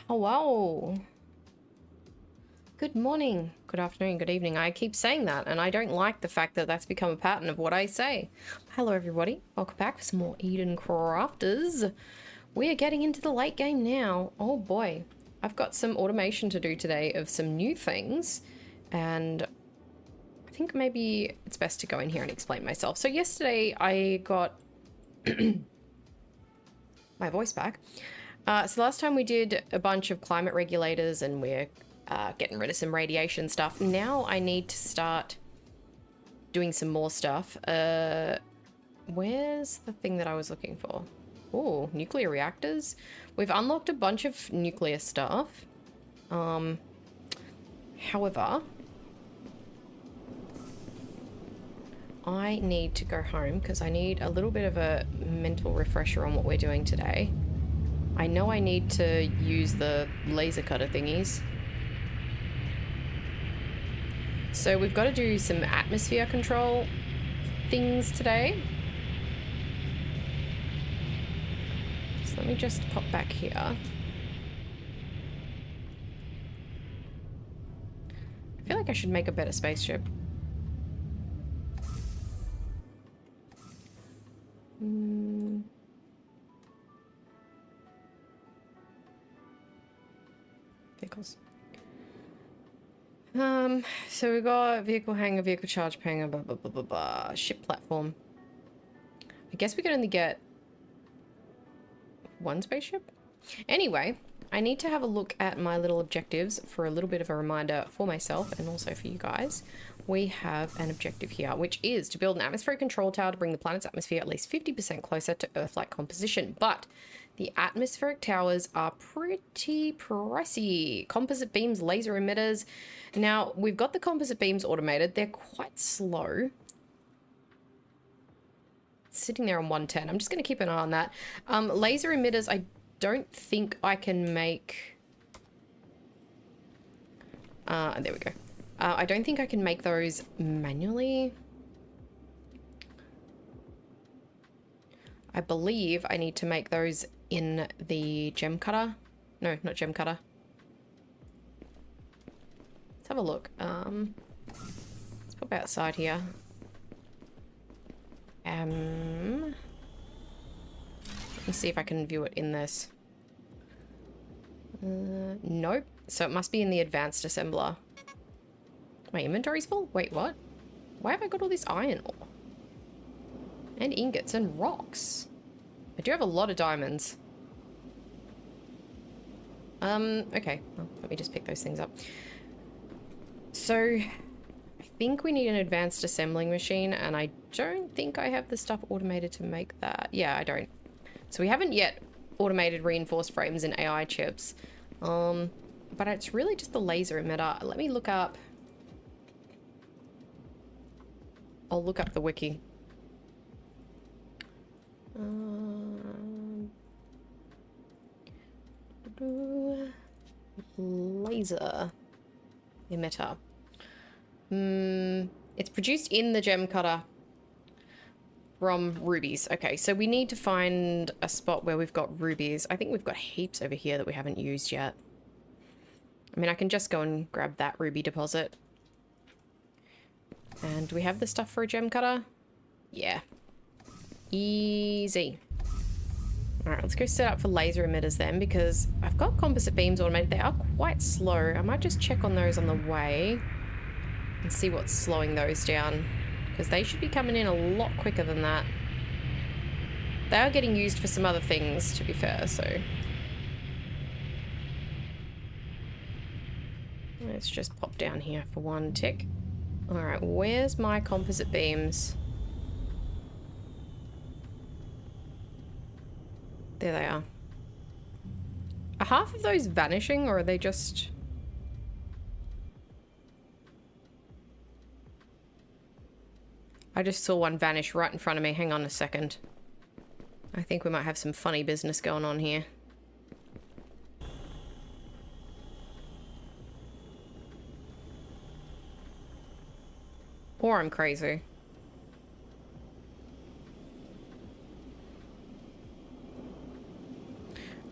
Oh, wow. Good morning, good afternoon, good evening. I keep saying that, and I don't like the fact that that's become a pattern of what I say. Hello, everybody. Welcome back for some more Eden Crafters. We are getting into the late game now. Oh, boy. I've got some automation to do today of some new things, and I think maybe it's best to go in here and explain myself. So yesterday I got my voice back. So last time we did a bunch of climate regulators and we're getting rid of some radiation stuff. Now I need to start doing some more stuff. Where's the thing that I was looking for? Oh, nuclear reactors. We've unlocked a bunch of nuclear stuff. However, I need to go home because I need a little bit of a mental refresher on what we're doing today. I know I need to use the laser cutter thingies. So we've got to do some atmosphere control things today. So let me just pop back here. I feel like I should make a better spaceship. Vehicles. So we got vehicle hangar, vehicle charge hangar, blah, blah, blah, blah, blah. Ship platform. I guess we could only get one spaceship? Anyway, I need to have a look at my little objectives for a little bit of a reminder for myself and also for you guys. We have an objective here, which is to build an atmospheric control tower to bring the planet's atmosphere at least 50% closer to Earth-like composition. But the atmospheric towers are pretty pricey. Composite beams, laser emitters. Now, we've got the composite beams automated. They're quite slow. It's sitting there on 110. I'm just going to keep an eye on that. Laser emitters, I don't think I can make... there we go. I don't think I can make those manually. I believe I need to make those in the gem cutter. No, not gem cutter. Let's have a look. Let's pop outside here. Let me see if I can view it in this. Nope. So it must be in the advanced assembler. My inventory's full? Wait, what? Why have I got all this iron ore? And ingots and rocks. I do have a lot of diamonds. Okay. Well, let me just pick those things up. So, I think we need an advanced assembling machine, and I don't think I have the stuff automated to make that. Yeah, I don't. So we haven't yet automated reinforced frames in AI chips. But it's really just the laser emitter. Let me look up... I'll look up the wiki. Laser emitter. It's produced in the gem cutter from rubies. Okay, so we need to find a spot where we've got rubies. I think we've got heaps over here that we haven't used yet. I mean, I can just go and grab that ruby deposit. And do we have the stuff for a gem cutter? Yeah. Easy. Alright, let's go set up for laser emitters then, because I've got composite beams automated. They are quite slow. I might just check on those on the way and see what's slowing those down, because they should be coming in a lot quicker than that. They are getting used for some other things, to be fair, so... Let's just pop down here for one tick. Alright, where's my composite beams? There they are. Are half of those vanishing, or are they just... I just saw one vanish right in front of me. Hang on a second. I think we might have some funny business going on here. Or I'm crazy.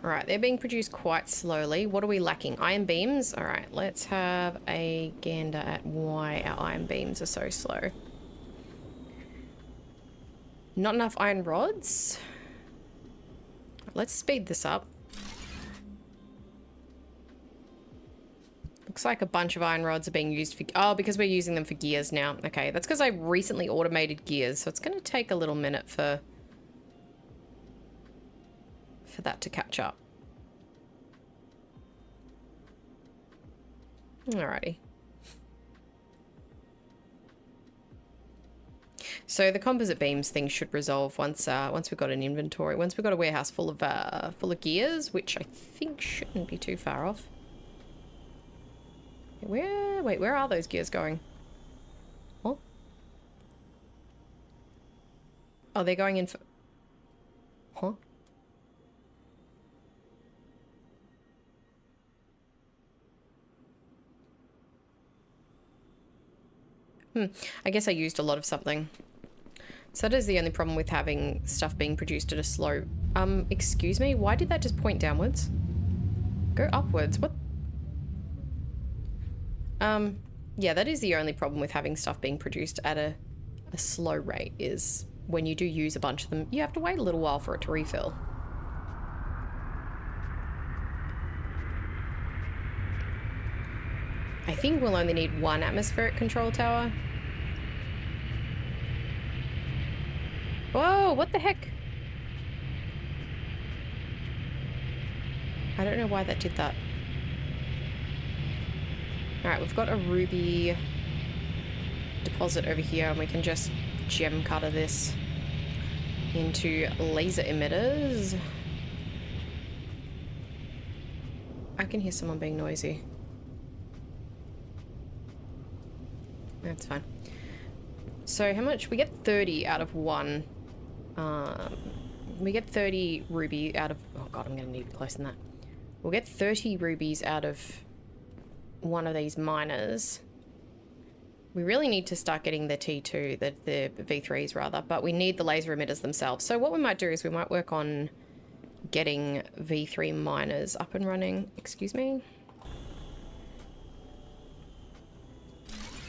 Alright, they're being produced quite slowly. What are we lacking? Iron beams? Alright, let's have a gander at why our iron beams are so slow. Not enough iron rods? Let's speed this up. Looks like a bunch of iron rods are being used for... Oh, because we're using them for gears now. Okay, that's because I recently automated gears, so it's going to take a little minute for that to catch up. Alrighty. So the composite beams thing should resolve once we've got an inventory. Once we've got a warehouse full of gears, which I think shouldn't be too far off. Where are those gears going? Oh. Oh, they're going in for... Huh? I guess I used a lot of something. So that is the only problem with having stuff being produced at a slow... excuse me? Why did that just point downwards? Go upwards. What? Yeah, that is the only problem with having stuff being produced at a slow rate, is when you do use a bunch of them, you have to wait a little while for it to refill. I think we'll only need one atmospheric control tower. Whoa, what the heck? I don't know why that did that. Alright, we've got a ruby deposit over here, and we can just gem cutter this into laser emitters. I can hear someone being noisy. That's fine. So how much? We get 30 out of one. We get 30 ruby out of... Oh god, I'm going to need close than that. We'll get 30 rubies out of one of these miners. We really need to start getting the T2, the V3s rather, but we need the laser emitters themselves. So what we might do is we might work on getting V3 miners up and running. Excuse me.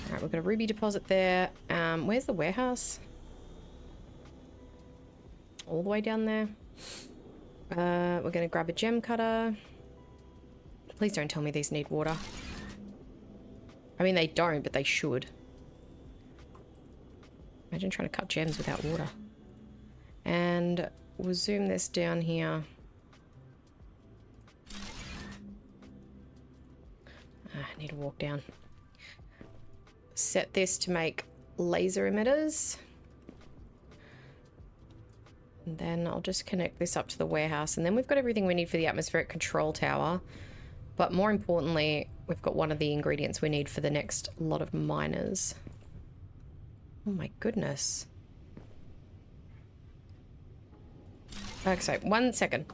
Alright, we've got a ruby deposit there. Where's the warehouse? All the way down there. We're going to grab a gem cutter. Please don't tell me these need water. I mean, they don't, but they should. Imagine trying to cut gems without water. And we'll zoom this down here. I need to walk down. Set this to make laser emitters. And then I'll just connect this up to the warehouse. And then we've got everything we need for the atmospheric control tower. But more importantly, we've got one of the ingredients we need for the next lot of miners. Oh my goodness. Okay, so 1 second.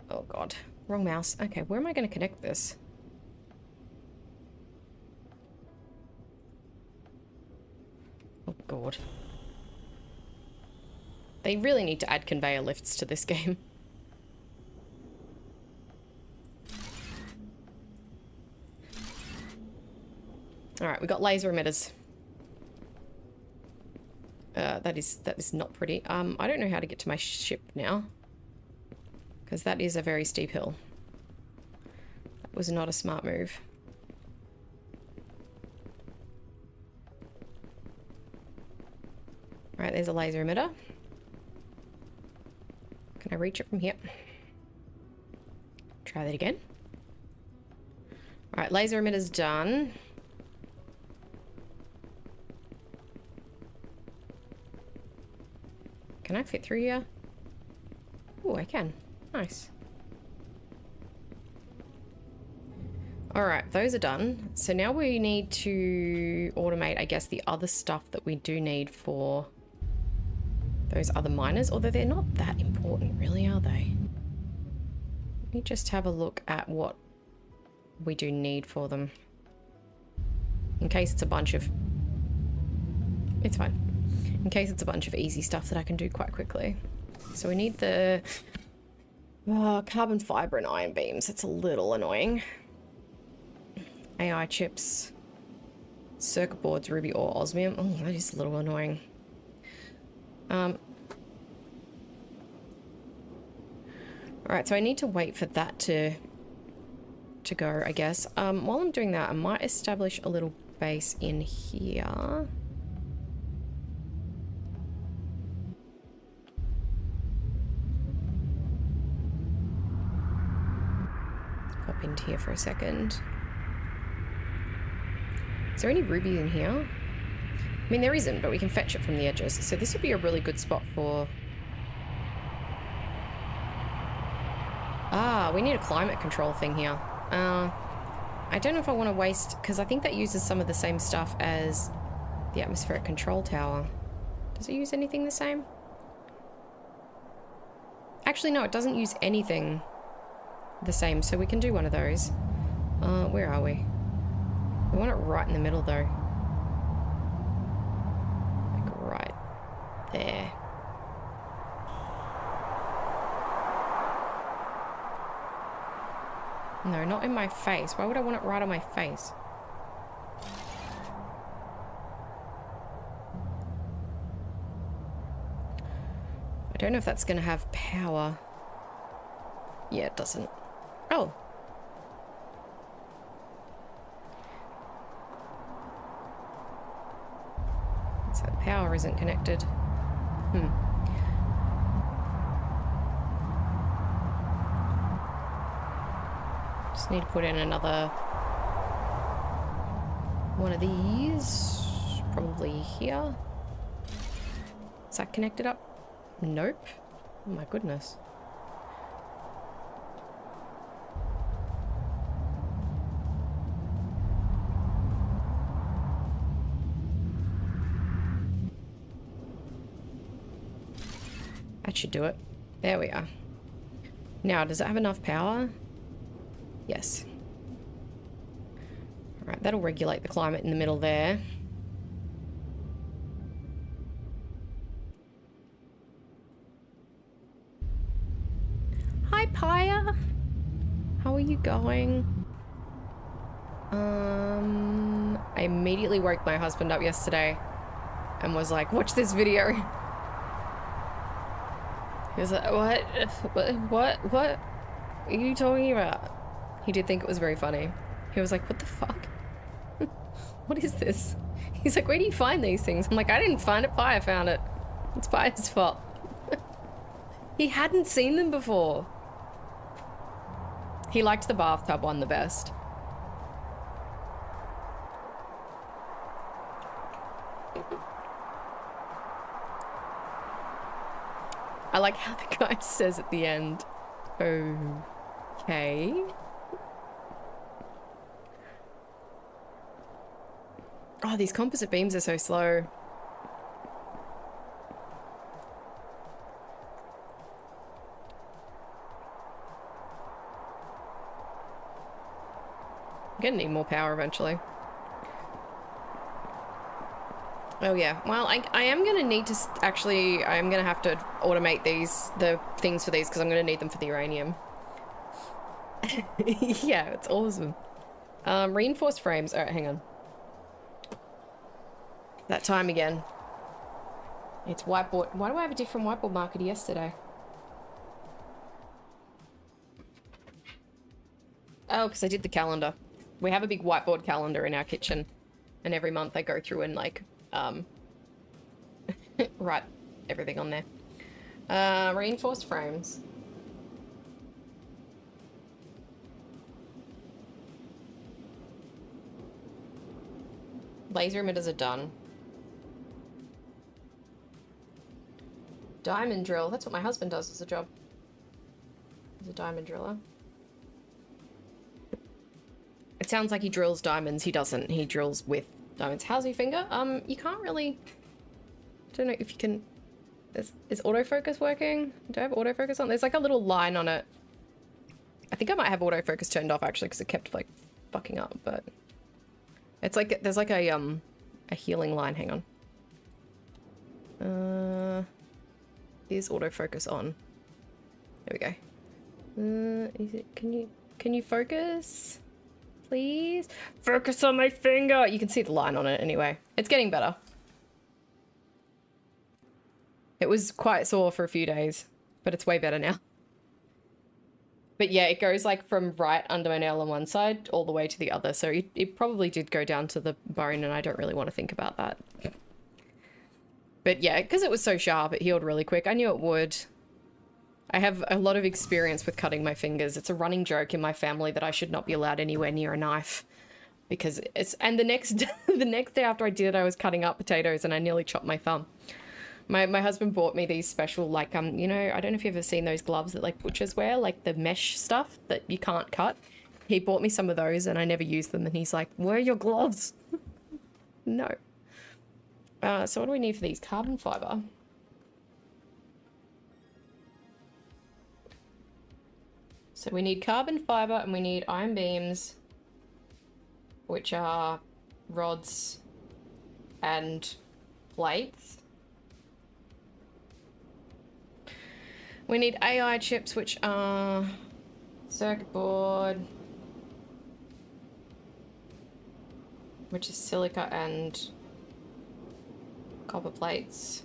Oh god, wrong mouse. Okay, where am I going to connect this? Oh god. They really need to add conveyor lifts to this game. Alright, we got laser emitters. That is not pretty. I don't know how to get to my ship now. Because that is a very steep hill. That was not a smart move. Alright, there's a laser emitter. Can I reach it from here? Try that again. Alright, laser emitter's done. Can I fit through here? Oh, I can. Nice. Alright, those are done. So now we need to automate, I guess, the other stuff that we do need for those other miners, although they're not that important, really, are they? Let me just have a look at what we do need for them. In case it's a bunch of... It's fine. In case it's a bunch of easy stuff that I can do quite quickly. So we need the... carbon fiber and ion beams. It's a little annoying. AI chips, circuit boards, ruby or osmium. Oh, that is a little annoying. Alright, so I need to wait for that to go, I guess. While I'm doing that, I might establish a little base in here. into here for a second. Is there any ruby in here? I mean, there isn't, but we can fetch it from the edges. So this would be a really good spot for... Ah, we need a climate control thing here. I don't know if I want to waste... Because I think that uses some of the same stuff as the atmospheric control tower. Does it use anything the same? Actually, no, it doesn't use anything the same, so we can do one of those. Where are we? We want it right in the middle, though. Like right there. No, not in my face. Why would I want it right on my face? I don't know if that's going to have power. Yeah, it doesn't. Oh. So the power isn't connected. Just need to put in another one of these. Probably here. Is that connected up? Nope. Oh my goodness. That should do it. There we are. Now, does it have enough power? Yes. Alright, that'll regulate the climate in the middle there. Hi, Paya. How are you going? I immediately woke my husband up yesterday and was like, watch this video. He was like, what are you talking about? He did think it was very funny. He was like, what the fuck? What is this? He's like, where do you find these things? I'm like, I didn't find it, Paya found it. It's Paya's fault. He hadn't seen them before. He liked the bathtub one the best. I like how the guy says at the end, okay. Oh, these composite beams are so slow. I'm gonna need more power eventually. Oh yeah, well I am gonna need to actually, I am gonna have to automate the things for these because I'm gonna need them for the uranium. Yeah, it's awesome. Reinforced frames, alright, hang on. That time again. It's whiteboard. Why do I have a different whiteboard marker to yesterday? Oh, because I did the calendar. We have a big whiteboard calendar in our kitchen. And every month I go through and like, write everything on there. Reinforced frames. Laser emitters are done. Diamond drill. That's what my husband does as a job. He's a diamond driller. It sounds like he drills diamonds. He doesn't. He drills with diamonds. How's your finger? You can't really... I don't know if you can... Is autofocus working? Do I have autofocus on? There's like a little line on it. I think I might have autofocus turned off actually because it kept like fucking up, but... It's like, there's like a healing line. Hang on. Is autofocus on? There we go. Is it, can you focus? Please? Focus on my finger! You can see the line on it anyway. It's getting better. It was quite sore for a few days, but it's way better now. But yeah, it goes like from right under my nail on one side all the way to the other. So it probably did go down to the bone and I don't really want to think about that. But yeah, because it was so sharp, it healed really quick. I knew it would. I have a lot of experience with cutting my fingers. It's a running joke in my family that I should not be allowed anywhere near a knife. Because it's... And the next the next day after I did it, I was cutting up potatoes and I nearly chopped my thumb. My husband bought me these special, like, you know, I don't know if you've ever seen those gloves that, like, butchers wear, like the mesh stuff that you can't cut. He bought me some of those and I never used them. And he's like, where are your gloves? No. So what do we need for these? Carbon fiber. So we need carbon fiber and we need iron beams, which are rods and plates. We need AI chips, which are circuit board, which is silica and copper plates.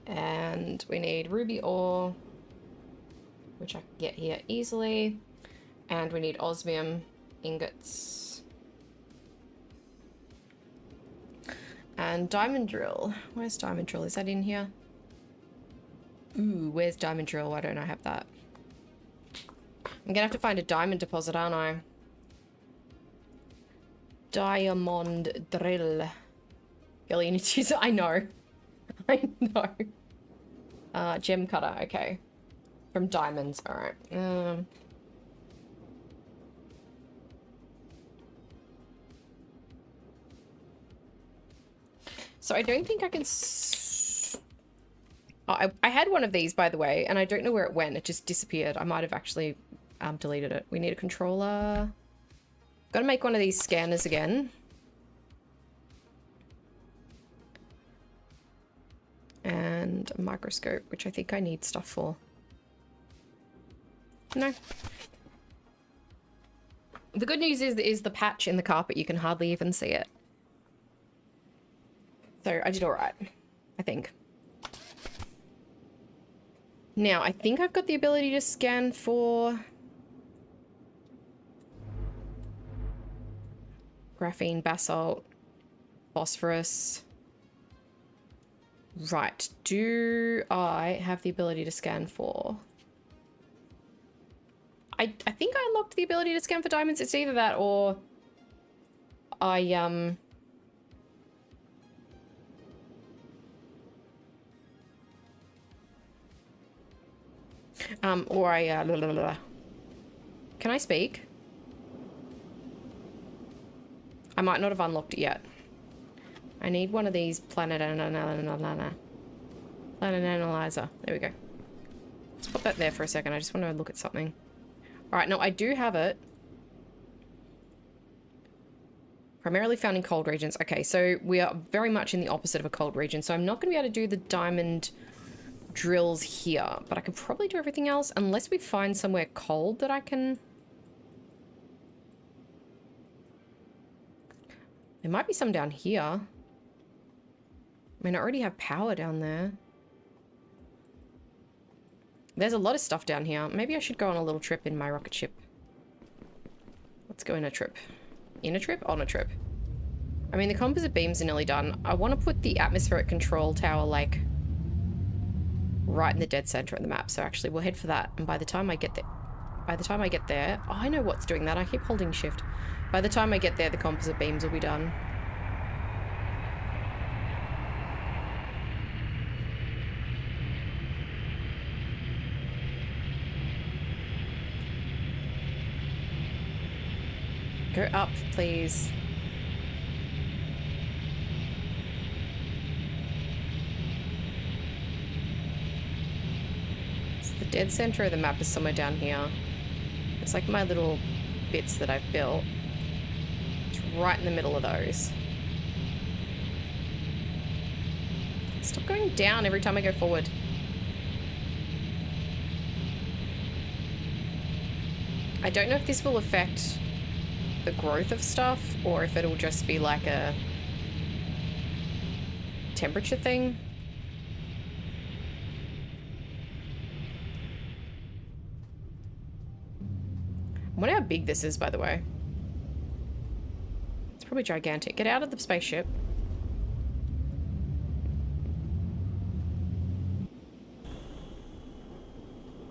And we need ruby ore, which I can get here easily. And we need osmium ingots. And diamond drill. Where's diamond drill? Is that in here? Ooh, where's diamond drill? Why don't I have that? I'm gonna have to find a diamond deposit, aren't I? Diamond drill. Girl, you need to use it. I know. I know. Gem cutter, okay. From diamonds, alright. So I don't think I can... Oh, I had one of these, by the way, and I don't know where it went. It just disappeared. I might have actually deleted it. We need a controller. Got to make one of these scanners again. And a microscope, which I think I need stuff for. No. The good news is the patch in the carpet. You can hardly even see it. So I did all right, I think. Now, I think I've got the ability to scan for graphene, basalt, phosphorus. Right, do I have the ability to scan for... I think I unlocked the ability to scan for diamonds. It's either that or I, blah, blah, blah. Can I speak? I might not have unlocked it yet. I need one of these planet analyzer. There we go. Let's put that there for a second. I just want to look at something. Alright, no, I do have it. Primarily found in cold regions. Okay, so we are very much in the opposite of a cold region. So I'm not going to be able to do the diamond drills here, but I can probably do everything else unless we find somewhere cold that I can... There might be some down here. I mean, I already have power down there. There's a lot of stuff down here. Maybe I should go on a little trip in my rocket ship. Let's go on a trip. In a trip? On a trip. I mean, the composite beams are nearly done. I want to put the atmospheric control tower, like, right in the dead center of the map. So actually, we'll head for that. And by the time I get there... Oh, I know what's doing that. I keep holding shift. By the time I get there, the composite beams will be done. Go up, please. So the dead center of the map is somewhere down here. It's like my little bits that I've built. It's right in the middle of those. Stop going down every time I go forward. I don't know if this will affect the growth of stuff or if it'll just be like a temperature thing. I wonder how big this is, by the way. It's probably gigantic. Get out of the spaceship.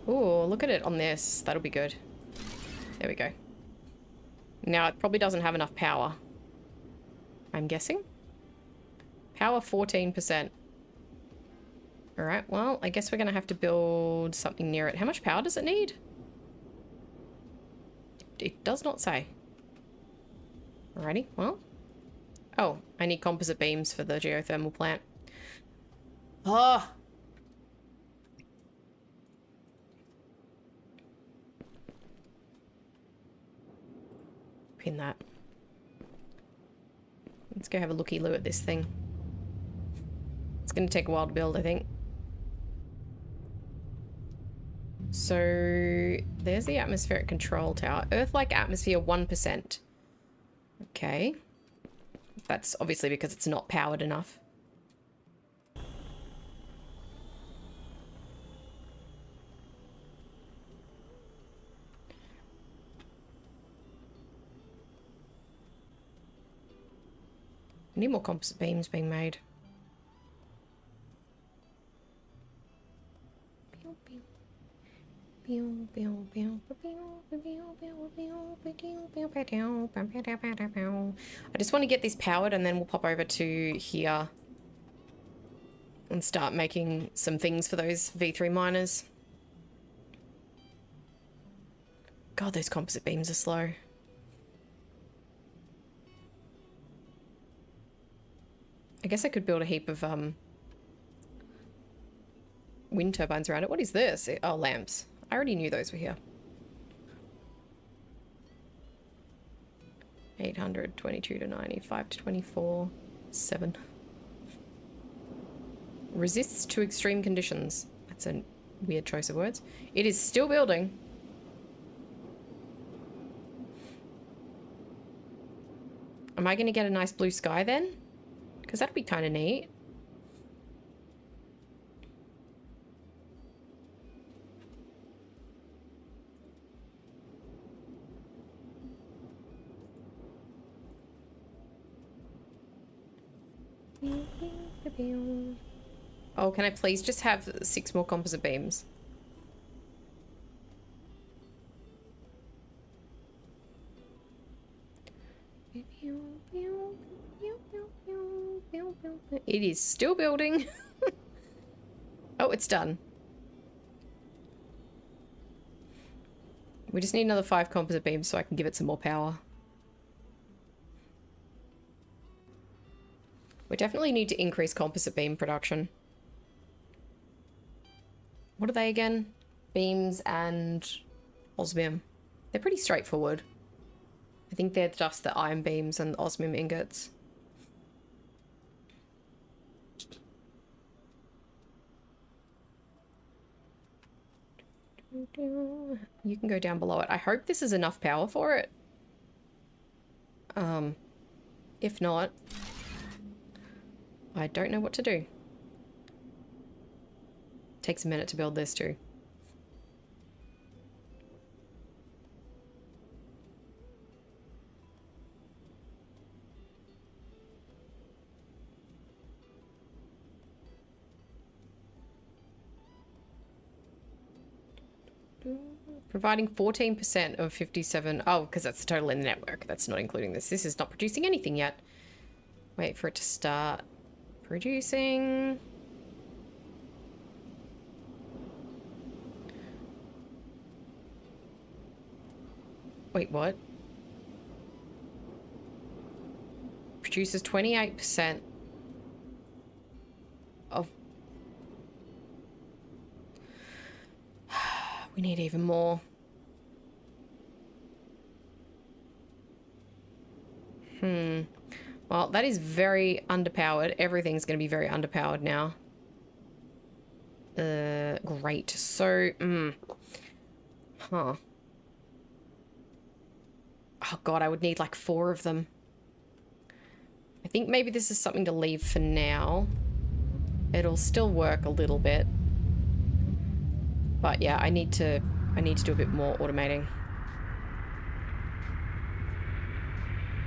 Ooh, look at it on this. That'll be good. There we go. Now, it probably doesn't have enough power. I'm guessing. Power 14%. Alright, well, I guess we're going to have to build something near it. How much power does it need? It does not say. Alrighty, well. Oh, I need composite beams for the geothermal plant. Oh! Pin that. Let's go have a looky-loo at this thing. It's going to take a while to build, I think. So, there's the atmospheric control tower. Earth-like atmosphere, 1%. Okay. That's obviously because it's not powered enough. I need more composite beams being made. I just want to get this powered and then we'll pop over to here and start making some things for those V3 miners. God, those composite beams are slow. I guess I could build a heap of wind turbines around it. What is this? Oh, lamps. I already knew those were here. 800, 22 to 90, 5 to 24, 7. Resists to extreme conditions. That's a weird choice of words. It is still building. Am I going to get a nice blue sky then? Because that'd be kind of neat. Oh, can I please just have 6 more composite beams? It is still building. Oh, it's done. We just need another 5 composite beams so I can give it some more power. We definitely need to increase composite beam production. What are they again? Beams and osmium. They're pretty straightforward. I think they're just the iron beams and osmium ingots. You can go down below it. I hope this is enough power for it. If not, I don't know what to do. Takes a minute to build this too. Providing 14% of 57. Oh, because that's the total in the network. That's not including this. This is not producing anything yet. Wait for it to start producing. Wait, what? Produces 28% of... We need even more. Well, that is very underpowered. Everything's going to be very underpowered now. Great. So, Huh. Oh god, I would need like 4 of them. I think maybe this is something to leave for now. It'll still work a little bit. But yeah, I need to do a bit more automating.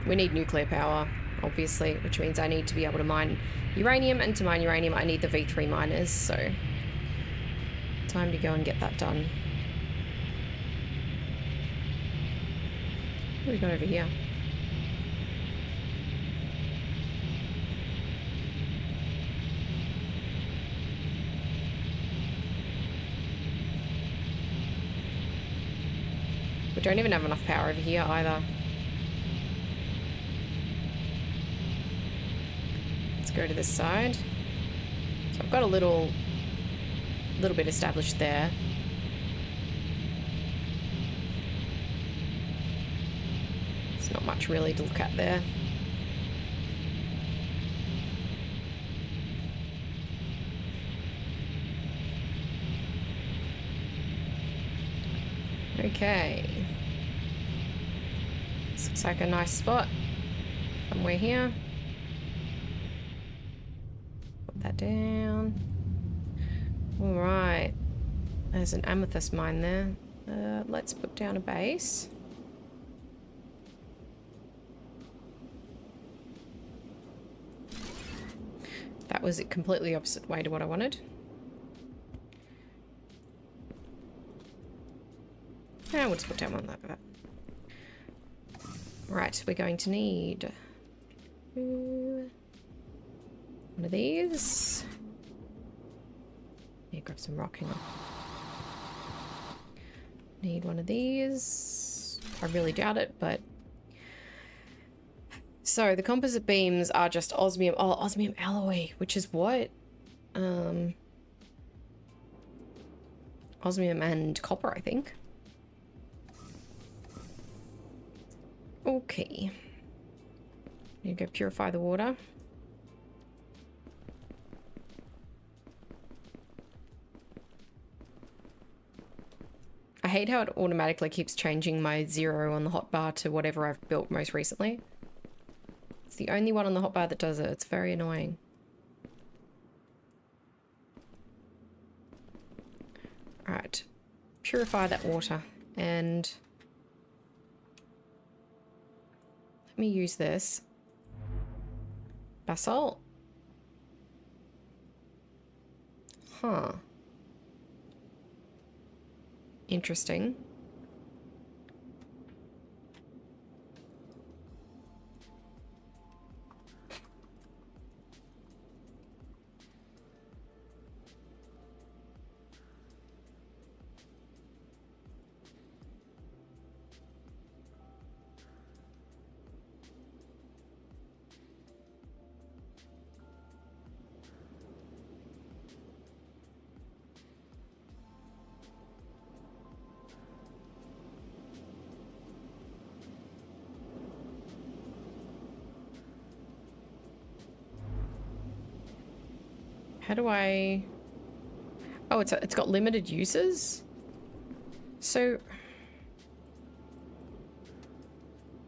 We need nuclear power, obviously, which means I need to be able to mine uranium, and to mine uranium I need the V3 miners, so time to go and get that done. What we got over here? We don't even have enough power over here either. Let's go to this side. So I've got a little bit established there. There's not much really to look at there. Okay. This looks like a nice spot. Somewhere here. Put that down. Alright. There's an amethyst mine there. Let's put down a base. That was it, completely opposite way to what I wanted. Yeah, we'll just put down one like that. Right, we're going to need one of these. Yeah, grab some rock, hang on. Need one of these. I really doubt it, but... So, the composite beams are just osmium... Oh, osmium alloy, which is what? Osmium and copper, I think. Okay. Need to go purify the water. I hate how it automatically keeps changing my 0 on the hotbar to whatever I've built most recently. It's the only one on the hotbar that does it. It's very annoying. Alright. Purify that water. And... let me use this. Basalt. Huh. Interesting. How do I... oh, it's got limited uses? So...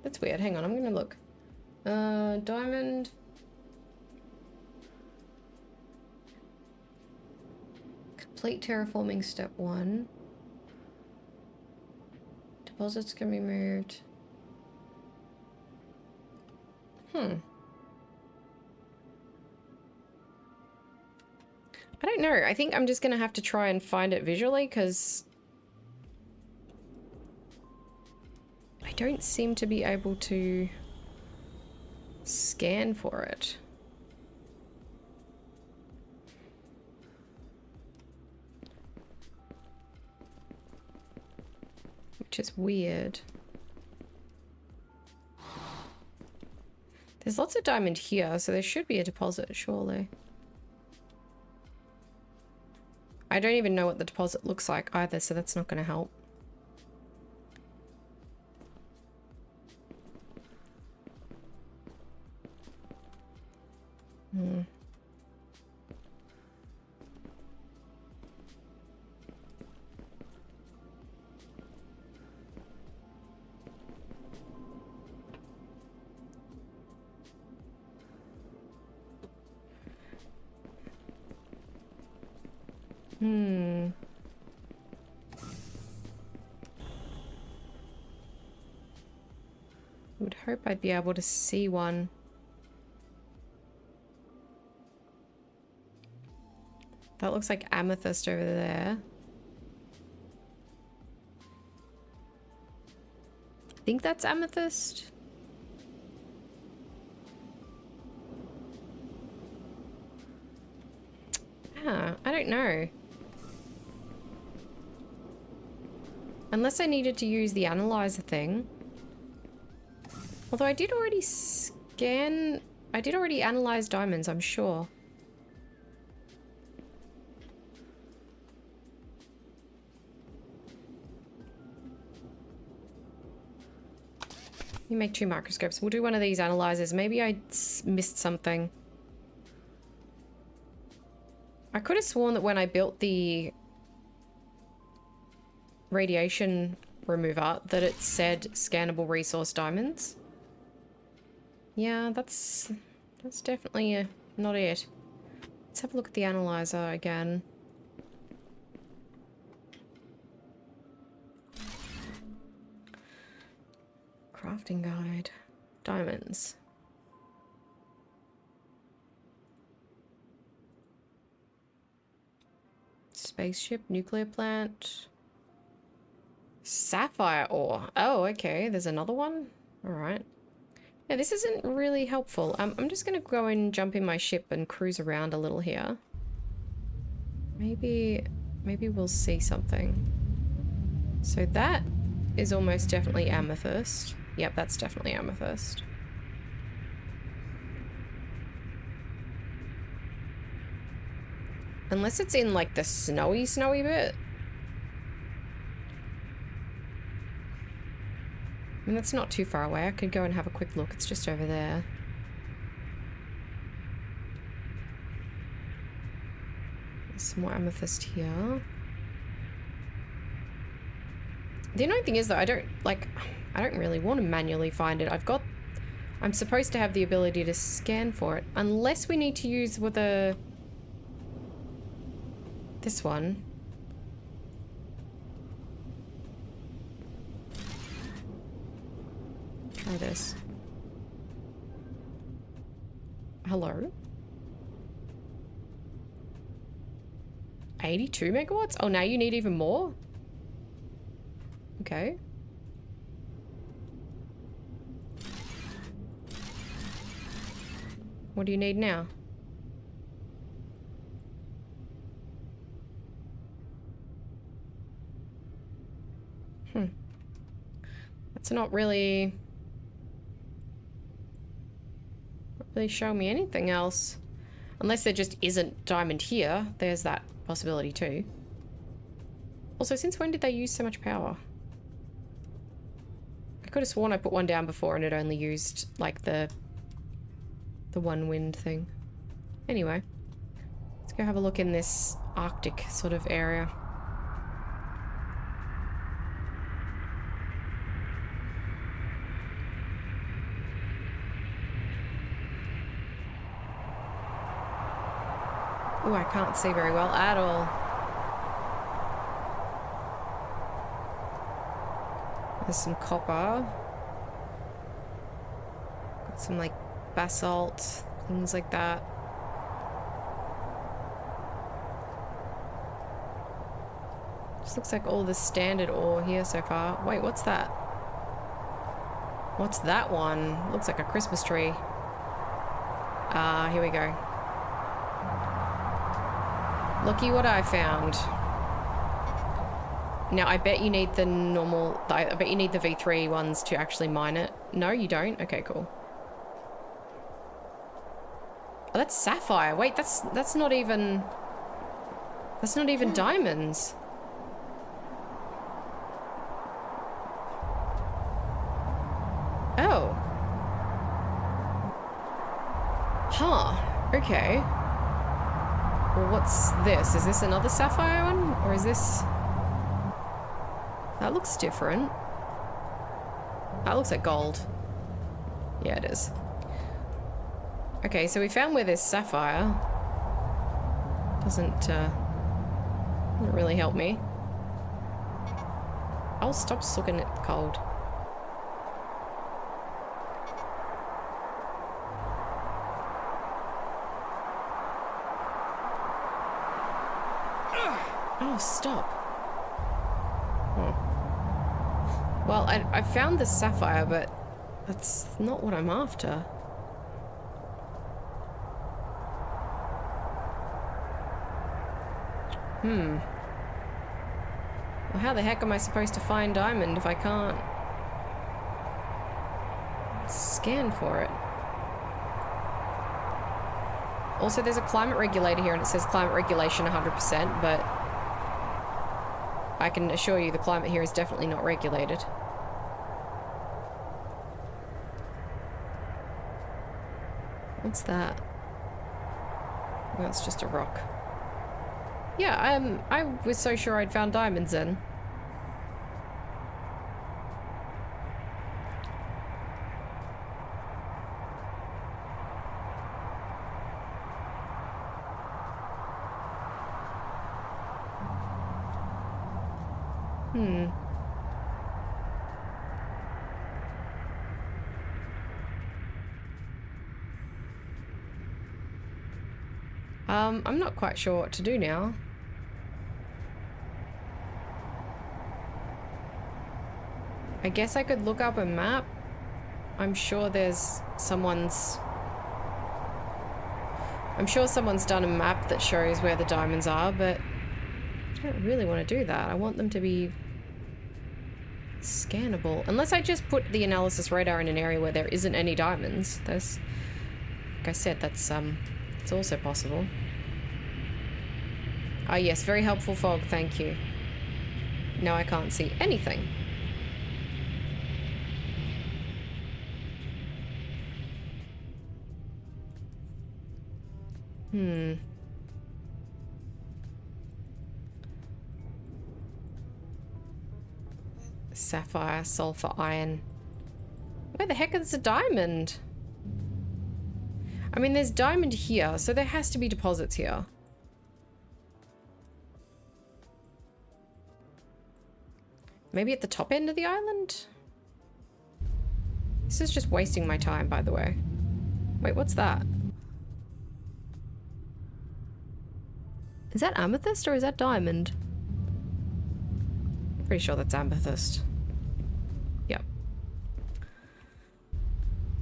that's weird. Hang on, I'm gonna look. Diamond... complete terraforming step 1. Deposits can be moved. I don't know. I think I'm just going to have to try and find it visually because I don't seem to be able to scan for it. Which is weird. There's lots of diamond here, so there should be a deposit, surely. I don't even know what the deposit looks like either, so that's not going to help. Would hope I'd be able to see one. That looks like amethyst over there. think that's amethyst. Ah, I don't know. Unless I needed to use the analyzer thing. Although I did already scan... I did already analyze diamonds, I'm sure. You make 2 microscopes. We'll do one of these analyzers. Maybe I missed something. I could have sworn that when I built the radiation remover that it said scannable resource diamonds. Yeah, that's definitely not it. Let's have a look at the analyzer again. Crafting guide. Diamonds. Spaceship, nuclear plant. Sapphire ore. Oh, okay. There's another one? Alright. Yeah, this isn't really helpful. I'm just gonna go and jump in my ship and cruise around a little here. Maybe we'll see something. So that is almost definitely amethyst. Yep, that's definitely amethyst. Unless it's in like the snowy bit. I mean, that's not too far away. I could go and have a quick look. It's just over there. There's some more amethyst here. The annoying thing is though, I don't really want to manually find it. I'm supposed to have the ability to scan for it. Unless we need to use this one. Try this. Hello? 82 megawatts? Oh, now you need even more? Okay. What do you need now? That's not really showing me anything else. Unless there just isn't diamond here. There's that possibility too. Also, since when did they use so much power? I could have sworn I put one down before and it only used like the one wind thing. Anyway, let's go have a look in this Arctic sort of area. Oh, I can't see very well at all. There's some copper. Got some like basalt, things like that. Just looks like all the standard ore here so far. Wait, what's that? What's that one? Looks like a Christmas tree. Here we go. Looky what I found. Now, I bet you need the normal... I bet you need the V3 ones to actually mine it. No, you don't? Okay, cool. Oh, that's sapphire. Wait, that's not even... That's not even diamonds. Oh. Huh. Okay. Well, what's this? Is this another sapphire one? Or is this... That looks different. That looks like gold. Yeah, it is. Okay, so we found where there's sapphire. Doesn't really help me. I'll stop sucking it cold. Oh, stop. Well, I found the sapphire, but that's not what I'm after. Well, how the heck am I supposed to find diamond if I can't scan for it? Also, there's a climate regulator here and it says climate regulation 100%, but I can assure you the climate here is definitely not regulated. What's that? That's just a rock. Yeah, I was so sure I'd found diamonds then. I'm not quite sure what to do now. I guess I could look up a map. I'm sure someone's done a map that shows where the diamonds are, but I don't really want to do that. I want them to be scannable. Unless I just put the analysis radar in an area where there isn't any diamonds. Like I said, it's also possible. Ah, yes, very helpful fog, thank you. Now I can't see anything. Sapphire, sulfur, iron. Where the heck is the diamond? I mean, there's diamond here, so there has to be deposits here. Maybe at the top end of the island? This is just wasting my time, by the way. Wait, what's that? Is that amethyst or is that diamond? I'm pretty sure that's amethyst. Yep.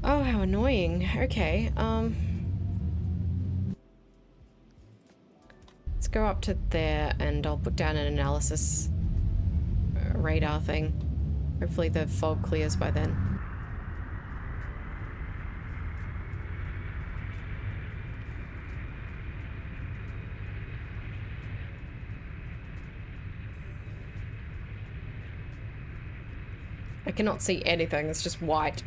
Oh, how annoying. Okay, let's go up to there and I'll put down an analysis radar thing. Hopefully the fog clears by then. I cannot see anything, it's just white.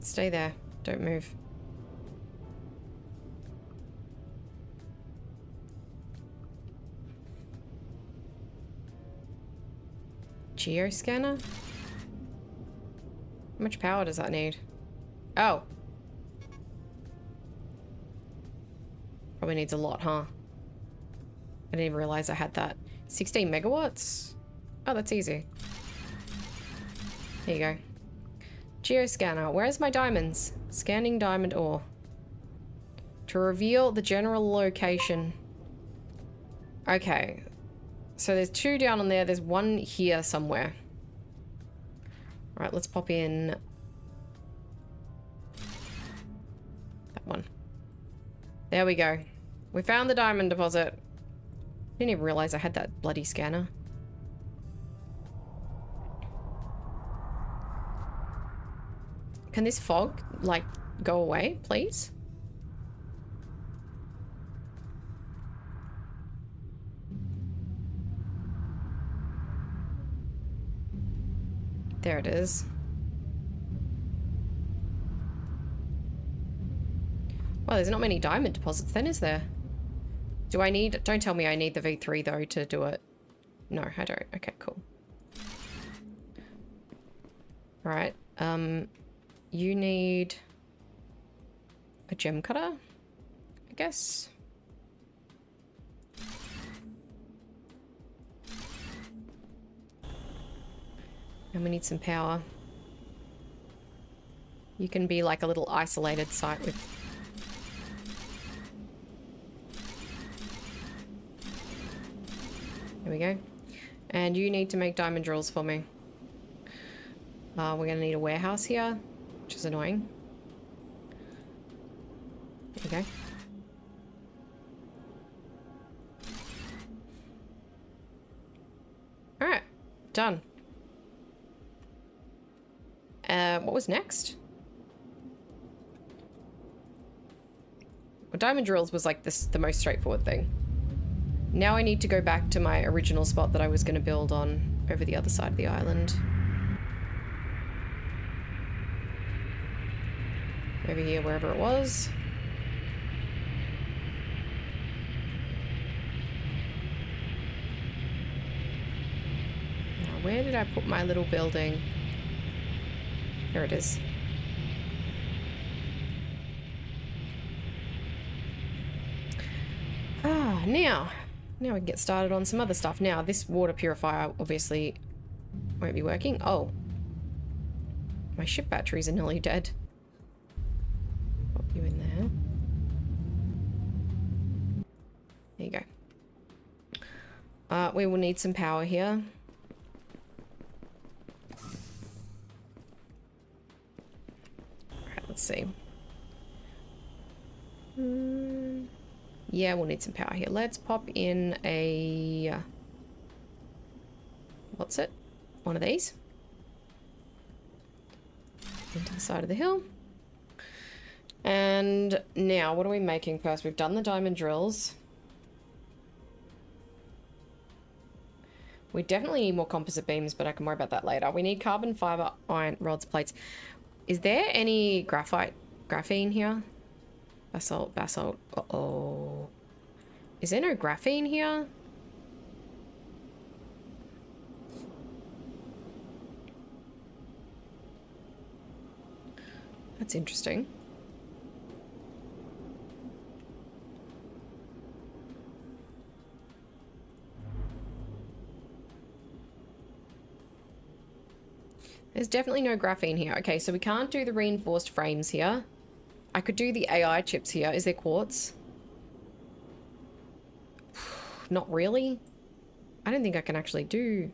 Stay there. Don't move. Geoscanner? How much power does that need? Oh. Probably needs a lot, huh? I didn't even realize I had that. 16 megawatts? Oh, that's easy. Here you go. Geoscanner. Where's my diamonds? Scanning diamond ore. To reveal the general location. Okay. So there's 2 down on there. There's 1 here somewhere. Alright, let's pop in that one. There we go. We found the diamond deposit. Didn't even realize I had that bloody scanner. Can this fog, like, go away, please? There it is. Well, there's not many diamond deposits then, is there? Do I need... Don't tell me I need the V3, though, to do it. No, I don't. Okay, cool. Alright, you need a gem cutter, I guess. And we need some power. You can be like a little isolated site with... There we go. And you need to make diamond drills for me. We're going to need a warehouse here, which is annoying. There you go. Alright, done. What was next? Well, diamond drills was like the most straightforward thing. Now I need to go back to my original spot that I was going to build on over the other side of the island. Over here, wherever it was. Now, where did I put my little building? There it is. Now we can get started on some other stuff. Now, this water purifier obviously won't be working. Oh. My ship batteries are nearly dead. Pop you in there. There you go. We will need some power here. Alright, let's see. Yeah, we'll need some power here. Let's pop in a... what's it? One of these. Into the side of the hill. And now, what are we making first? We've done the diamond drills. We definitely need more composite beams, but I can worry about that later. We need carbon fiber, iron, rods, plates. Is there any graphene here? Basalt. Uh-oh. Is there no graphene here? That's interesting. There's definitely no graphene here. Okay, so we can't do the reinforced frames here. I could do the AI chips here. Is there quartz? Not really. I don't think I can actually do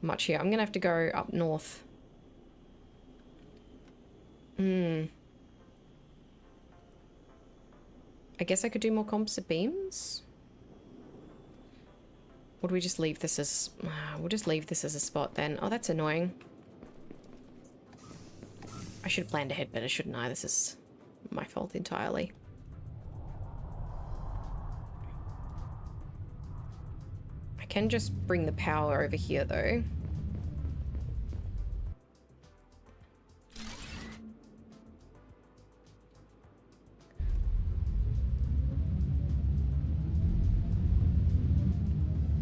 much here. I'm gonna have to go up north. I guess I could do more composite beams? Or do we just leave this as... we'll just leave this as a spot then. Oh, that's annoying. I should have planned ahead better, shouldn't I? This is my fault entirely. I can just bring the power over here, though.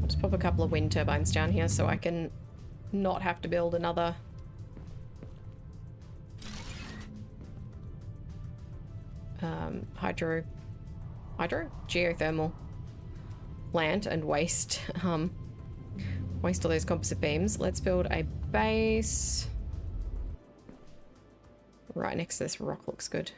I'll just pop a couple of wind turbines down here so I can not have to build another... geothermal plant and waste waste all those composite beams. Let's build a base right next to this rock. Looks good.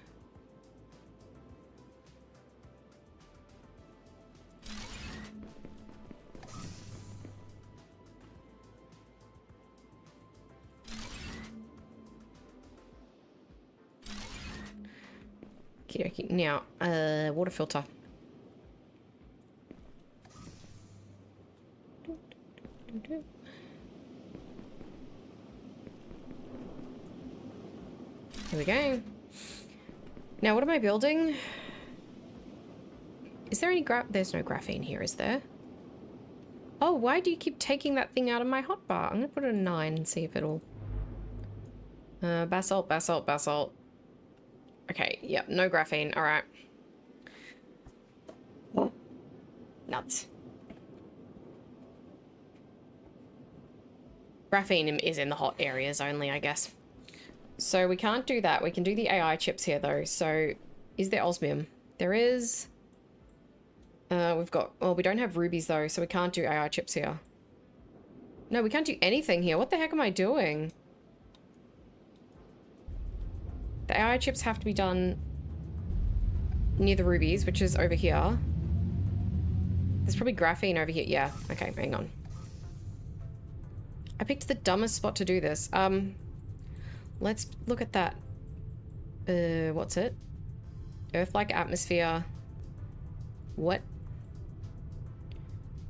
Okey-dokey. Now, water filter. Here we go. Now, what am I building? Is there any there's no graphene here, is there? Oh, why do you keep taking that thing out of my hotbar? I'm gonna put it a 9 and see if it'll... basalt, basalt, basalt. Okay, yep, no graphene, alright. Nuts. Graphene is in the hot areas only, I guess. So we can't do that. We can do the AI chips here, though. So Is there osmium? There is. We've got... Well, we don't have rubies, though, so we can't do AI chips here. No, we can't do anything here. What the heck am I doing? The AI chips have to be done near the rubies, which is over here. There's probably graphene over here. Yeah, okay, hang on. I picked the dumbest spot to do this. Let's look at that. What's it? Earth-like atmosphere. What?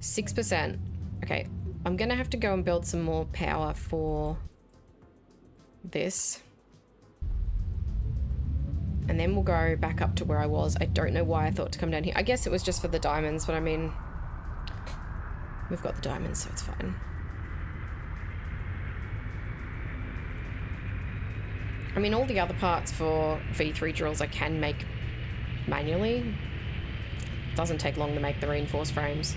6%. Okay, I'm gonna have to go and build some more power for this. And then we'll go back up to where I was. I don't know why I thought to come down here. I guess it was just for the diamonds, but I mean... We've got the diamonds, so it's fine. I mean, all the other parts for V3 drills I can make manually. Doesn't take long to make the reinforced frames.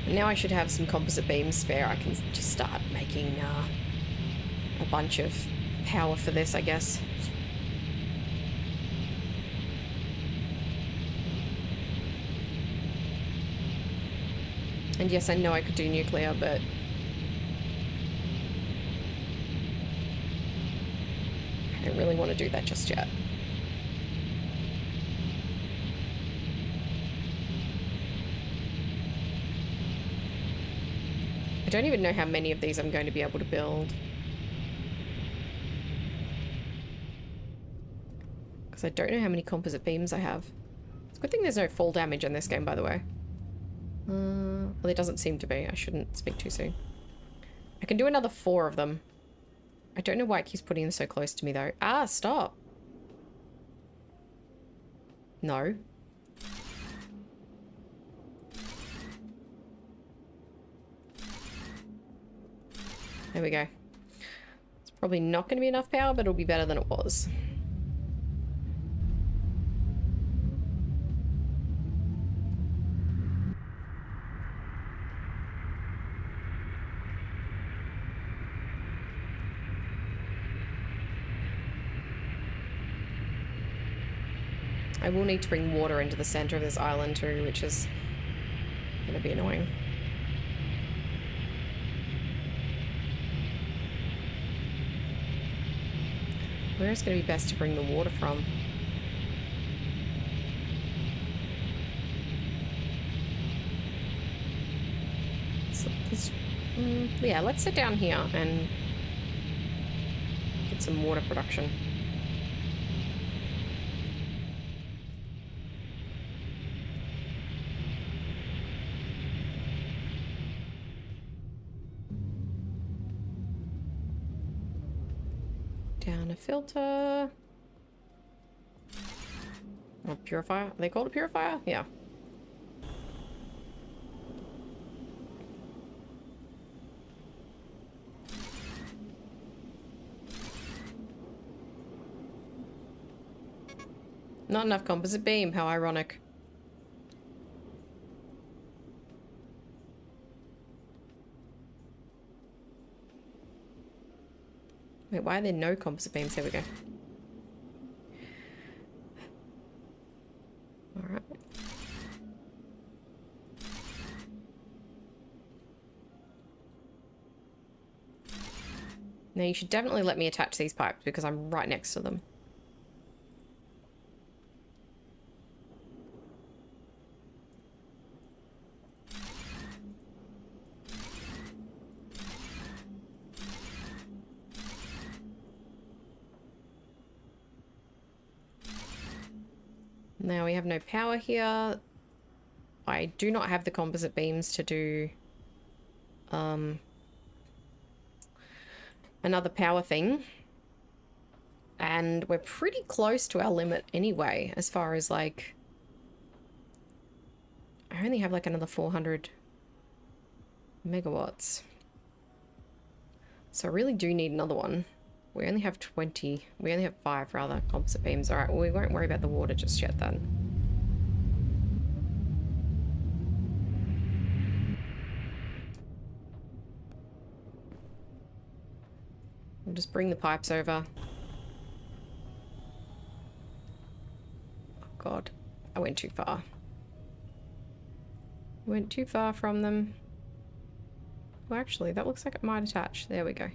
Now I should have some composite beams spare. I can just start making a bunch of power for this, I guess. And yes, I know I could do nuclear, but... I don't really want to do that just yet. I don't even know how many of these I'm going to be able to build. Because I don't know how many composite beams I have. It's a good thing there's no fall damage in this game, by the way. Well, there doesn't seem to be. I shouldn't speak too soon. I can do another 4 of them. I don't know why it keeps putting them so close to me, though. Ah, stop. No. There we go. It's probably not going to be enough power, but it'll be better than it was. I will need to bring water into the center of this island too, which is going to be annoying. Where is going to be best to bring the water from? So this, yeah, let's sit down here and get some water production. Down a filter. Or purifier. Are they called a purifier? Yeah. Not enough composite beam. How ironic. Wait, why are there no composite beams? There we go. Alright. Now you should definitely let me attach these pipes because I'm right next to them. Now we have no power here. I do not have the composite beams to do another power thing. And we're pretty close to our limit anyway, as far as like... I only have like another 400 megawatts. So I really do need another one. We only have 20. We only have 5 rather composite beams. Alright, well we won't worry about the water just yet then. We'll just bring the pipes over. Oh god, I went too far. Went too far from them. Well, actually, that looks like it might attach. There we go.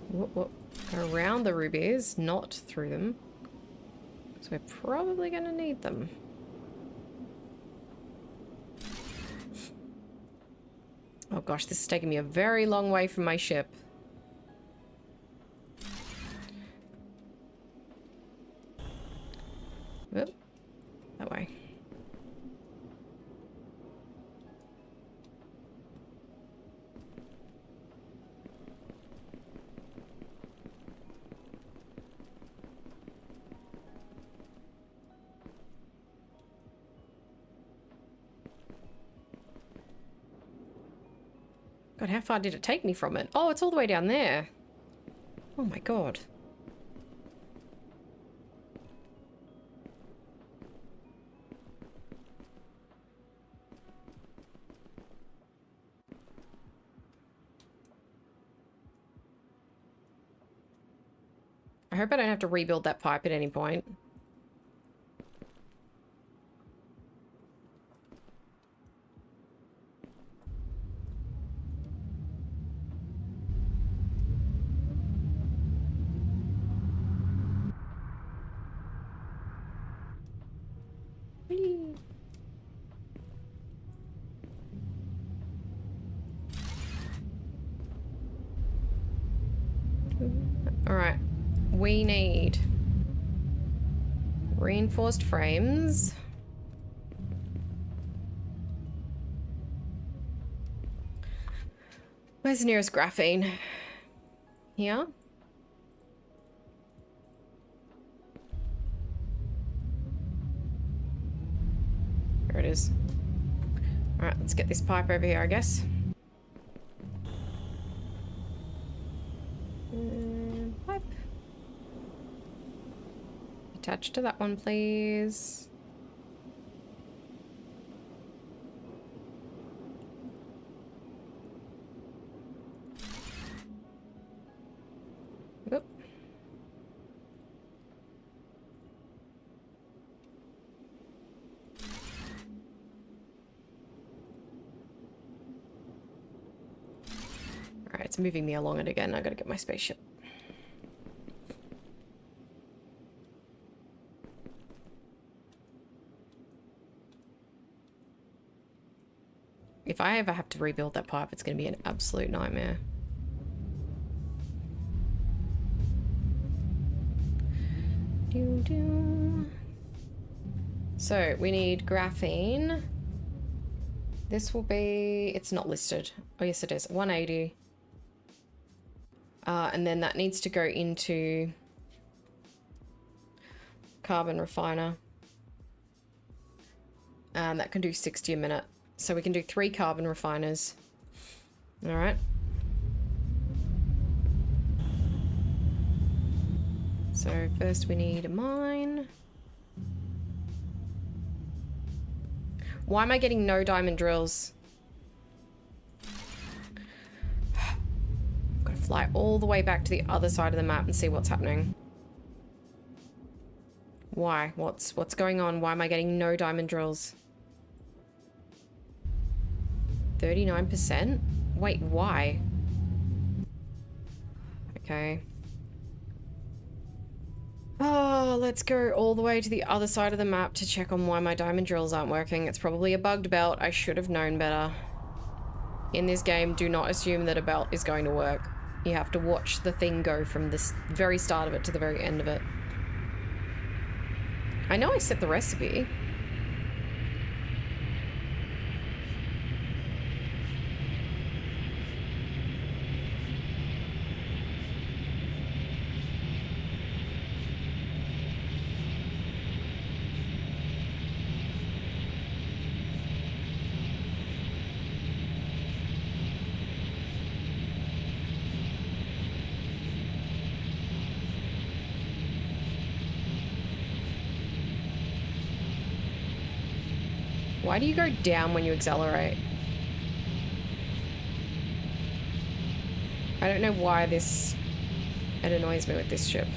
Whoop, whoop. Around the rubies, not through them. So we're probably going to need them. Oh gosh, this is taking me a very long way from my ship. Whoop. That way. God, how far did it take me from it? Oh, it's all the way down there. Oh my god. I hope I don't have to rebuild that pipe at any point. Whee! All right. We need reinforced frames. Where's the nearest graphene? Here? There it is. All right, let's get this pipe over here, I guess. Pipe. Attach to that one, please. Oop. Alright, it's moving me along it again. I gotta get my spaceship. If I ever have to rebuild that pipe, it's gonna be an absolute nightmare. So we need graphene. This will be, it's not listed. Oh yes it is, 180. And then that needs to go into carbon refiner. And that can do 60 a minute. So we can do 3 carbon refiners. All right. So first we need a mine. Why am I getting no diamond drills? I've got to fly all the way back to the other side of the map and see what's happening. Why? What's going on? Why am I getting no diamond drills? 39%? Wait, why? Okay. Oh, let's go all the way to the other side of the map to check on why my diamond drills aren't working. It's probably a bugged belt. I should have known better. In this game, do not assume that a belt is going to work. You have to watch the thing go from the very start of it to the very end of it. I know I set the recipe. Why do you go down when you accelerate? I don't know why it annoys me with this ship.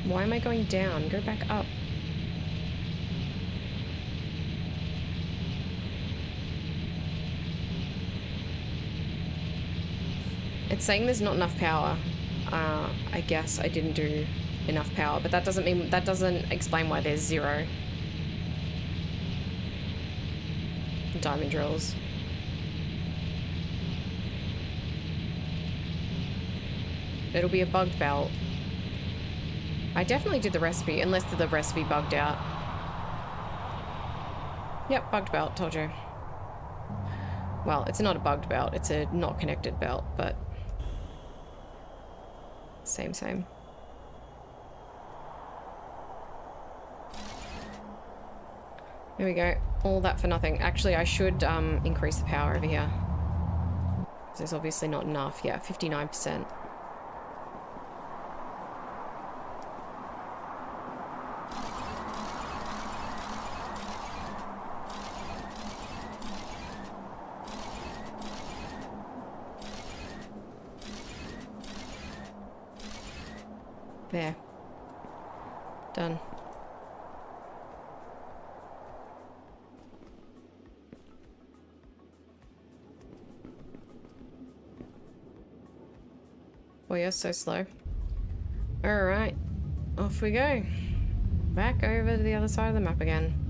Why am I going down? Go back up. It's saying there's not enough power. I guess I didn't do enough power, but that doesn't explain why there's 0 diamond drills. It'll be a bugged belt. I definitely did the recipe, unless the recipe bugged out. Yep, bugged belt, told you. Well, it's not a bugged belt, it's a not connected belt, but same. There we go. All that for nothing. Actually, I should increase the power over here. There's obviously not enough. Yeah, 59%. There. Done. Oh, you're so slow. Alright. Off we go. Back over to the other side of the map again.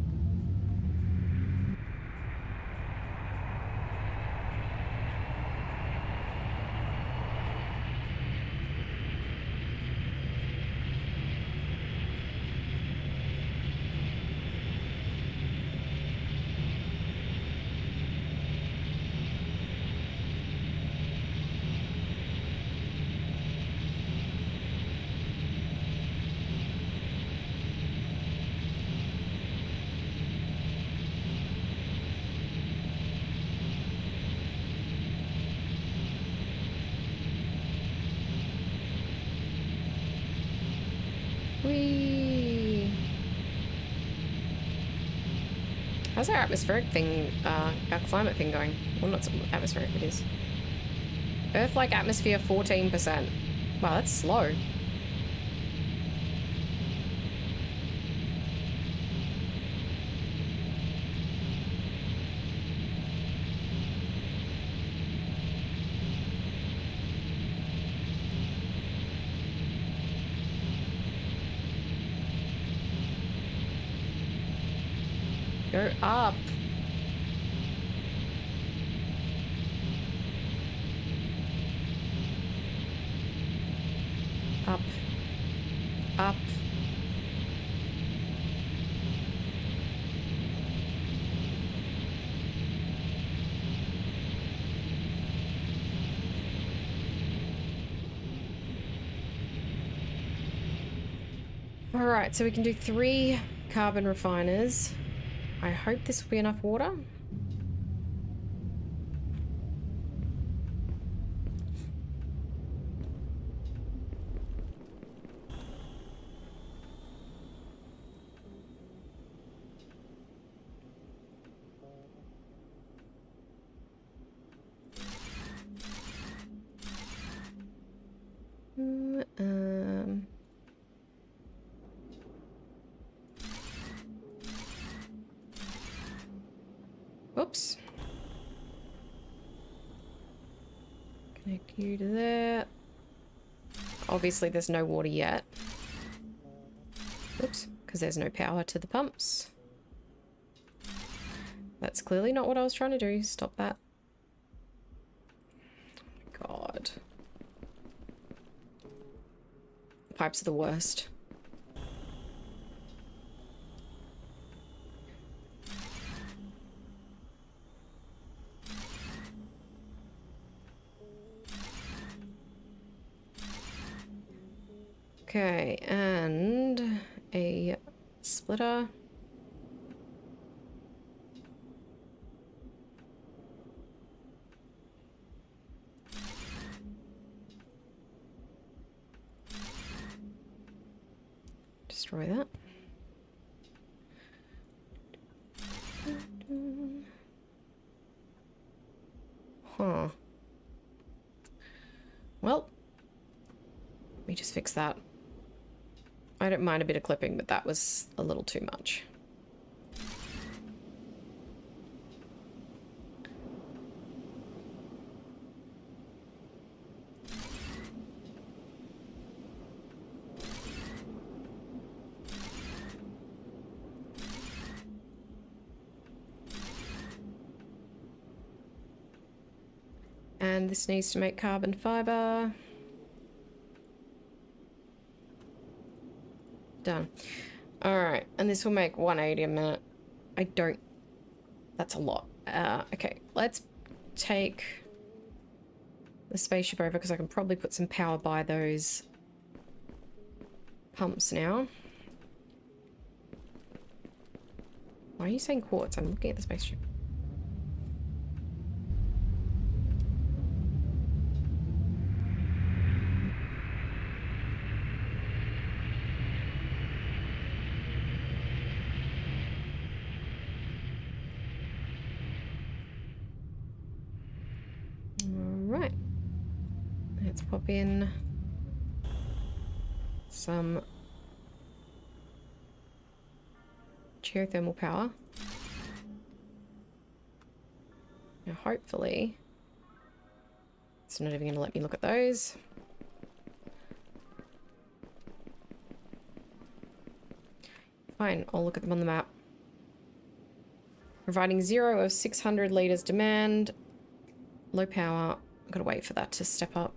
Whee! How's our atmospheric thing, our climate thing going? Well, not atmospheric, it is. Earth-like atmosphere, 14%. Wow, that's slow. Go up. Up. Up. All right, so we can do 3 carbon refiners. I hope this will be enough water. Oops. Connect you to there. Obviously there's no water yet. Oops, because there's no power to the pumps. That's clearly not what I was trying to do. Stop that. God. Pipes are the worst. Okay, and a splitter. Destroy that. Huh. Well, let me just fix that. I don't mind a bit of clipping, but that was a little too much. And this needs to make carbon fiber. Done. Alright, and this will make 180 a minute. I don't... That's a lot. Okay, let's take the spaceship over because I can probably put some power by those pumps now. Why are you saying quartz? I'm looking at the spaceship. Alright. Let's pop in some geothermal power. Now hopefully it's not even going to let me look at those. Fine, I'll look at them on the map. Providing 0 of 600 litres demand. Low power. I've got to wait for that to step up.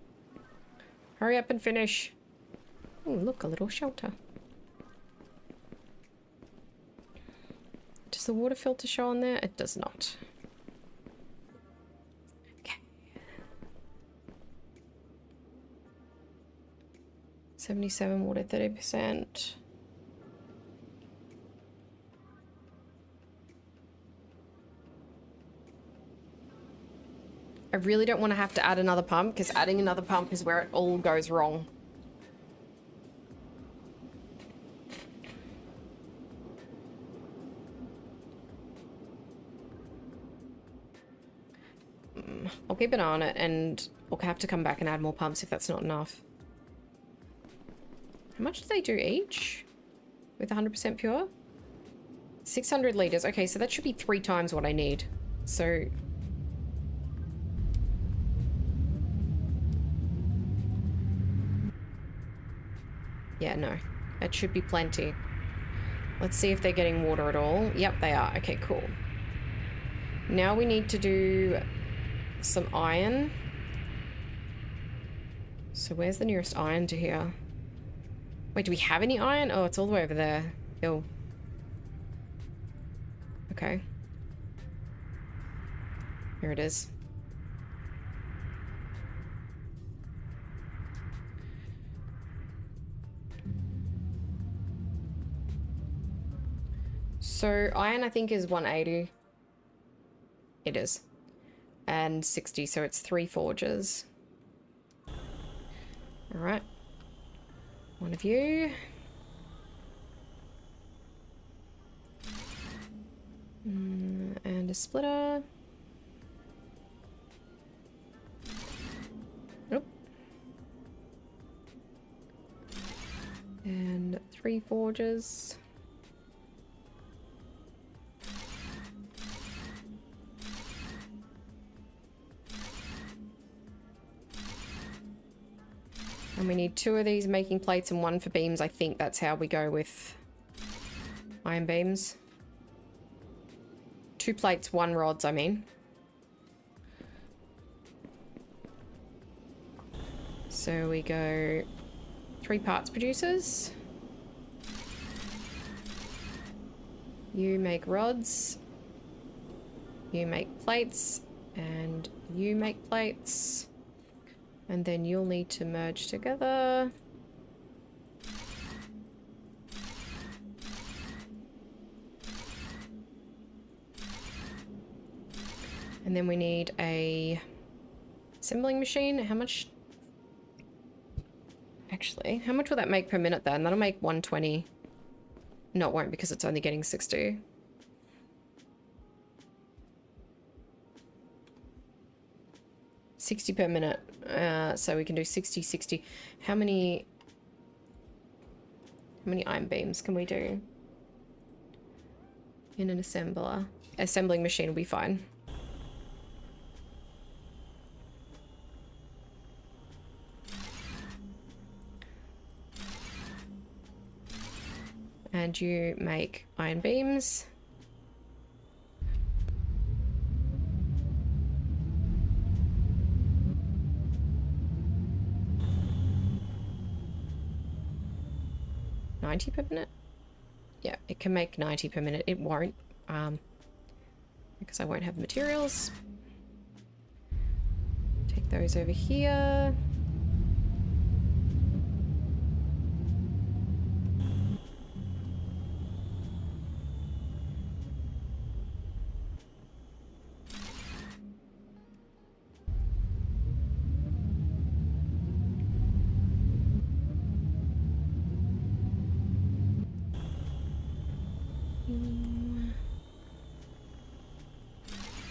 Hurry up and finish. Oh, look, a little shelter. Does the water filter show on there? It does not. Okay. 77 water, 30%. I really don't want to have to add another pump because adding another pump is where it all goes wrong. I'll keep an eye on it and we'll have to come back and add more pumps if that's not enough. How much do they do each? With 100% pure? 600 litres. Okay, so that should be 3 times what I need. So... yeah, no. That should be plenty. Let's see if they're getting water at all. Yep, they are. Okay, cool. Now we need to do some iron. So where's the nearest iron to here? Wait, do we have any iron? Oh, it's all the way over there. Ew. Okay. Here it is. So iron I think is 180. It is. And 60, so it's 3 forges. Alright. One of you. And a splitter. Nope. And 3 forges. And we need 2 of these making plates and 1 for beams. I think that's how we go with iron beams. 2 plates, 1 rods, I mean. So we go 3 parts producers. You make rods. You make plates. And you make plates. And then you'll need to merge together. And then we need a assembling machine. How much? Actually, how much will that make per minute then? That'll make 120. No, it won't because it's only getting 60. $60 per minute. So we can do 60, 60. How many iron beams can we do? In an assembler. Assembling machine will be fine. And you make iron beams. $90 per minute? Yeah, it can make 90 per minute. It won't, because I won't have materials. Take those over here.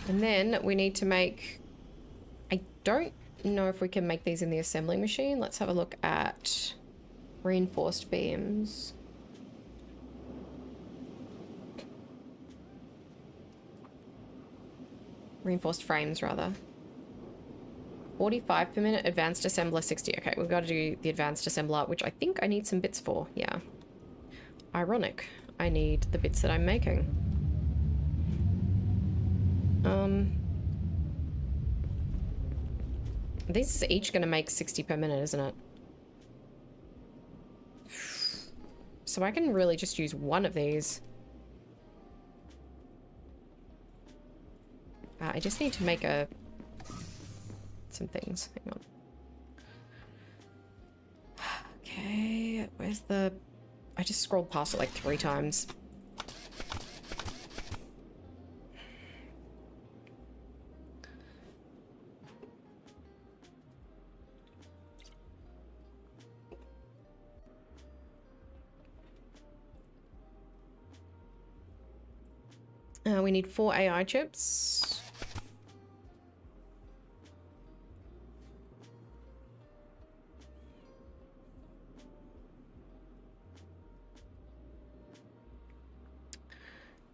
And then we need to make, I don't know if we can make these in the assembling machine. Let's have a look at reinforced beams. Reinforced frames, rather. 45 per minute, advanced assembler 60. Okay, we've got to do the advanced assembler, which I think I need some bits for. Yeah. Ironic. I need the bits that I'm making. This is each going to make 60 per minute, isn't it? So I can really just use one of these. I just need to make some things. Hang on. Okay, where's the... I just scrolled past it like 3 times. We need 4 AI chips.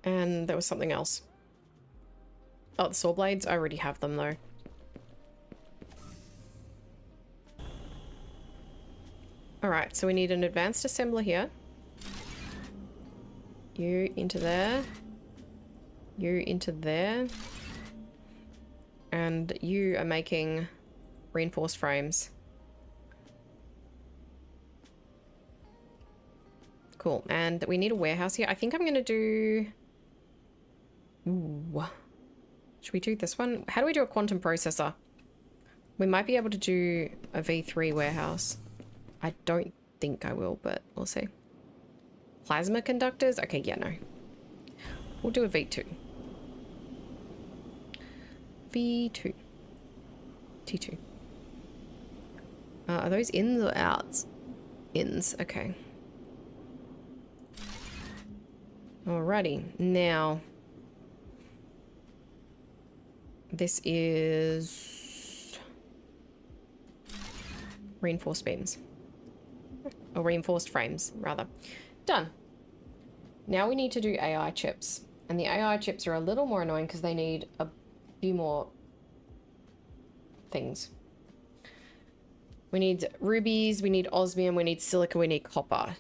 And there was something else. Oh, the saw blades. I already have them though. Alright, so we need an advanced assembler here. You into there. You into there. And you are making reinforced frames. Cool. And we need a warehouse here. I think I'm going to do... Ooh. Should we do this one? How do we do a quantum processor? We might be able to do a V3 warehouse. I don't think I will, but we'll see. Plasma conductors? Okay, yeah, no. We'll do a V2. V2. T2. Are those ins or outs? Ins, okay. Alrighty, now... This is... reinforced beams. Or reinforced frames, rather. Done. Now we need to do AI chips. And the AI chips are a little more annoying because they need a few more things. We need rubies, we need osmium, we need silica, we need copper.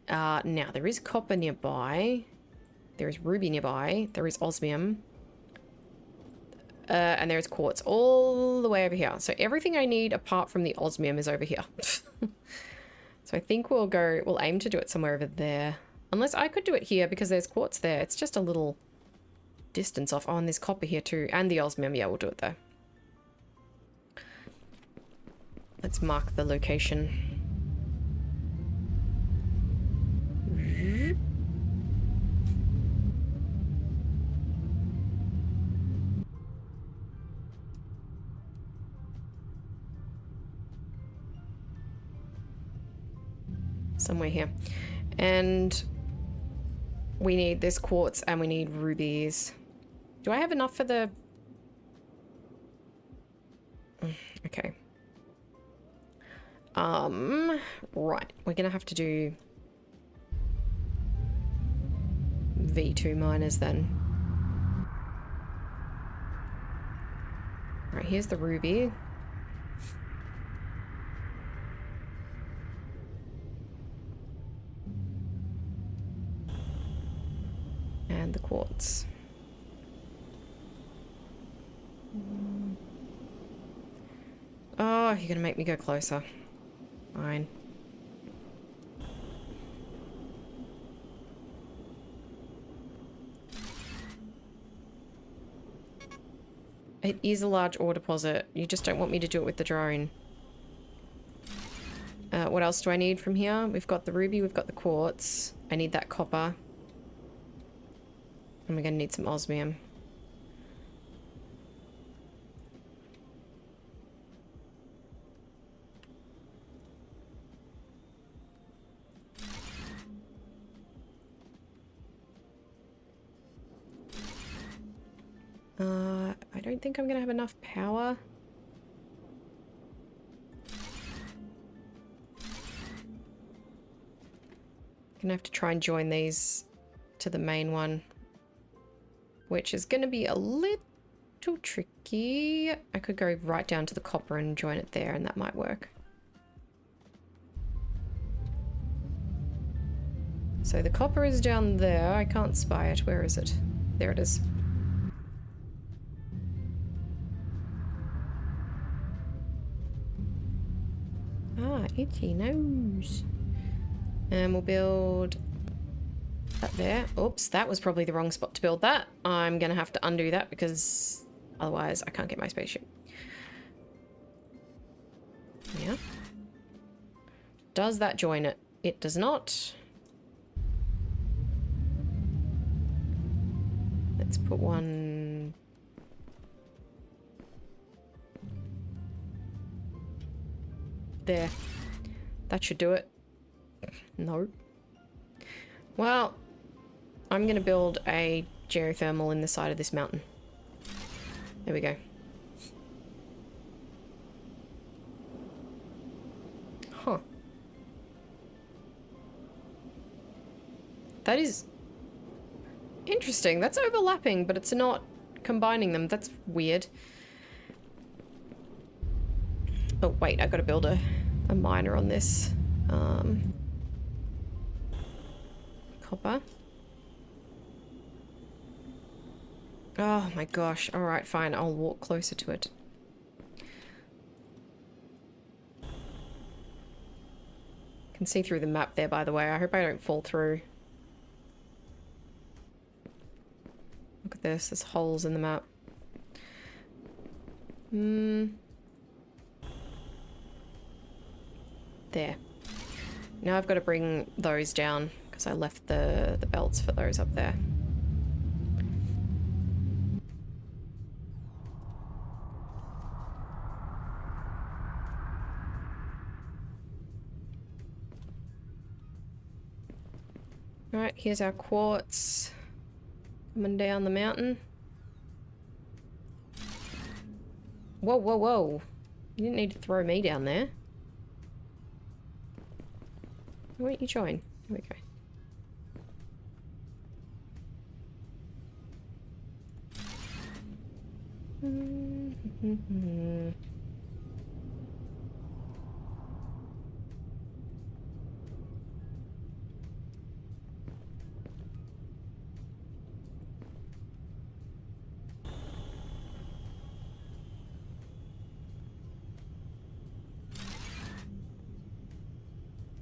Now, there is copper nearby. There is ruby nearby. There is osmium. And there's quartz all the way over here. So everything I need apart from the osmium is over here. So I think we'll aim to do it somewhere over there. Unless I could do it here because there's quartz there. It's just a little distance off. Oh, and there's copper here too. And the osmium. Yeah, we'll do it there. Let's mark the location. Somewhere here. And we need this quartz and we need rubies. Do I have enough for the... Okay. Right. We're gonna have to do V2 miners then. Right, here's the ruby. And the quartz. Oh, you're gonna make me go closer. Fine. It is a large ore deposit. You just don't want me to do it with the drone. What else do I need from here? We've got the ruby, we've got the quartz. I need that copper. And we're gonna need some osmium. I don't think I'm gonna have enough power. Gonna have to try and join these to the main one, which is gonna be a little tricky. I could go right down to the copper and join it there, and that might work. So the copper is down there. I can't spy it. Where is it? There it is. Ah, itchy nose. And we'll build that there. Oops, that was probably the wrong spot to build that. I'm gonna have to undo that because otherwise I can't get my spaceship. Yeah. Does that join it? It does not. Let's put one... there. That should do it. No. Well, I'm gonna build a geothermal in the side of this mountain. There we go. Huh. That is interesting. That's overlapping, but it's not combining them. That's weird. Oh, wait, I've got to build a miner on this. Copper. Oh my gosh. Alright, fine. I'll walk closer to it. Can see through the map there, by the way. I hope I don't fall through. Look at this. There's holes in the map. There. Now I've got to bring those down because I left the belts for those up there. Alright, here's our quartz coming down the mountain. Whoa, whoa, whoa. You didn't need to throw me down there. Why don't you join? Here we go.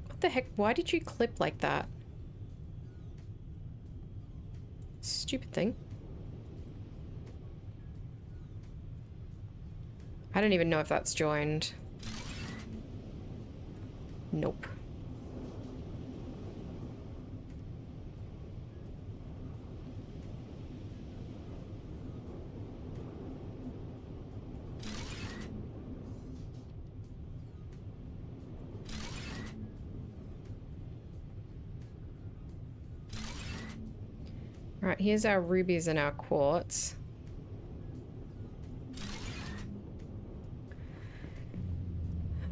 What the heck? Why did you clip like that? Stupid thing. I don't even know if that's joined. Nope. Alright, here's our rubies and our quartz.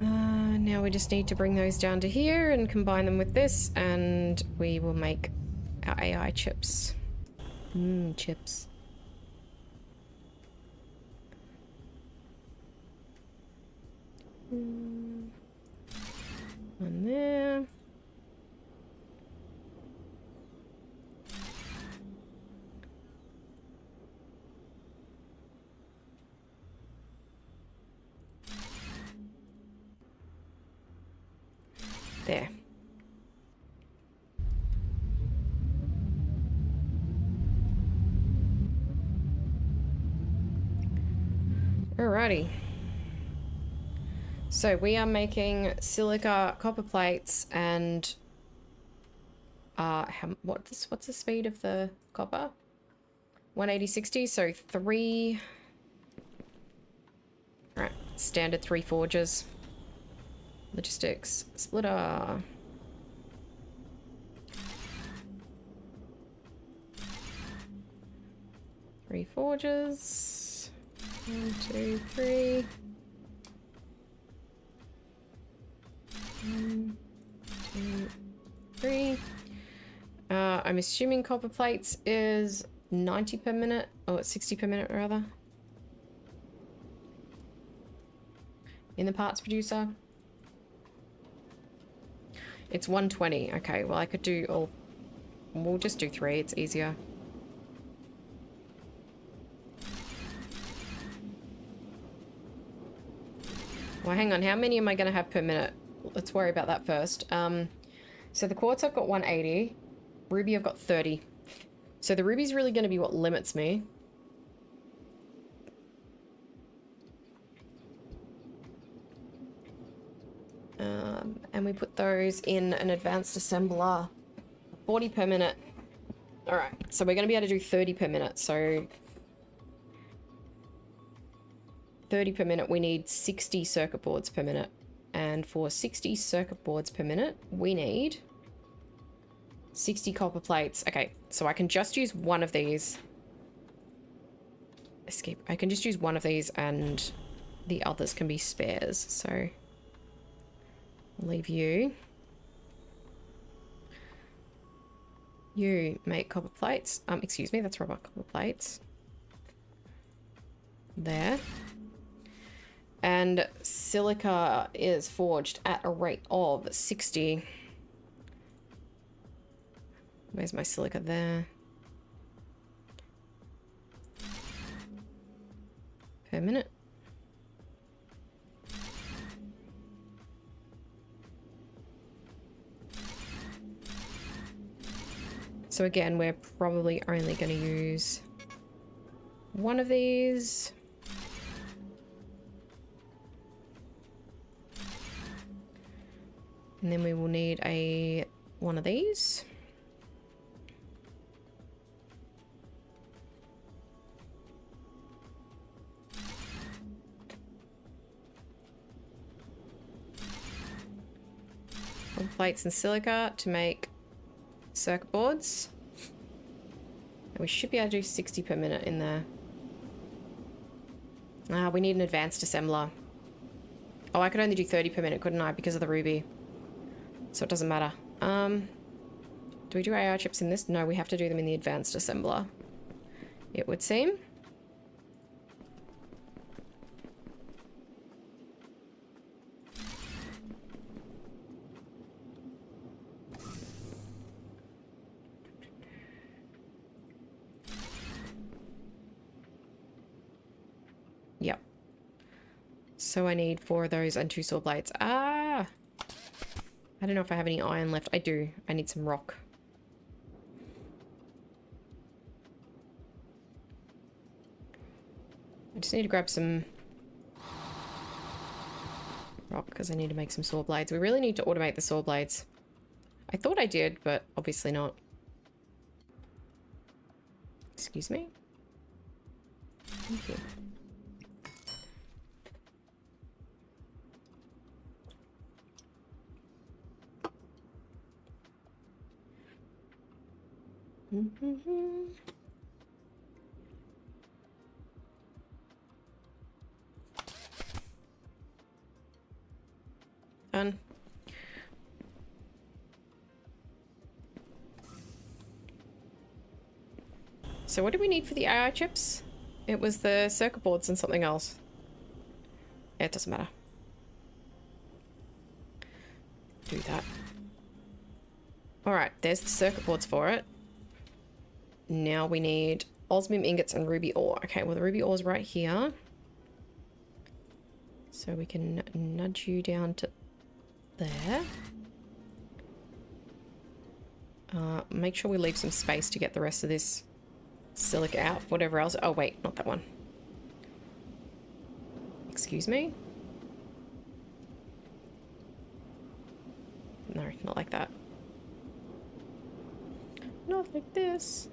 Now we just need to bring those down to here and combine them with this, and we will make our AI chips. Chips. One there. There. Alrighty. So we are making silica copper plates and what's the speed of the copper? 180/60, so 3. Alright, standard 3 forges. Logistics splitter. Three forges. 1, 2, 3. 1, 2, 3. I'm assuming copper plates is 90 per minute, or 60 per minute rather. In the parts producer. It's 120. Okay, well I could do all... We'll just do 3, it's easier. Well, hang on, how many am I going to have per minute? Let's worry about that first. So the quartz I've got 180. Ruby I've got 30. So the ruby's really going to be what limits me. And we put those in an advanced assembler. 40 per minute. Alright, so we're going to be able to do 30 per minute. So 30 per minute, we need 60 circuit boards per minute. And for 60 circuit boards per minute, we need 60 copper plates. Okay, so I can just use one of these. Escape. I can just use one of these and the others can be spares. So I'll leave you. You make copper plates. Excuse me, that's rubber copper plates. There. And silica is forged at a rate of 60. Where's my silica? There. Per minute. So again, we're probably only going to use one of these. And then we will need one of these. Plates and silica to make circuit boards. And we should be able to do 60 per minute in there. We need an advanced assembler. Oh, I could only do 30 per minute, couldn't I? Because of the ruby. So it doesn't matter. Do we do AI chips in this? No, we have to do them in the advanced assembler, it would seem. Yep. So I need 4 of those and 2 saw blades. I don't know if I have any iron left. I do. I need some rock. I just need to grab some rock because I need to make some saw blades. We really need to automate the saw blades. I thought I did, but obviously not. Excuse me. Thank you. Done. So what do we need for the AI chips? It was the circuit boards and something else. Yeah, it doesn't matter. Do that. Alright, there's the circuit boards for it. Now we need osmium ingots and ruby ore. Okay, well the ruby ore is right here. So we can nudge you down to there. Make sure we leave some space to get the rest of this silica out, whatever else. Oh wait, not that one. Excuse me? No, not like that. Not like this.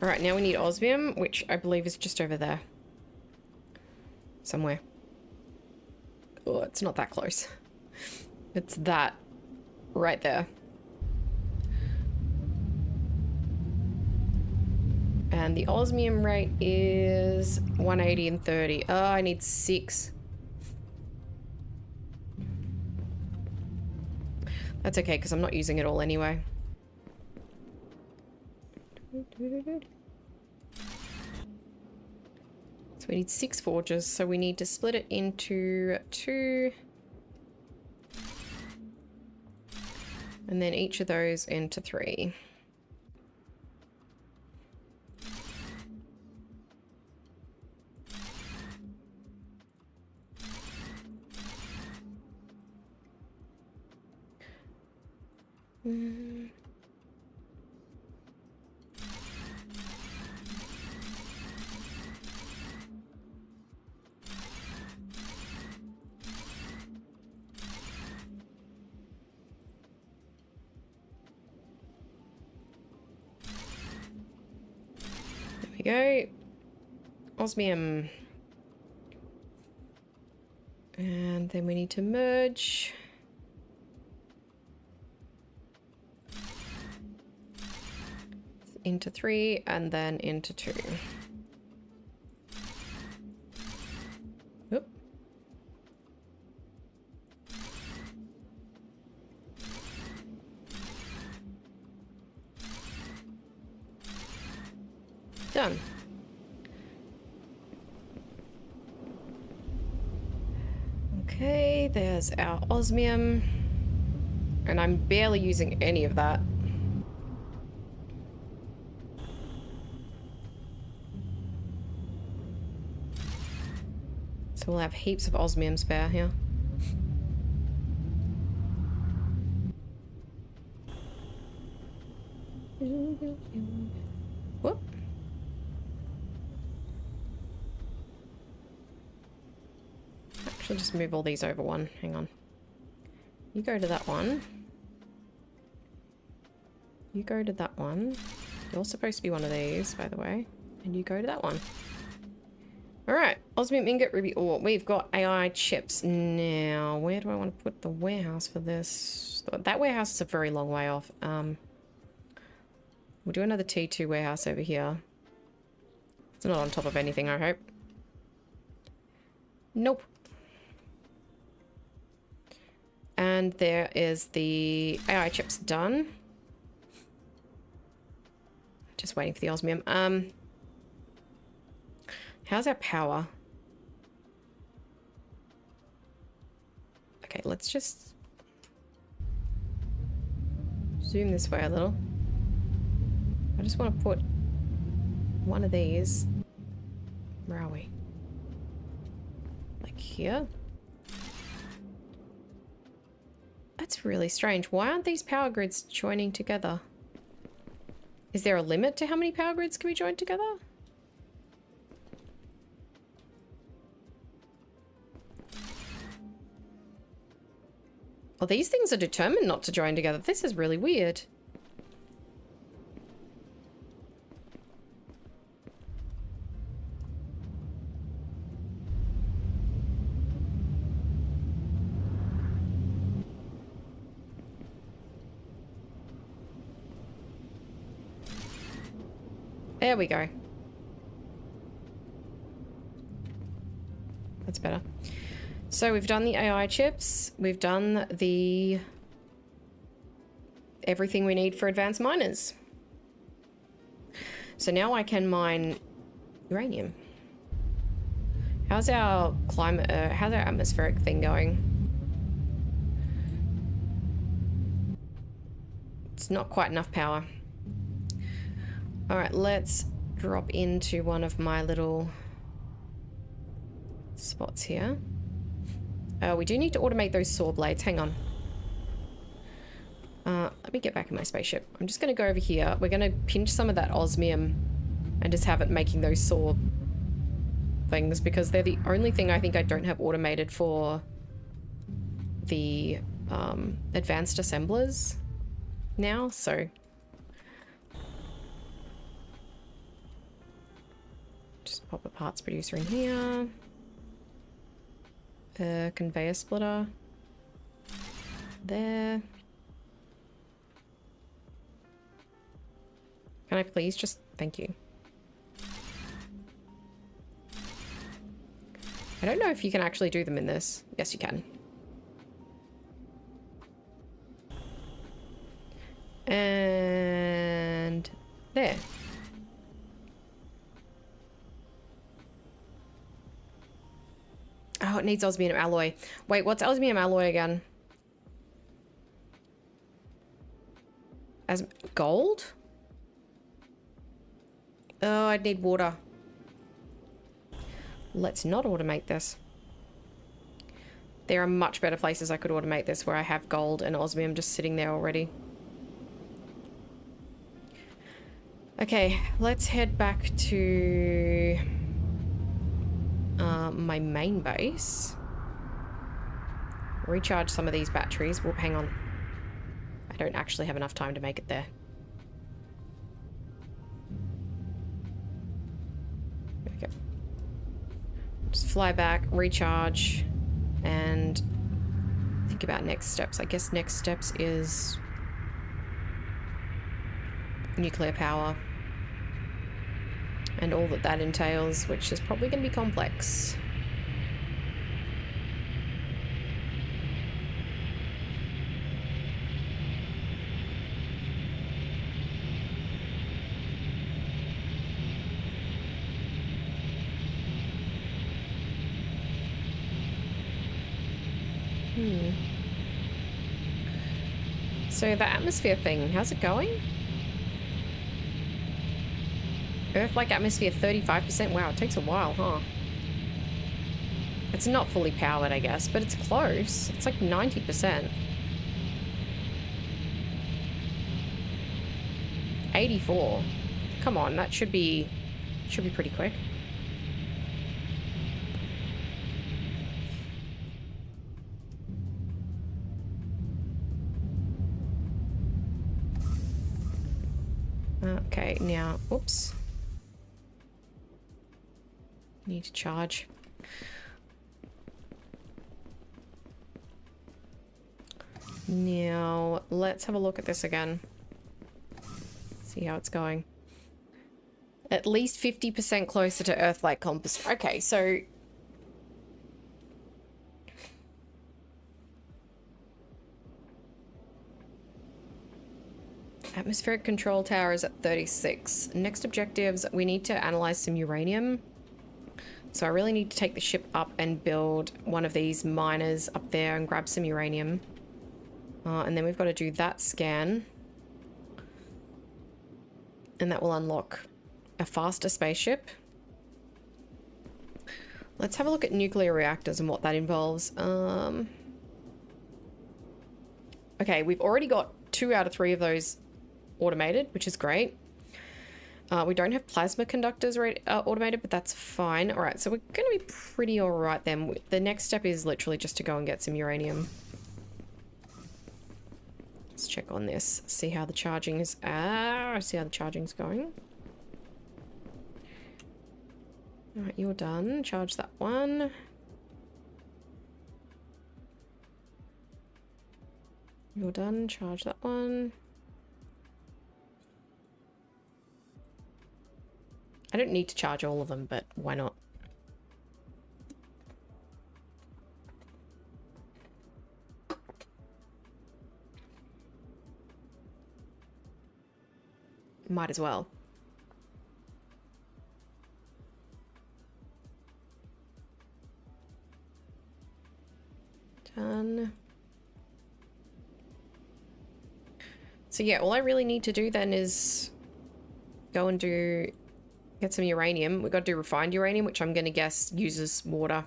Alright, now we need osmium, which I believe is just over there. Somewhere. Oh, it's not that close. It's that right there. And the osmium rate is 180 and 30. Oh, I need 6. That's okay, because I'm not using it all anyway. So we need 6 forges, so we need to split it into 2. And then each of those into 3. There we go. Osmium. And then we need to merge. Into 3 and then into 2. Oop. Done. Okay, there's our osmium. And I'm barely using any of that. So we'll have heaps of osmium spare here. Whoop. Actually, just move all these over one. Hang on. You go to that one. You go to that one. You're supposed to be one of these, by the way. And you go to that one. Alright, osmium ingot, ruby ore. We've got AI chips now. Where do I want to put the warehouse for this? That warehouse is a very long way off. We'll do another T2 warehouse over here. It's not on top of anything, I hope. Nope. And there is the AI chips done. Just waiting for the osmium. How's our power? Okay, let's just zoom this way a little. I just want to put one of these. Where are we? Like here? That's really strange. Why aren't these power grids joining together? Is there a limit to how many power grids can be joined together? Well, these things are determined not to join together. This is really weird. There we go. That's better. So we've done the AI chips. We've done the... everything we need for advanced miners. So now I can mine uranium. How's our climate, how's our atmospheric thing going? It's not quite enough power. All right, let's drop into one of my little spots here. We do need to automate those saw blades. Hang on. Let me get back in my spaceship. I'm just going to go over here. We're going to pinch some of that osmium and just have it making those saw things, because they're the only thing I think I don't have automated for the advanced assemblers now, so just pop a parts producer in here. Conveyor splitter there. Can I please just... thank you. I don't know if you can actually do them in this. Yes, you can. And... there. Oh, it needs osmium alloy. Wait, what's osmium alloy again? As gold? Oh, I'd need water. Let's not automate this. There are much better places I could automate this where I have gold and osmium just sitting there already. Okay, let's head back to my main base. Recharge some of these batteries. Whoop, hang on. I don't actually have enough time to make it there. Okay. Just fly back, recharge, and think about next steps. I guess next steps is nuclear power and all that that entails, which is probably going to be complex. So the atmosphere thing, how's it going? Earth-like atmosphere 35%. Wow, it takes a while, huh? It's not fully powered, I guess, but it's close. It's like 90%. 84. Come on, that should be pretty quick. Okay, now, oops. Need to charge. Now, let's have a look at this again. See how it's going. At least 50% closer to Earth-like composition. Okay, so... atmospheric control tower is at 36. Next objectives, we need to analyze some uranium. So I really need to take the ship up and build one of these miners up there and grab some uranium. And then we've got to do that scan. And that will unlock a faster spaceship. Let's have a look at nuclear reactors and what that involves. Okay, we've already got 2 out of 3 of those automated, which is great. We don't have plasma conductors automated, but that's fine. All right, so we're going to be pretty all right then. The next step is literally just to go and get some uranium. Let's check on this, see how the charging is. See how the charging's going. All right, you're done. Charge that one. You're done. Charge that one. I don't need to charge all of them, but why not? Might as well. Done. So yeah, all I really need to do then is go and get some uranium. We've got to do refined uranium, which I'm going to guess uses water.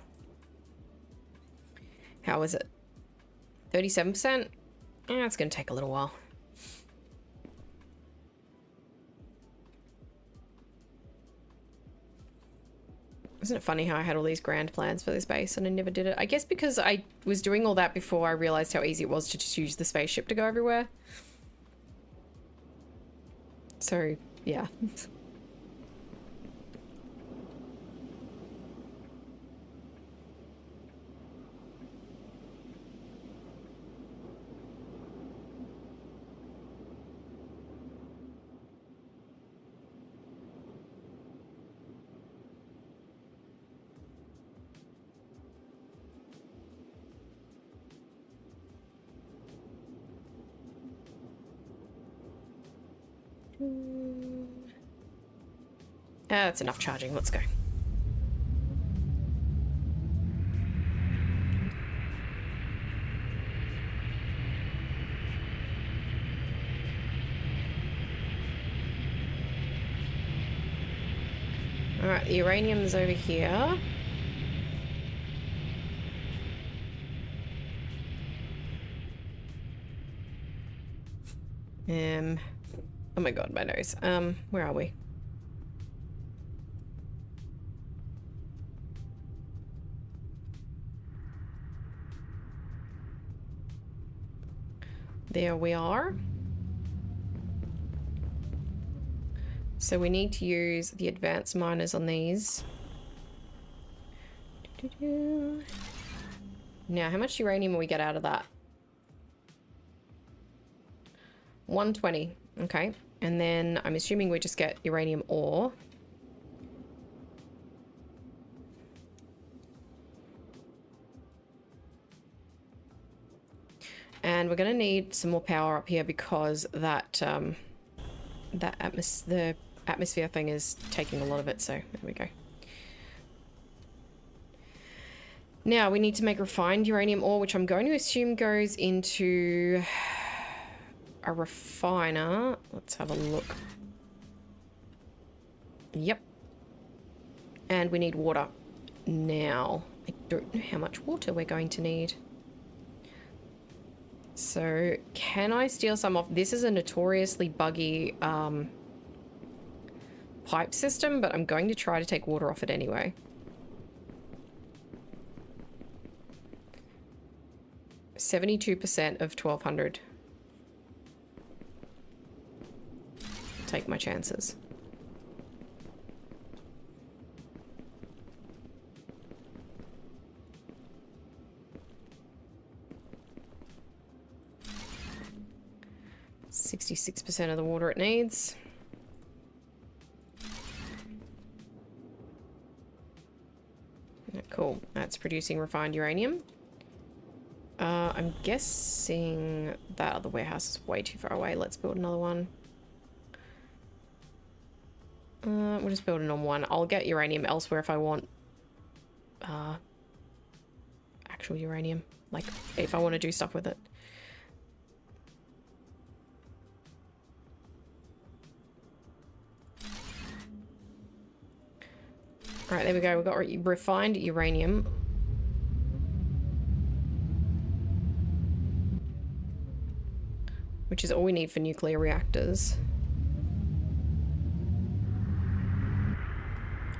How is it? 37%? It's going to take a little while. Isn't it funny how I had all these grand plans for this base and I never did it? I guess because I was doing all that before I realized how easy it was to just use the spaceship to go everywhere. So, yeah. That's enough charging. Let's go. Alright, the uranium's over here. Oh my god, my nose. Where are we? There we are. So we need to use the advanced miners on these. Now, how much uranium will we get out of that? 120. Okay. And then I'm assuming we just get uranium ore. And we're going to need some more power up here because the atmosphere thing is taking a lot of it. So there we go. Now we need to make refined uranium ore, which I'm going to assume goes into a refiner. Let's have a look. Yep. And we need water. Now, I don't know how much water we're going to need. So, can I steal some off? This is a notoriously buggy pipe system, but I'm going to try to take water off it anyway. 72% of 1200. Take my chances. %of the water it needs. Cool. That's producing refined uranium. I'm guessing that other warehouse is way too far away. Let's build another one. We'll just build it on one. I'll get uranium elsewhere if I want actual uranium. Like, if I want to do stuff with it. Alright, there we go. We've got refined uranium. Which is all we need for nuclear reactors.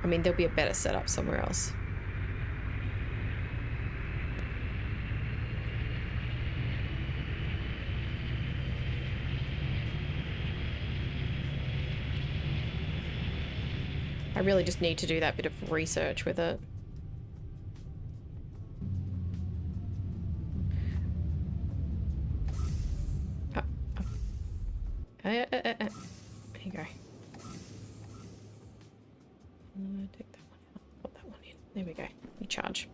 I mean, there'll be a better setup somewhere else. I really just need to do that bit of research with it. There you go. Take that one out. Put that one in. There we go. You charge.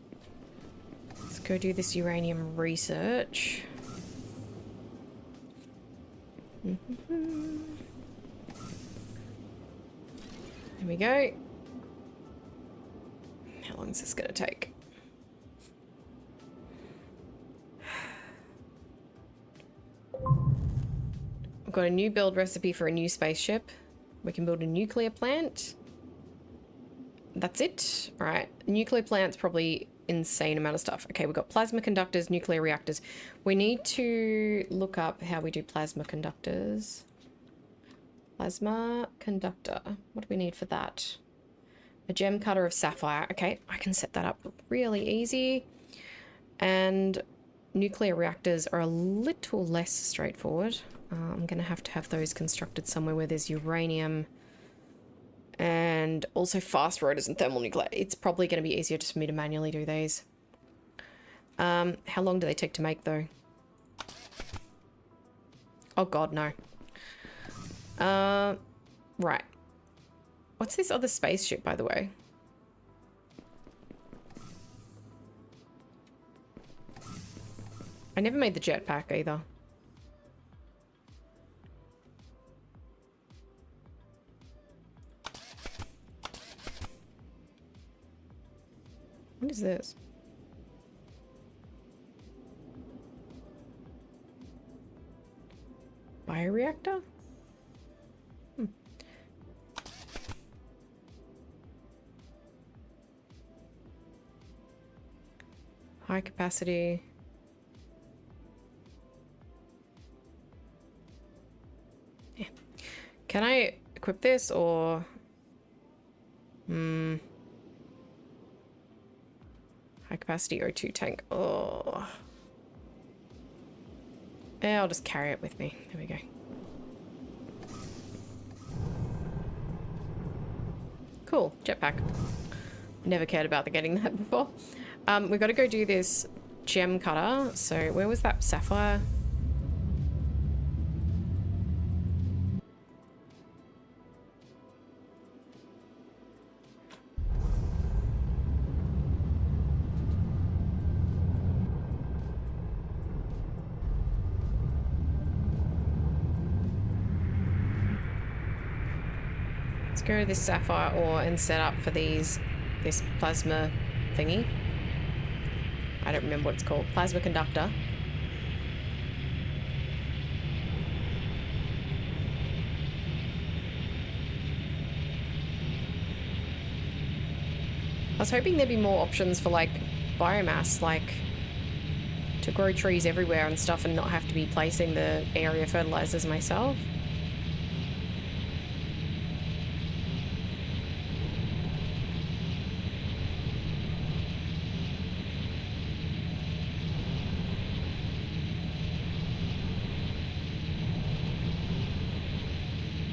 Let's go do this uranium research. There we go. How long is this going to take? I've got a new build recipe for a new spaceship. We can build a nuclear plant. That's it. All right. Nuclear plant's probably insane amount of stuff. Okay, we've got plasma conductors, nuclear reactors. We need to look up how we do plasma conductors. Plasma conductor. What do we need for that? A gem cutter of sapphire. Okay, I can set that up really easy. And nuclear reactors are a little less straightforward. I'm going to have those constructed somewhere where there's uranium and also fast rotors and thermonuclear. It's probably going to be easier just for me to manually do these. How long do they take to make though? Oh god, no. Right. What's this other spaceship, by the way? I never made the jetpack either. What is this? Bioreactor? High capacity. Yeah. Can I equip this or... High capacity O2 tank. Oh. Yeah, I'll just carry it with me. There we go. Cool. Jetpack. Never cared about getting that before. We've got to go do this gem cutter. So where was that sapphire? Go to this sapphire ore and set up for this plasma thingy. I don't remember what it's called. Plasma conductor. I was hoping there'd be more options for like biomass, like to grow trees everywhere and stuff and not have to be placing the area fertilizers myself.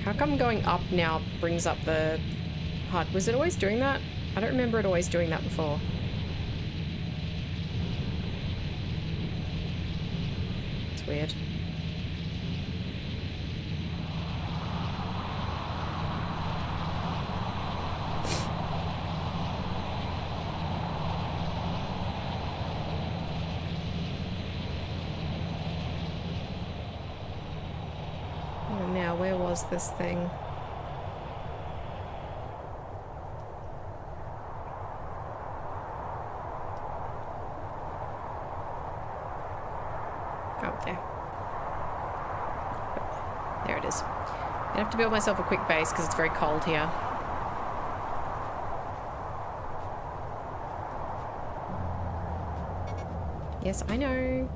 How come going up now brings up the HUD? Was it always doing that? I don't remember it always doing that before. It's weird. Now, where was this thing? Oh, there. There it is. I have to build myself a quick base because it's very cold here. Yes, I know.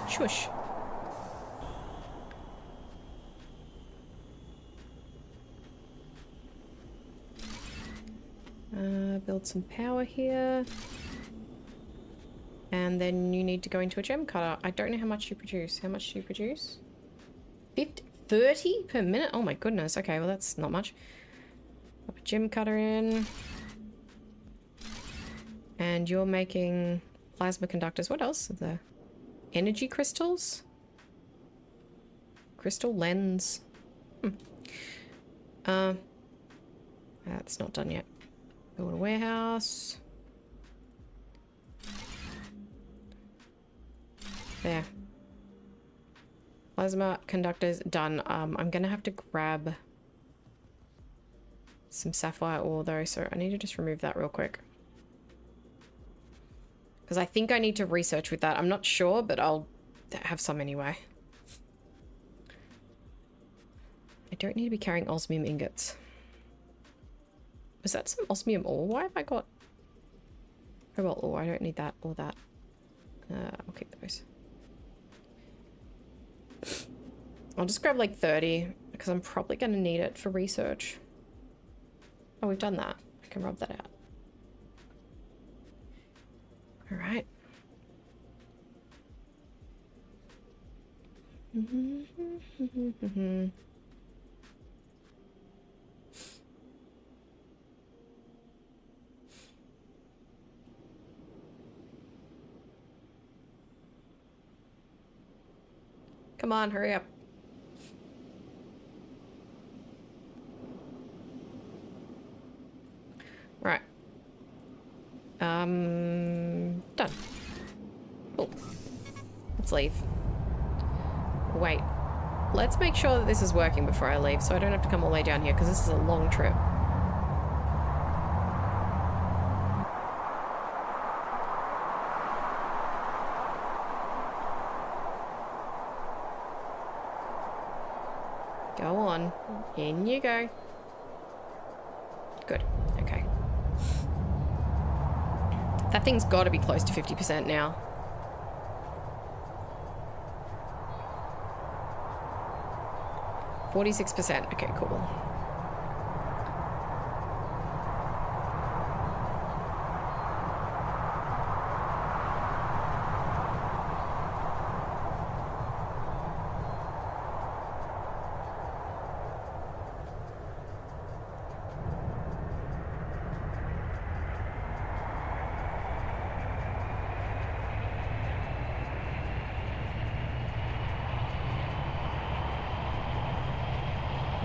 Shush. Build some power here. And then you need to go into a gem cutter. I don't know how much you produce. How much do you produce? 30 per minute? Oh my goodness. Okay, well that's not much. Pop a gem cutter in. And you're making plasma conductors. What else is there? Energy crystals? Crystal lens. That's not done yet. Go to warehouse. There. Plasma conductors done. I'm gonna have to grab some sapphire ore though, so I need to just remove that real quick. Because I think I need to research with that. I'm not sure, but I'll have some anyway. I don't need to be carrying osmium ingots. Was that some osmium ore? Why have I got cobalt ore? I don't need that or that. I'll keep those. I'll just grab like 30 because I'm probably going to need it for research. Oh, we've done that. I can rub that out. All right. Come on, hurry up. Right. Done. Cool. Let's leave. Wait. Let's make sure that this is working before I leave, so I don't have to come all the way down here, because this is a long trip. Go on. In you go. Good. Okay. That thing's got to be close to 50% now. %. Okay, cool.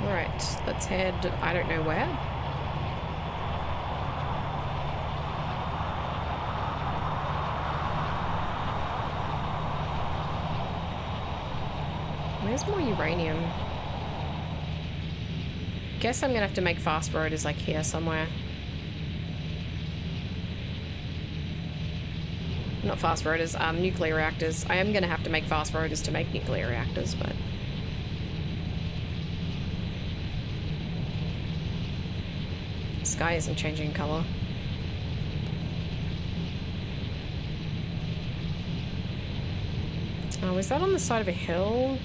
Alright, let's head, I don't know where. Where's more uranium? Guess I'm gonna have to make fast rotors like here somewhere. Not fast rotors, nuclear reactors. I am gonna have to make fast rotors to make nuclear reactors, but... sky isn't changing color. Oh, is that on the side of a hill?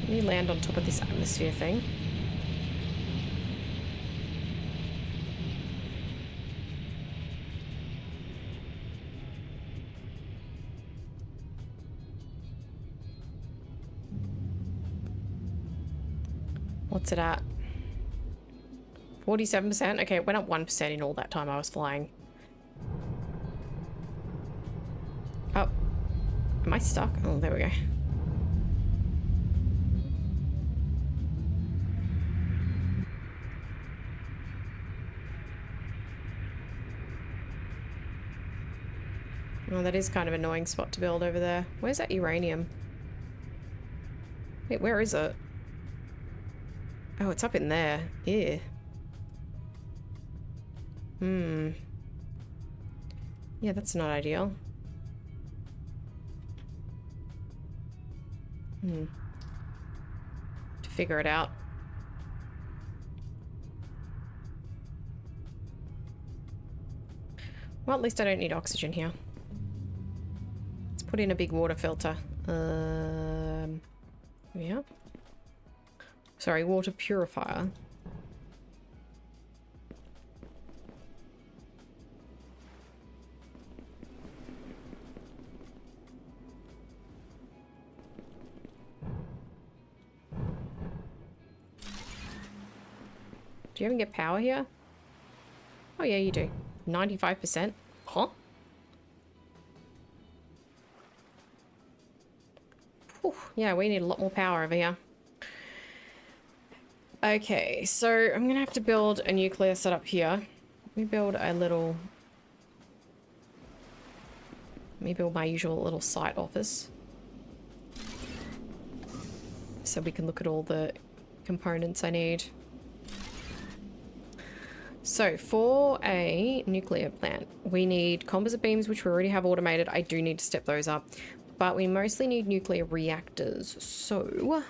Let me land on top of this atmosphere thing. What's it at? 47%? Okay, it went up 1% in all that time I was flying. Oh. Am I stuck? Oh, there we go. Oh, that is kind of an annoying spot to build over there. Where's that uranium? Wait, where is it? Oh, it's up in there. Yeah. Yeah, that's not ideal. To figure it out. Well, at least I don't need oxygen here. Let's put in a big water filter. Yeah. Sorry, water purifier. Do you even get power here? Oh yeah, you do. 95%. Huh? Whew. Yeah, we need a lot more power over here. Okay, so I'm gonna have to build a nuclear setup here. Let me build a little... Let me build my usual little site office. So we can look at all the components I need. So for a nuclear plant, we need composite beams, which we already have automated. I do need to step those up, but we mostly need nuclear reactors. So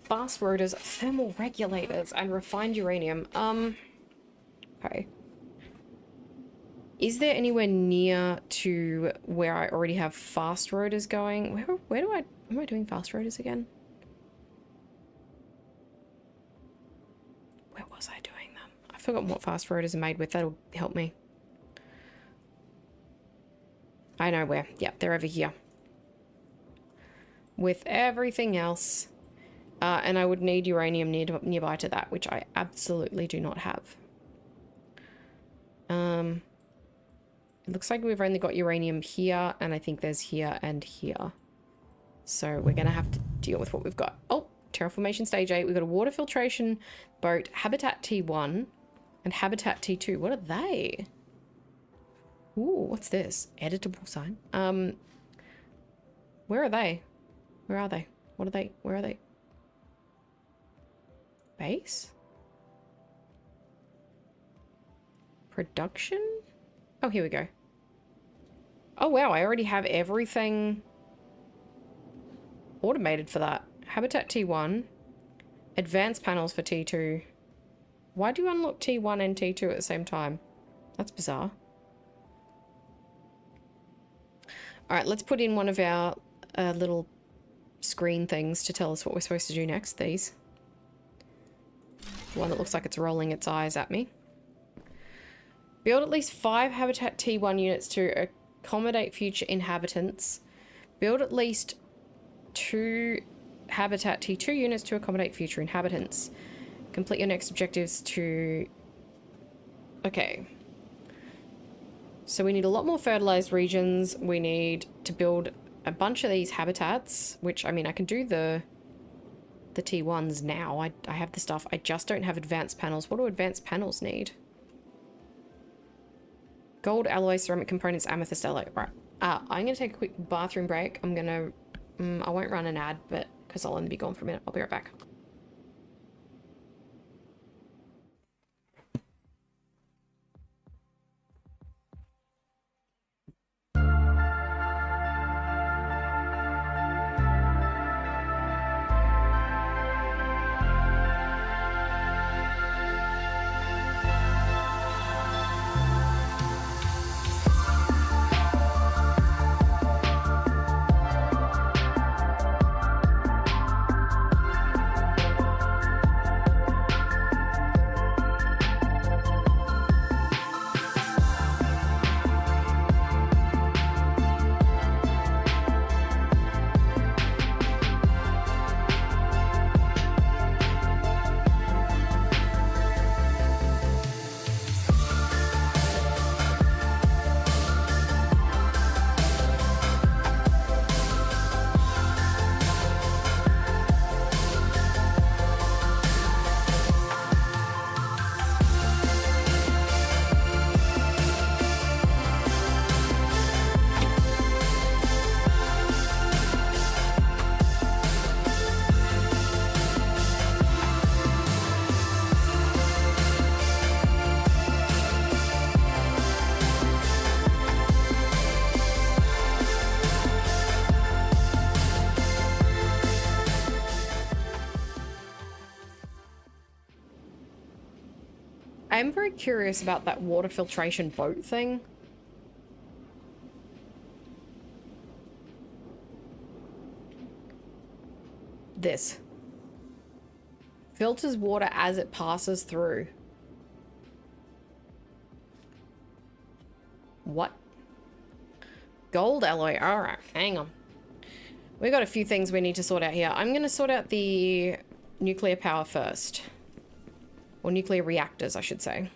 fast rotors, thermal regulators, and refined uranium. Okay. Is there anywhere near to where I already have fast rotors going? Where do am I doing fast rotors again? Where was I doing them? I forgot what fast rotors are made with. That'll help me. I know where. Yep, they're over here. With everything else. And I would need uranium nearby to that, which I absolutely do not have. It looks like we've only got uranium here, and I think there's here and here. So we're going to have to deal with what we've got. Oh, terraformation stage 8. We've got a water filtration boat, Habitat T1 and Habitat T2. What are they? Ooh, what's this? Editable sign. Where are they? Where are they? What are they? Where are they? Base? Production? Oh, here we go. Oh, wow. I already have everything automated for that. Habitat T1. Advanced panels for T2. Why do you unlock T1 and T2 at the same time? That's bizarre. Alright, let's put in one of our little screen things to tell us what we're supposed to do next. These. One that looks like it's rolling its eyes at me. Build at least 5 Habitat T1 units to accommodate future inhabitants. Build at least 2 Habitat T2 units to accommodate future inhabitants. Complete your next objectives to... Okay. So we need a lot more fertilized regions. We need to build a bunch of these habitats, which, I mean, I can do the T1s now. I have the stuff. I just don't have advanced panels. What do advanced panels need? Gold, alloy, ceramic components, amethyst alloy. Right. I'm going to take a quick bathroom break. I'm going to... I won't run an ad, but because I'll only be gone for a minute. I'll be right back. I'm very curious about that water filtration boat thing. This. Filters water as it passes through. What? Gold alloy. Alright, hang on. We got a few things we need to sort out here. I'm going to sort out the nuclear power first. Or nuclear reactors, I should say.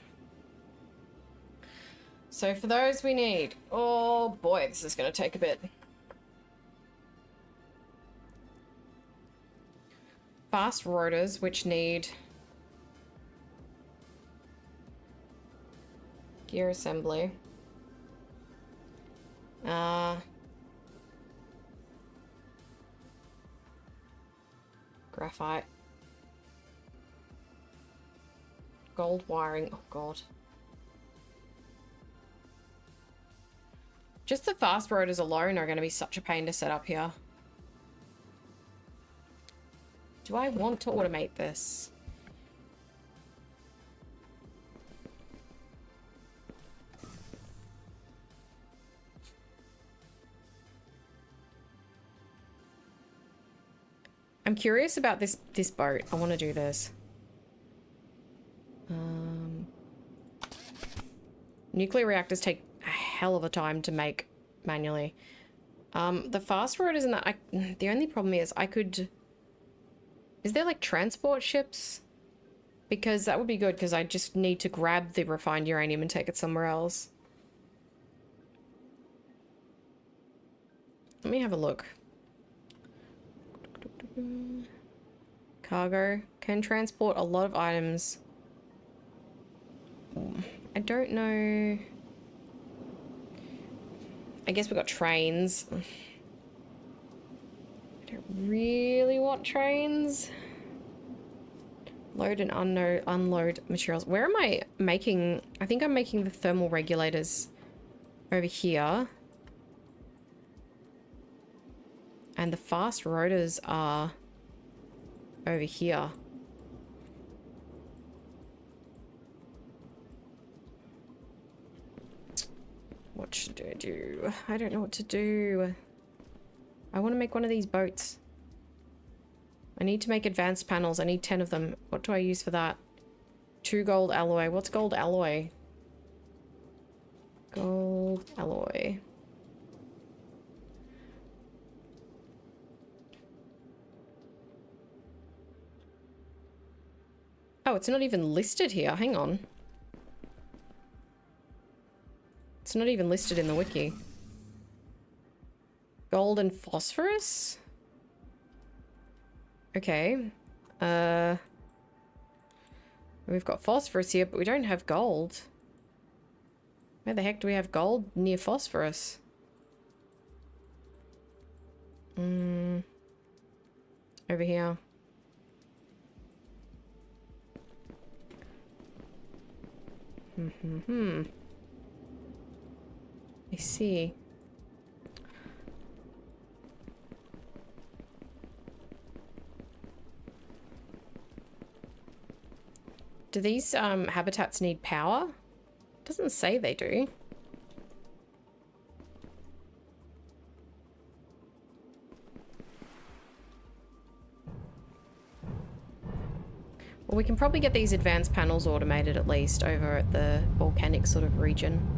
So for those we need... Oh boy, this is going to take a bit. Fast rotors, which need... gear assembly. Graphite. Gold wiring. Oh god. Just the fast rotors alone are going to be such a pain to set up here. Do I want to automate this? I'm curious about this boat. I want to do this. Nuclear reactors take a hell of a time to make manually. The fast road isn't that... the only problem is I could... Is there like transport ships? Because that would be good because I just need to grab the refined uranium and take it somewhere else. Let me have a look. Cargo can transport a lot of items. I don't know. I guess we got trains. I don't really want trains. Load and unload materials. Where am I making? I think I'm making the thermal regulators over here. And the fast rotors are over here. What should I do? I don't know what to do. I want to make one of these boats. I need to make advanced panels. I need 10 of them. What do I use for that? 2 gold alloy. What's gold alloy? Gold alloy. Oh, it's not even listed here. Hang on. It's not even listed in the wiki. Gold and phosphorus? Okay. We've got phosphorus here, but we don't have gold. Where the heck do we have gold near phosphorus? Over here. I see. Do these habitats need power? Doesn't say they do. Well, we can probably get these advanced panels automated at least over at the volcanic sort of region.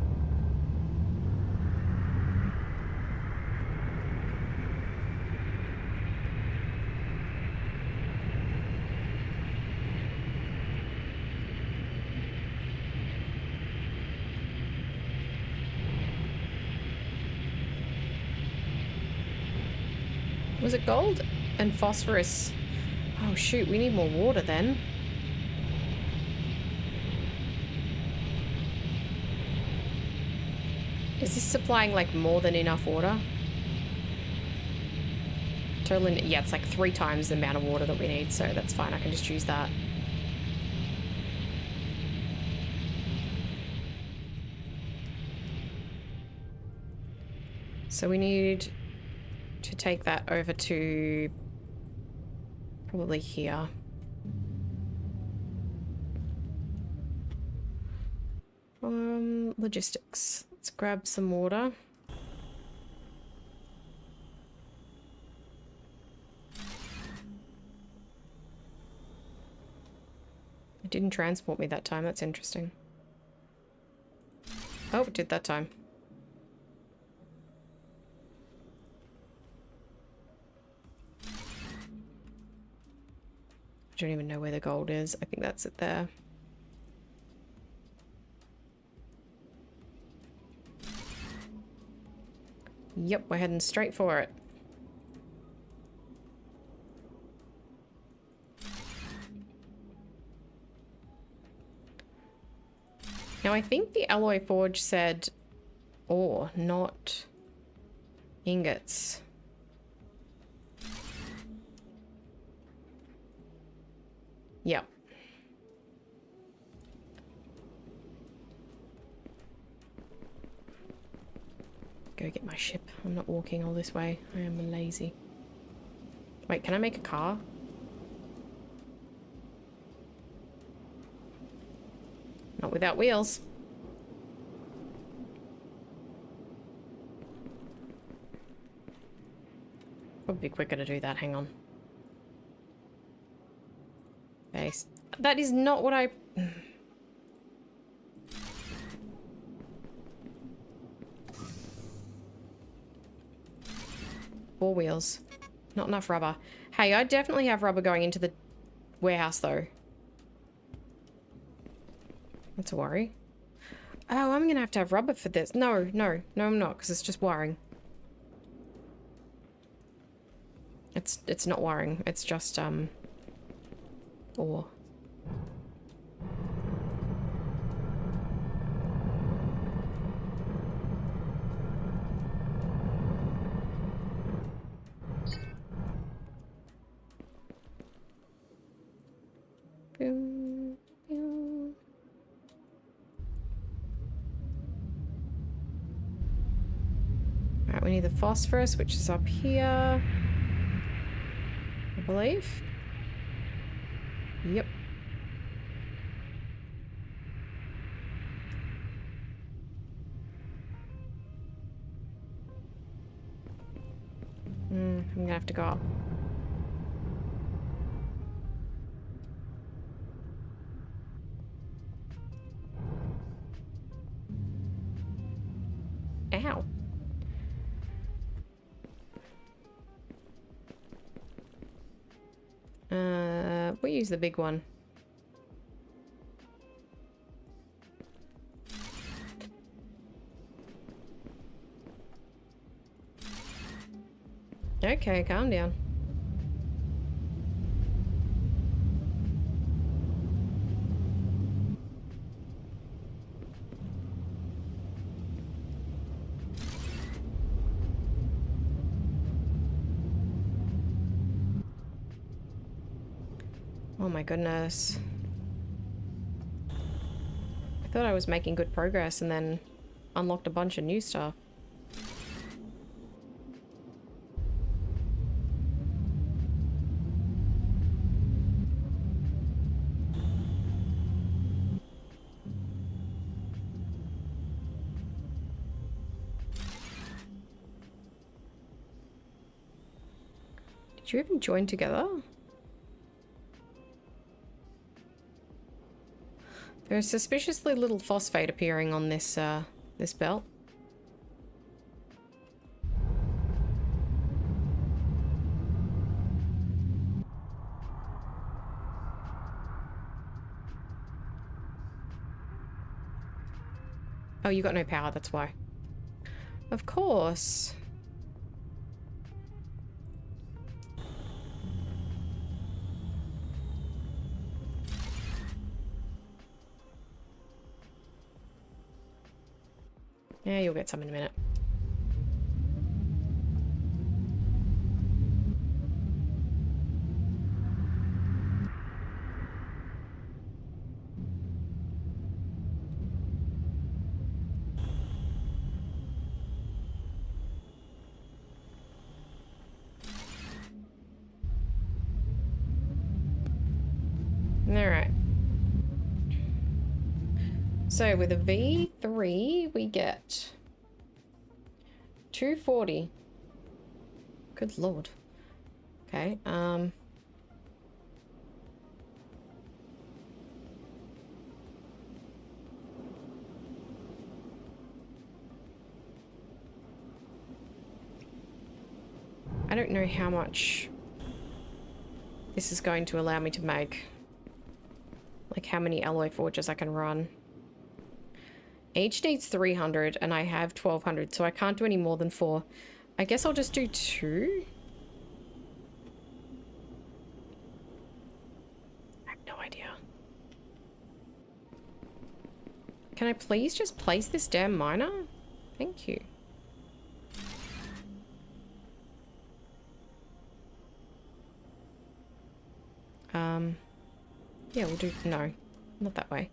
Was it gold and phosphorus? Oh shoot, we need more water then. Is this supplying like more than enough water? Total, yeah, it's like 3 times the amount of water that we need, so that's fine. I can just use that. So we need to take that over to probably here. Logistics. Let's grab some water. It didn't transport me that time. That's interesting. Oh, it did that time. I don't even know where the gold is. I think that's it there. Yep, we're heading straight for it. Now, I think the alloy forge said ore, not ingots. Yep. Go get my ship. I'm not walking all this way. I am lazy. Wait, can I make a car? Not without wheels. Would be quicker to do that. Hang on. Base. That is not what I... 4 wheels. Not enough rubber. Hey, I definitely have rubber going into the warehouse, though. That's a worry. Oh, I'm gonna have to have rubber for this. No, I'm not, because it's just wiring. It's not wiring. It's just, ore. Boom, boom. Alright, we need the phosphorus, which is up here. I believe. Yep. I'm gonna have to go up. Ow. We'll use the big one. Okay, calm down. Oh my goodness. I thought I was making good progress and then unlocked a bunch of new stuff. Did you even join together? There's suspiciously little phosphate appearing on this this belt. Oh, you got no power, that's why. Of course. Yeah, you'll get some in a minute. Alright. So with a V3, we get 240. Good lord. Okay, I don't know how much this is going to allow me to make. Like how many alloy forges I can run. Each needs 300 and I have 1200, so I can't do any more than 4. I guess I'll just do 2. I have no idea. Can I please just place this damn miner? Thank you. Yeah, we'll do... No, not that way.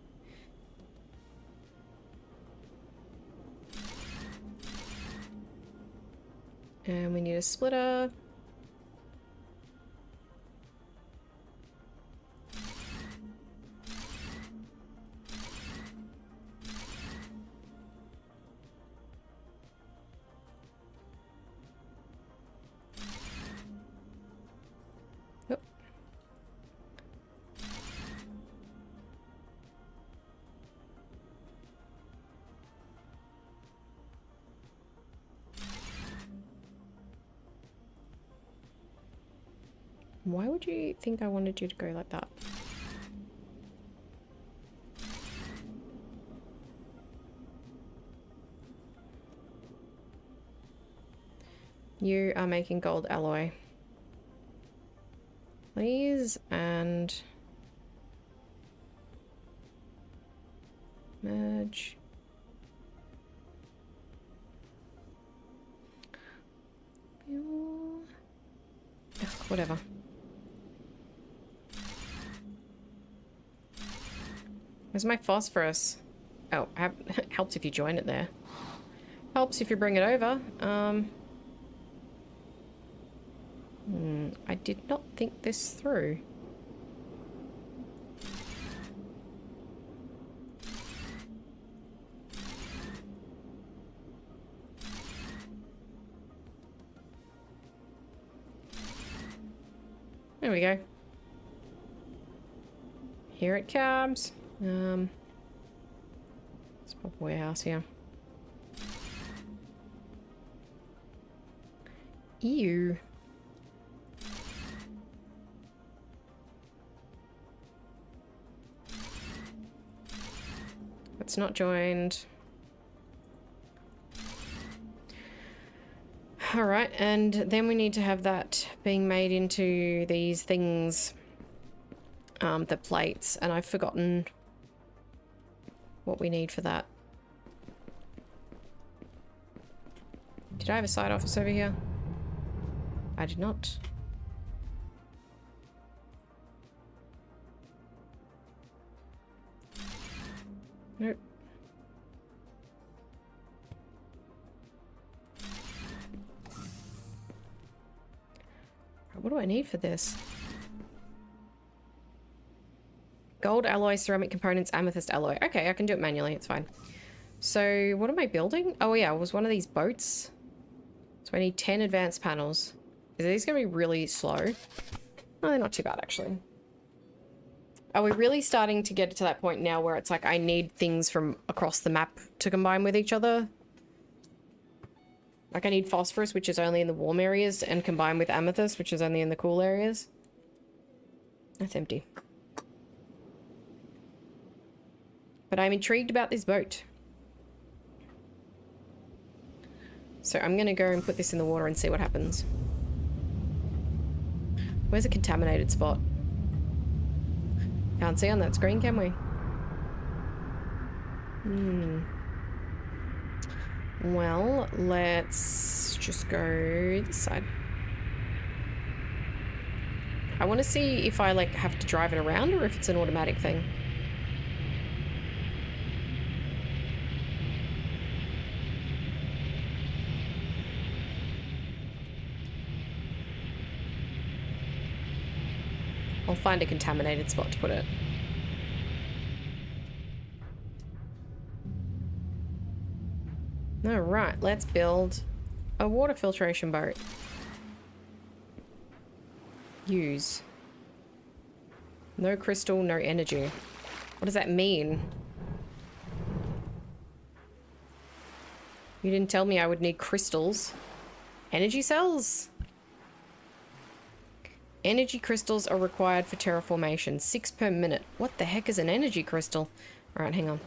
And we need a splitter. Yep. Why would you think I wanted you to go like that? You are making gold alloy. Please, and... merge. Ugh, whatever. Where's my phosphorus? Oh, helps if you join it there. Helps if you bring it over. I did not think this through. There we go. Here it comes. Let's pop a warehouse here. Ew. It's not joined. Alright, and then we need to have that being made into these things. The plates, and I've forgotten what we need for that. Did I have a side office over here? I did not. Nope. What do I need for this? Gold alloy, ceramic components, amethyst alloy. Okay, I can do it manually, it's fine. So, what am I building? Oh yeah, it was one of these boats. So I need 10 advanced panels. Are these gonna be really slow? No, they're not too bad, actually. Are we really starting to get to that point now where it's like I need things from across the map to combine with each other? Like I need phosphorus, which is only in the warm areas, and combine with amethyst, which is only in the cool areas. That's empty. But I'm intrigued about this boat. So I'm gonna go and put this in the water and see what happens. Where's a contaminated spot? Can't see on that screen, can we? Well, let's just go this side. I want to see if I like have to drive it around or if it's an automatic thing. I'll find a contaminated spot to put it. Alright, let's build a water filtration boat. Use. No crystal, no energy. What does that mean? You didn't tell me I would need crystals. Energy cells? Energy crystals are required for terraformation. 6 per minute. What the heck is an energy crystal? Alright, hang on.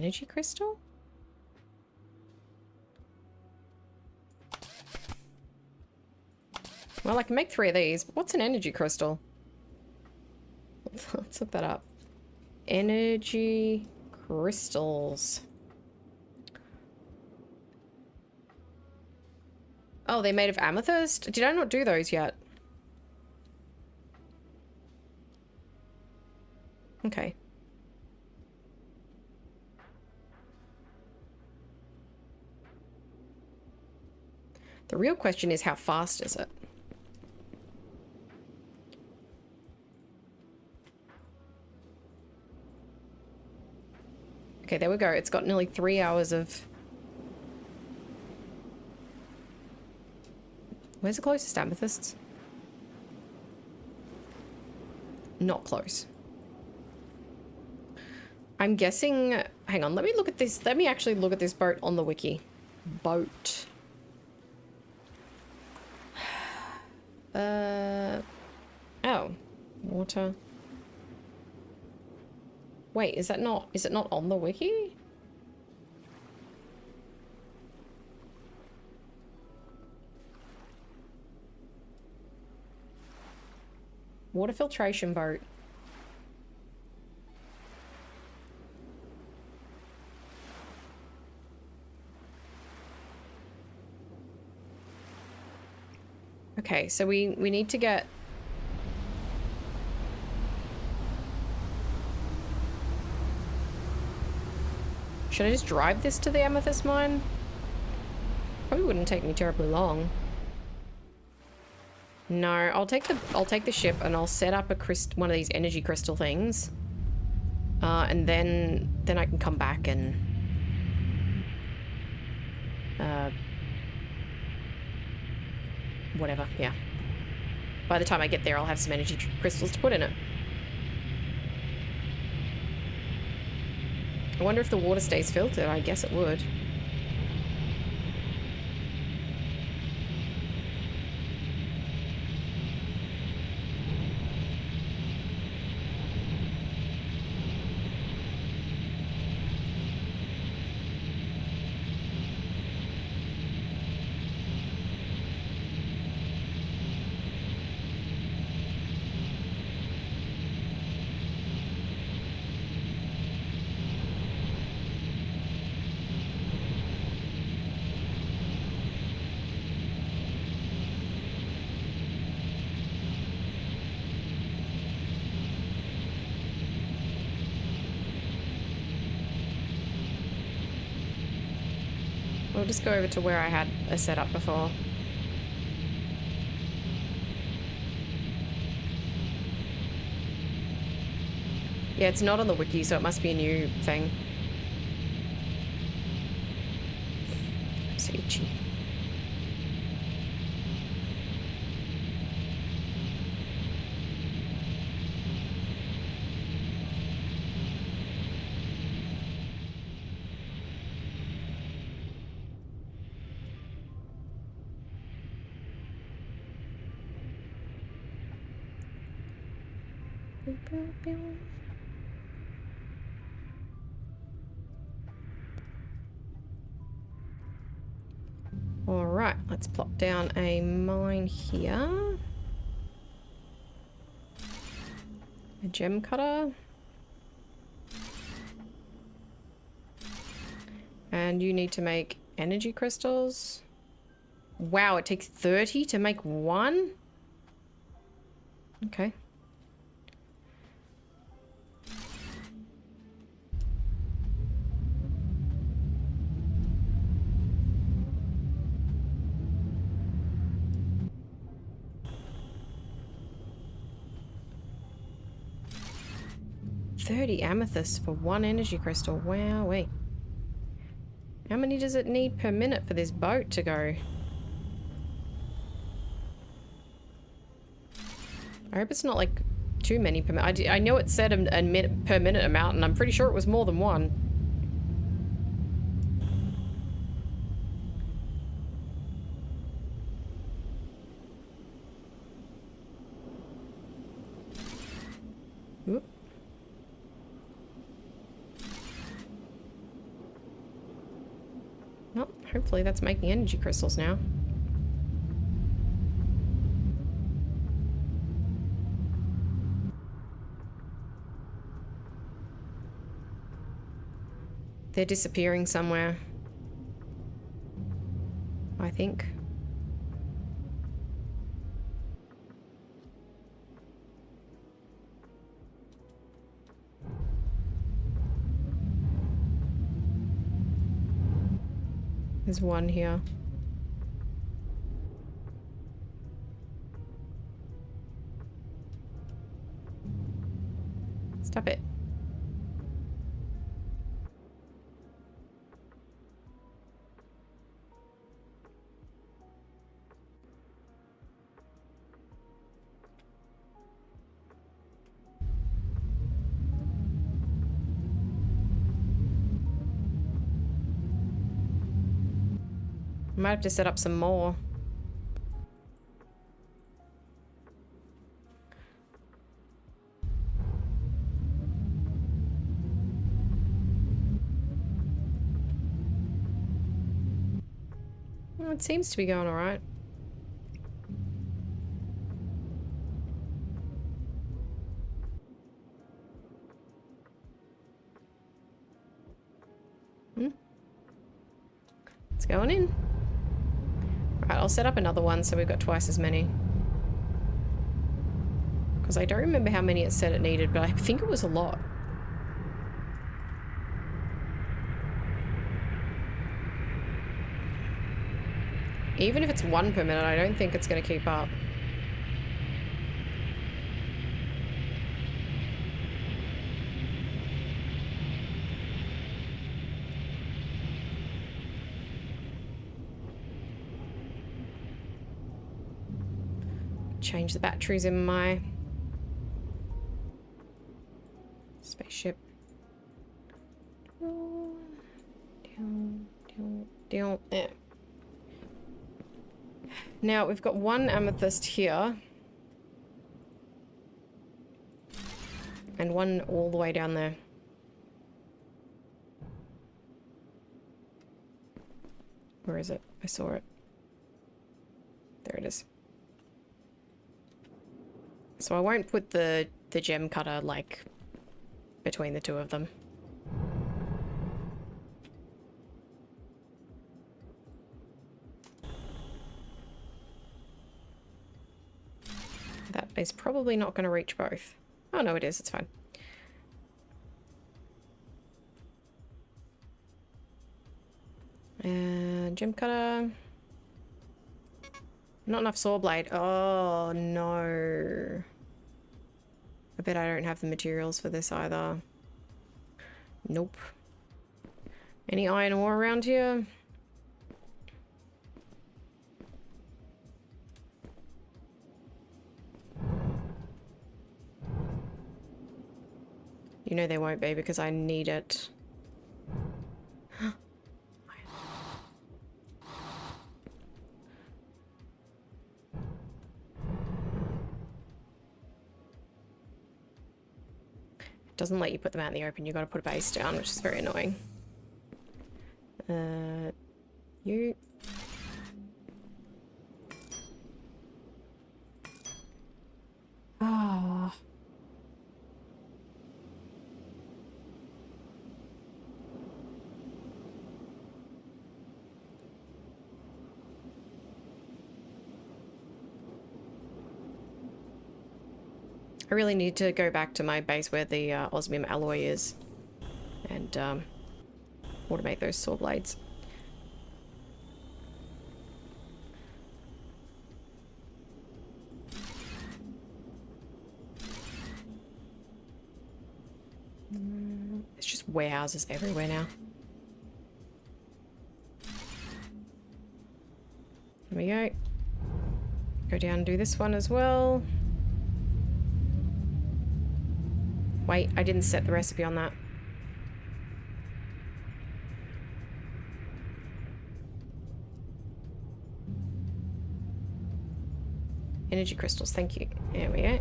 energy crystal? Well, I can make 3 of these. What's an energy crystal? Let's look that up. Energy crystals. Oh, they're made of amethyst? Did I not do those yet? Okay. The real question is, how fast is it? Okay, there we go. It's got nearly 3 hours of... Where's the closest amethysts? Not close. I'm guessing... Hang on, let me look at this. Let me actually look at this boat on the wiki. Boat. Oh. Water. Wait, is that not... Is it not on the wiki? Water filtration boat. Okay, so we need to get... Should I just drive this to the amethyst mine? Probably wouldn't take me terribly long. No, I'll take the ship and I'll set up one of these energy crystal things. And then I can come back and whatever, yeah. By the time I get there, I'll have some energy crystals to put in it. I wonder if the water stays filtered. I guess it would. We'll just go over to where I had a setup before. Yeah, it's not on the wiki, so it must be a new thing. So itchy. Alright, let's plop down a mine here. A gem cutter. And you need to make energy crystals. Wow, it takes 30 to make one? Okay. $30 amethysts for one energy crystal. Wow, wait. How many does it need per minute for this boat to go? I hope it's not like too many per minute. I know it said a minute per minute amount, and I'm pretty sure it was more than one. Oop. Hopefully that's making energy crystals now. They're disappearing somewhere, I think. There's one here. Stop it. I might have to set up some more. Well, it seems to be going all right. It's going in. Right, I'll set up another one so we've got twice as many. Because I don't remember how many it said it needed, but I think it was a lot. Even if it's 1 per minute, I don't think it's going to keep up. Change the batteries in my spaceship. There. Now we've got one amethyst here. And one all the way down there. Where is it? I saw it. There it is. So I won't put the gem cutter, like, between the two of them. That is probably not going to reach both. Oh, no, it is. It's fine. And gem cutter. Not enough saw blade. Oh, no. I bet I don't have the materials for this either. Nope. Any iron ore around here? You know there won't be because I need it. It doesn't let you put them out in the open. You've got to put a base down, which is very annoying. You... Ah... I really need to go back to my base where the osmium alloy is and automate those saw blades. It's just warehouses everywhere now. There we go. Go down and do this one as well. Wait, I didn't set the recipe on that. Energy crystals, thank you. There we go.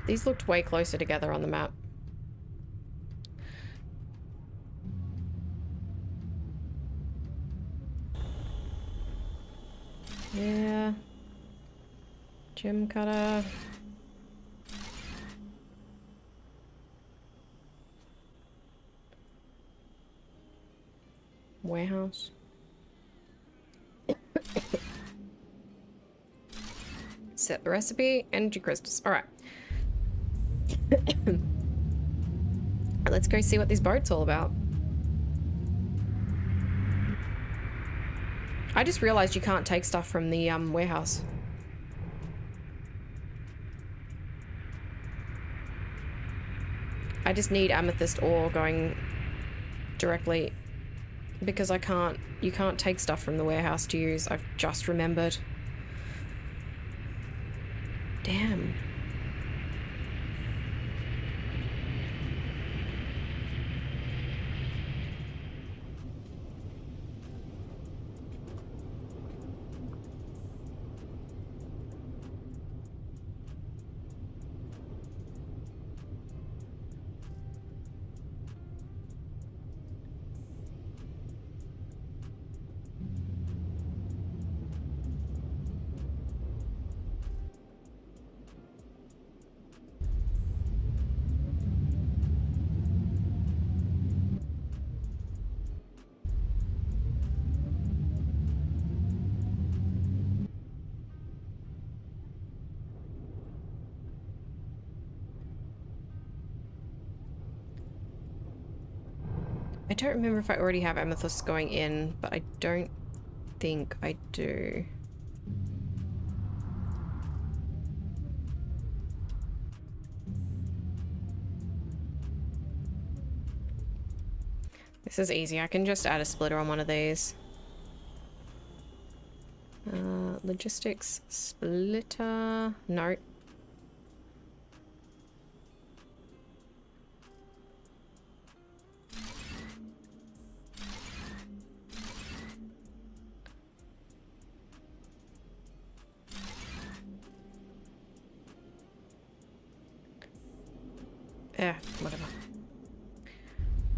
These looked way closer together on the map. Yeah. Gym cutter. Warehouse. Set the recipe. Energy crystals. All right. Let's go see what this boat's all about. I just realized you can't take stuff from the warehouse. I just need amethyst ore going directly because you can't take stuff from the warehouse to use. I've just remembered. Damn. I don't remember if I already have amethyst going in, but I don't think I do. This is easy. I can just add a splitter on one of these. Logistics splitter. No. Yeah, whatever.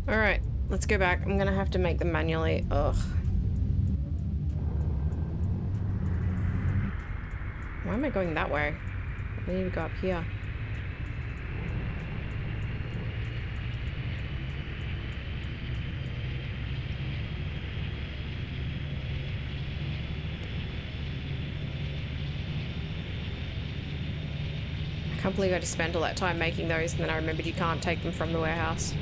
Alright, let's go back. I'm gonna have to make them manually. Ugh. Why am I going that way? I need to go up here. I can't believe I just spent all that time making those and then I remembered you can't take them from the warehouse.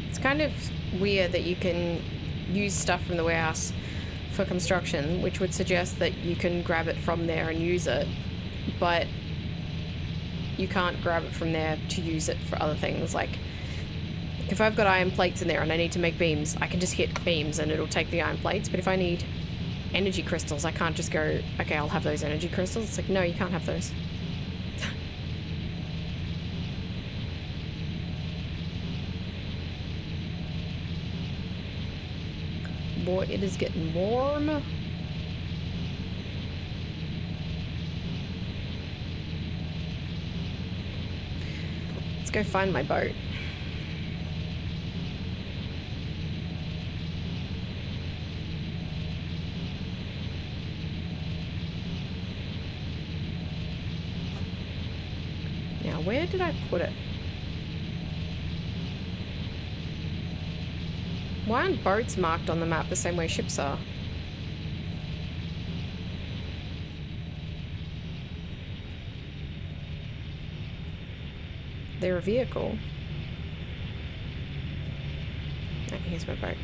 It's kind of weird that you can use stuff from the warehouse for construction, which would suggest that you can grab it from there and use it, but you can't grab it from there to use it for other things. Like, if I've got iron plates in there and I need to make beams, I can just hit beams and it'll take the iron plates. But if I need energy crystals, I can't just go, okay, I'll have those energy crystals. It's like, no, you can't have those. Boy, it is getting warm. Let's go find my boat. Now, where did I put it? Why aren't boats marked on the map the same way ships are? They're a vehicle. Oh, here's my boat.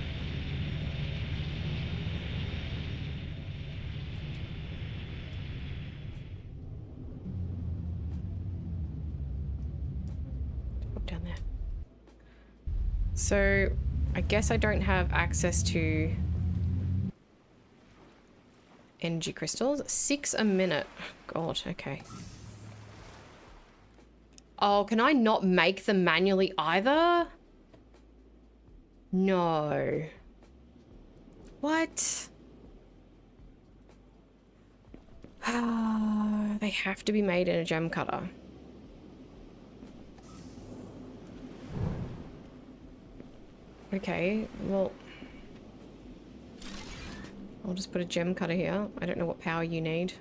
Put down there. So, I guess I don't have access to energy crystals. 6 a minute. God, okay. Oh, can I not make them manually either? No. What? They have to be made in a gem cutter. Okay, well... I'll just put a gem cutter here. I don't know what power you need.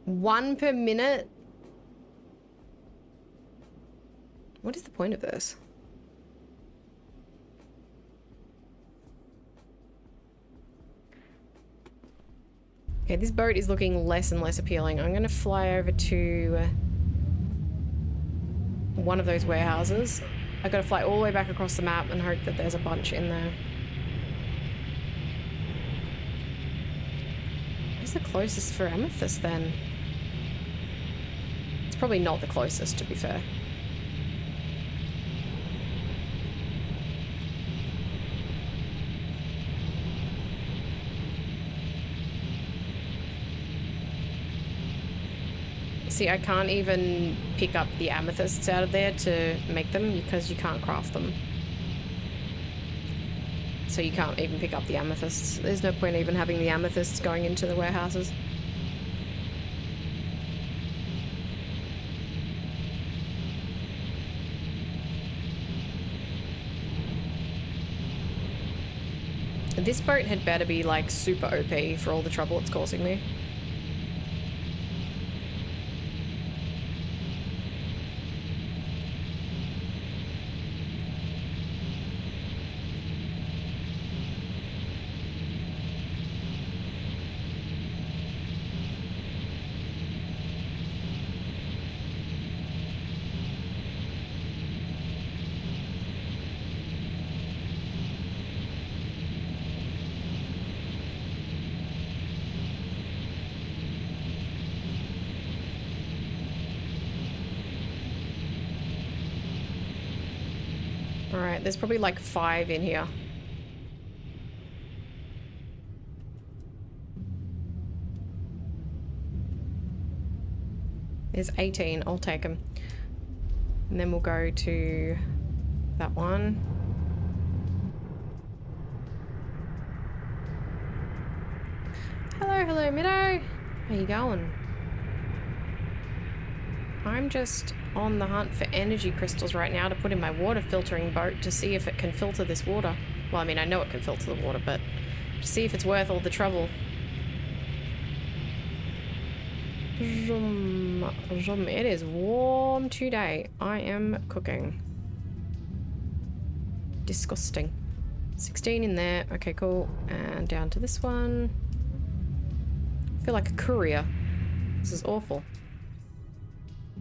One per minute? What is the point of this? Okay, this boat is looking less and less appealing. I'm gonna fly over to one of those warehouses. I've got to fly all the way back across the map and hope that there's a bunch in there. Where's the closest for amethyst then? It's probably not the closest, to be fair. See, I can't even pick up the amethysts out of there to make them because you can't craft them. So you can't even pick up the amethysts. There's no point even having the amethysts going into the warehouses. This boat had better be like super OP for all the trouble it's causing me. Alright, there's probably like 5 in here. There's 18, I'll take them. And then we'll go to that one. Hello, Middo. How you going? I'm just on the hunt for energy crystals right now to put in my water filtering boat to see if it can filter this water. Well, I mean, I know it can filter the water, but to see if it's worth all the trouble. It is warm today. I am cooking. Disgusting. 16 in there. Okay, cool. And down to this one. I feel like a courier. This is awful.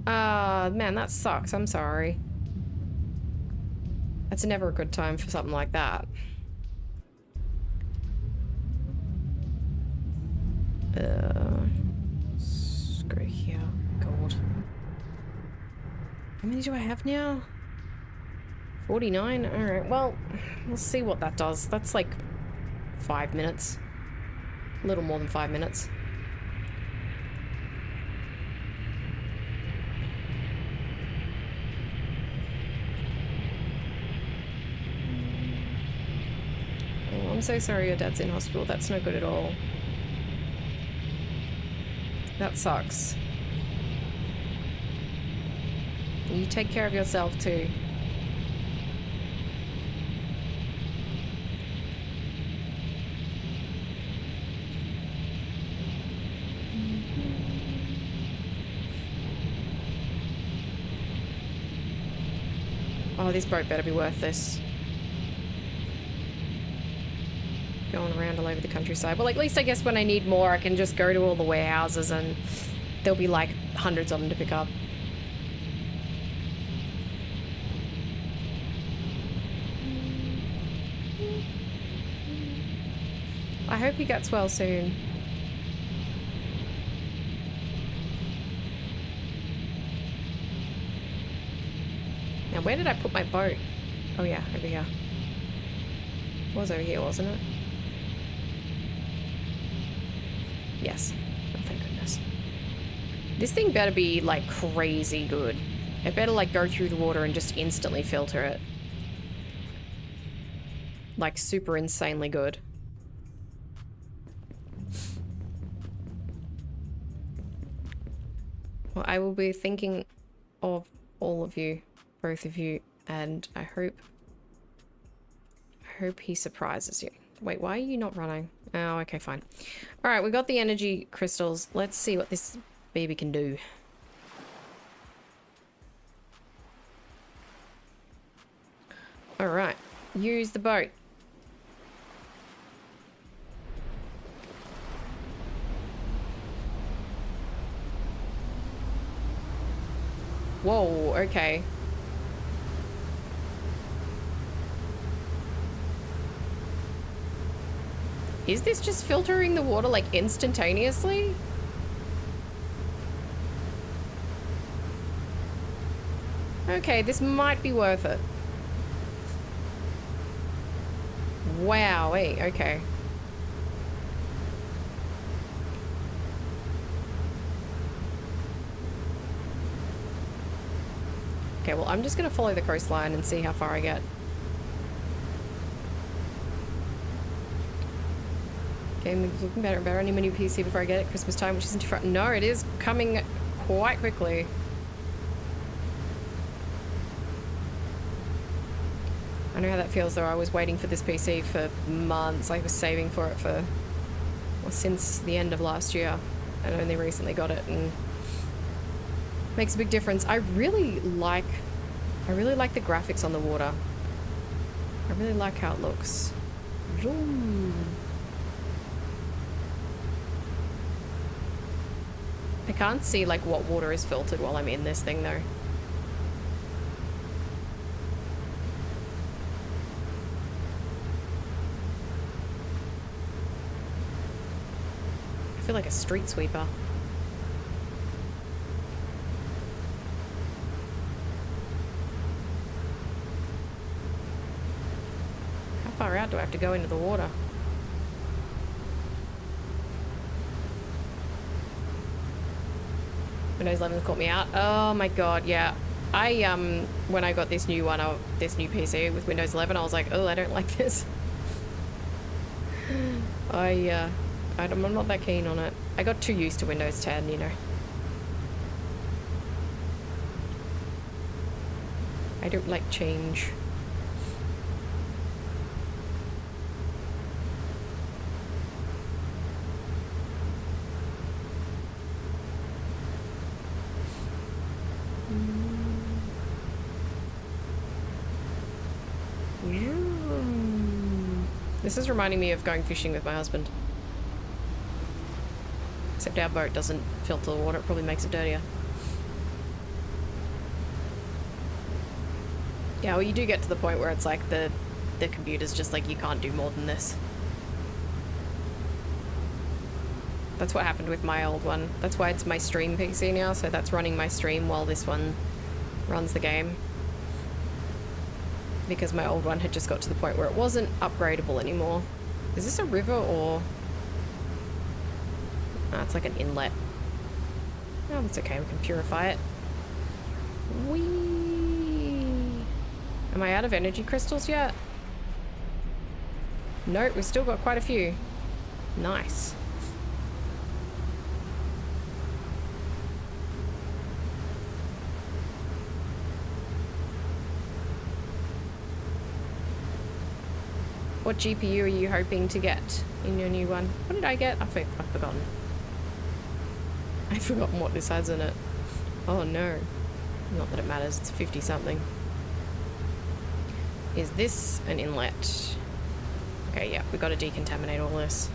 Man, that sucks. I'm sorry. That's never a good time for something like that. Screw here. God. How many do I have now? 49? Alright, well, we'll see what that does. That's like 5 minutes. A little more than 5 minutes. Oh, I'm so sorry your dad's in hospital. That's no good at all. That sucks. You take care of yourself too. Oh, this boat better be worth this. Going around all over the countryside. Well, at least I guess when I need more, I can just go to all the warehouses and there'll be like hundreds of them to pick up. I hope he gets well soon. Now, where did I put my boat? Oh yeah, over here. It was over here, wasn't it? Yes. Oh, thank goodness. This thing better be, like, crazy good. It better, like, go through the water and just instantly filter it. Like, super insanely good. Well, I will be thinking of all of you, both of you, and I hope he surprises you. Wait, why are you not running? Oh, okay, fine. All right, we got the energy crystals. Let's see what this baby can do. All right, use the boat. Whoa, okay. Is this just filtering the water, like, instantaneously? Okay, this might be worth it. Wow, wait, okay. Okay, well, I'm just gonna follow the coastline and see how far I get. Game is looking better and better. Any mini PC before I get it. Christmas time, which isn't too far. No, it is coming quite quickly. I know how that feels, though. I was waiting for this PC for months. I was saving for it for, well, since the end of last year, and only recently got it, and makes a big difference. I really like the graphics on the water. I really like how it looks. Vroom. I can't see, like, what water is filtered while I'm in this thing, though. I feel like a street sweeper. How far out do I have to go into the water? Windows 11 caught me out. Oh my god, yeah. When I got this new one, this new PC with Windows 11, I was like, oh, I don't like this. I'm not that keen on it. I got too used to Windows 10, you know. I don't like change. This is reminding me of going fishing with my husband. Except our boat doesn't filter the water, it probably makes it dirtier. Yeah, well, you do get to the point where it's like the computer's just like, you can't do more than this. That's what happened with my old one. That's why it's my stream PC now, so that's running my stream while this one runs the game. Because my old one had just got to the point where it wasn't upgradable anymore. Is this a river or... Oh, it's like an inlet. Oh, that's okay, we can purify it. Whee! Am I out of energy crystals yet? Nope, we've still got quite a few. Nice. What GPU are you hoping to get in your new one? What did I get? I've forgotten. I've forgotten what this has in it. Oh no. Not that it matters, it's 50 something. Is this an inlet? Okay, yeah, we've got to decontaminate all this.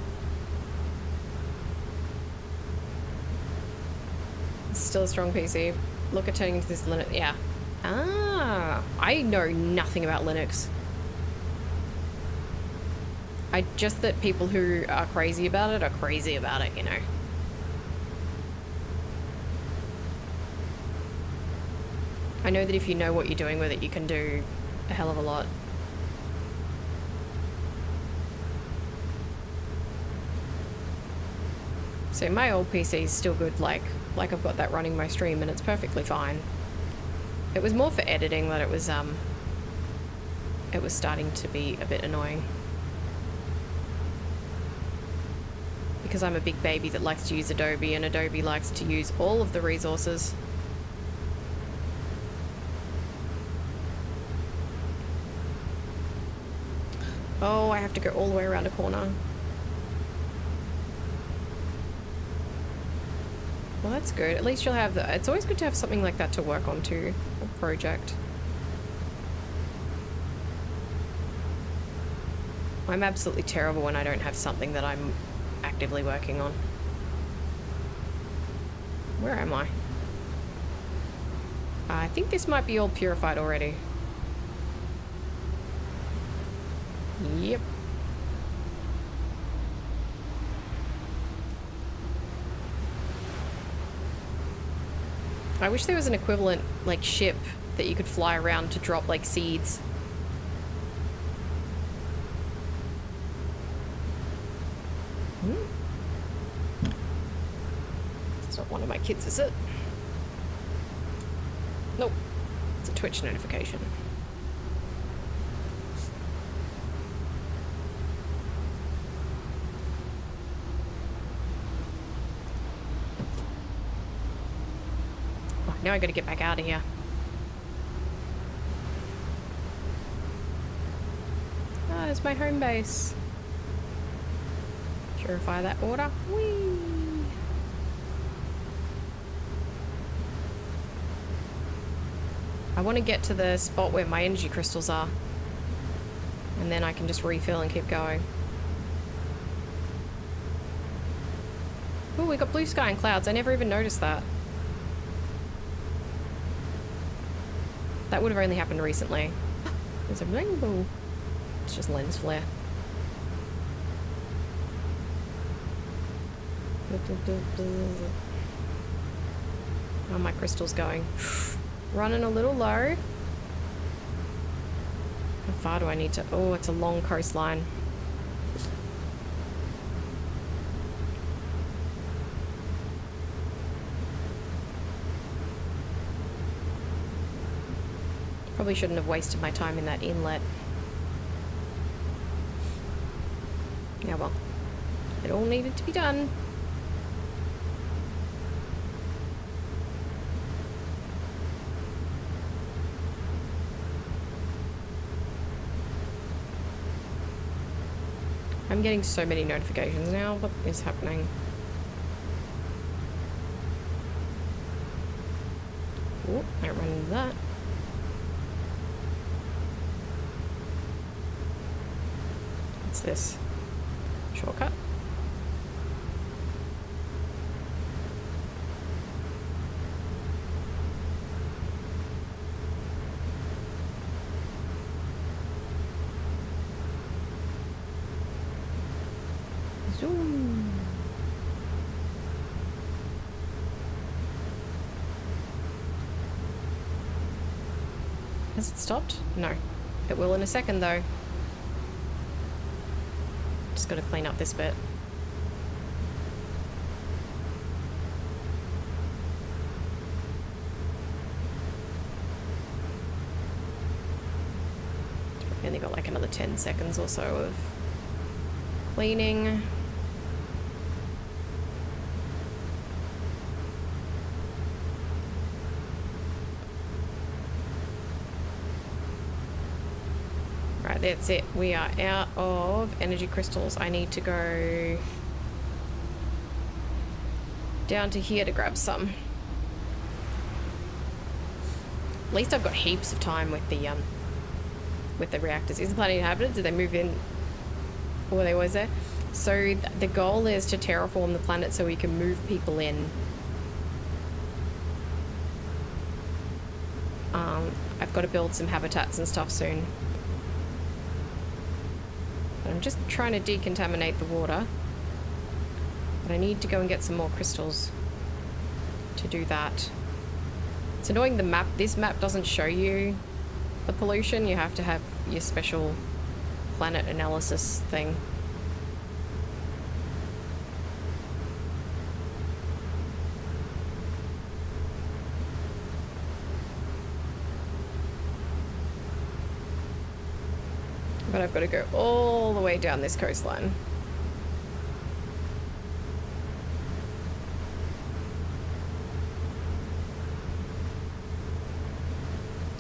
It's still a strong PC. Look at turning into this Linux. Yeah. Ah, I know nothing about Linux. Just that people who are crazy about it, you know. I know that if you know what you're doing with it, you can do a hell of a lot. So my old PC is still good, like I've got that running my stream and it's perfectly fine. It was more for editing that it was starting to be a bit annoying. Because I'm a big baby that likes to use Adobe, and Adobe likes to use all of the resources. Oh, I have to go all the way around a corner. Well, that's good. At least you'll have the... It's always good to have something like that to work on too. A project. I'm absolutely terrible when I don't have something that I'm actively working on. Where am I? I think this might be all purified already. Yep. I wish there was an equivalent, like, ship that you could fly around to drop, like, seeds. It's not one of my kids, is it? Nope. It's a Twitch notification. Oh, now I gotta get back out of here. Ah, it's my home base. Purify that water. Whee! I want to get to the spot where my energy crystals are. And then I can just refill and keep going. Oh, we got blue sky and clouds. I never even noticed that. That would have only happened recently. There's a rainbow. It's just lens flare. How are my crystals going? Running a little low. How far do I need to... Oh, it's a long coastline. Probably shouldn't have wasted my time in that inlet. Yeah, well. It all needed to be done. I'm getting so many notifications now. What is happening? Oh, I don't run into that. What's this? Shortcut? Zoom. Has it stopped? No. It will in a second though. Just gotta clean up this bit. Only got like another 10 seconds or so of cleaning. Right, that's it. We are out of energy crystals. I need to go down to here to grab some. At least I've got heaps of time with the reactors. Is the planet inhabited? Did they move in? Or were they always there? So the goal is to terraform the planet so we can move people in. I've got to build some habitats and stuff soon. But I'm just trying to decontaminate the water. But I need to go and get some more crystals to do that. It's annoying the map. This map doesn't show you the pollution. You have to have your special planet analysis thing. But I've got to go all the way down this coastline.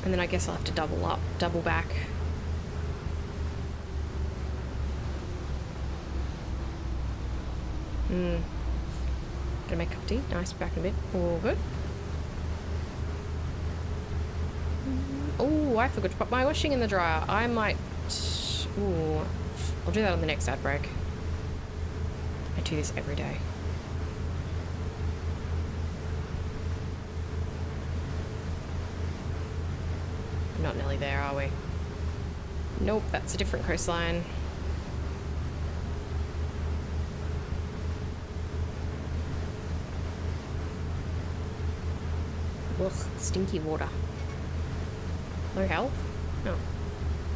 And then I guess I'll have to double back. Gonna make a cup of tea. Nice, back in a bit. All good. Oh, I forgot to put my washing in the dryer. I might... Ooh. I'll do that on the next ad break. I do this every day. We're not nearly there, are we? Nope, that's a different coastline. Ugh, stinky water. Low health? No.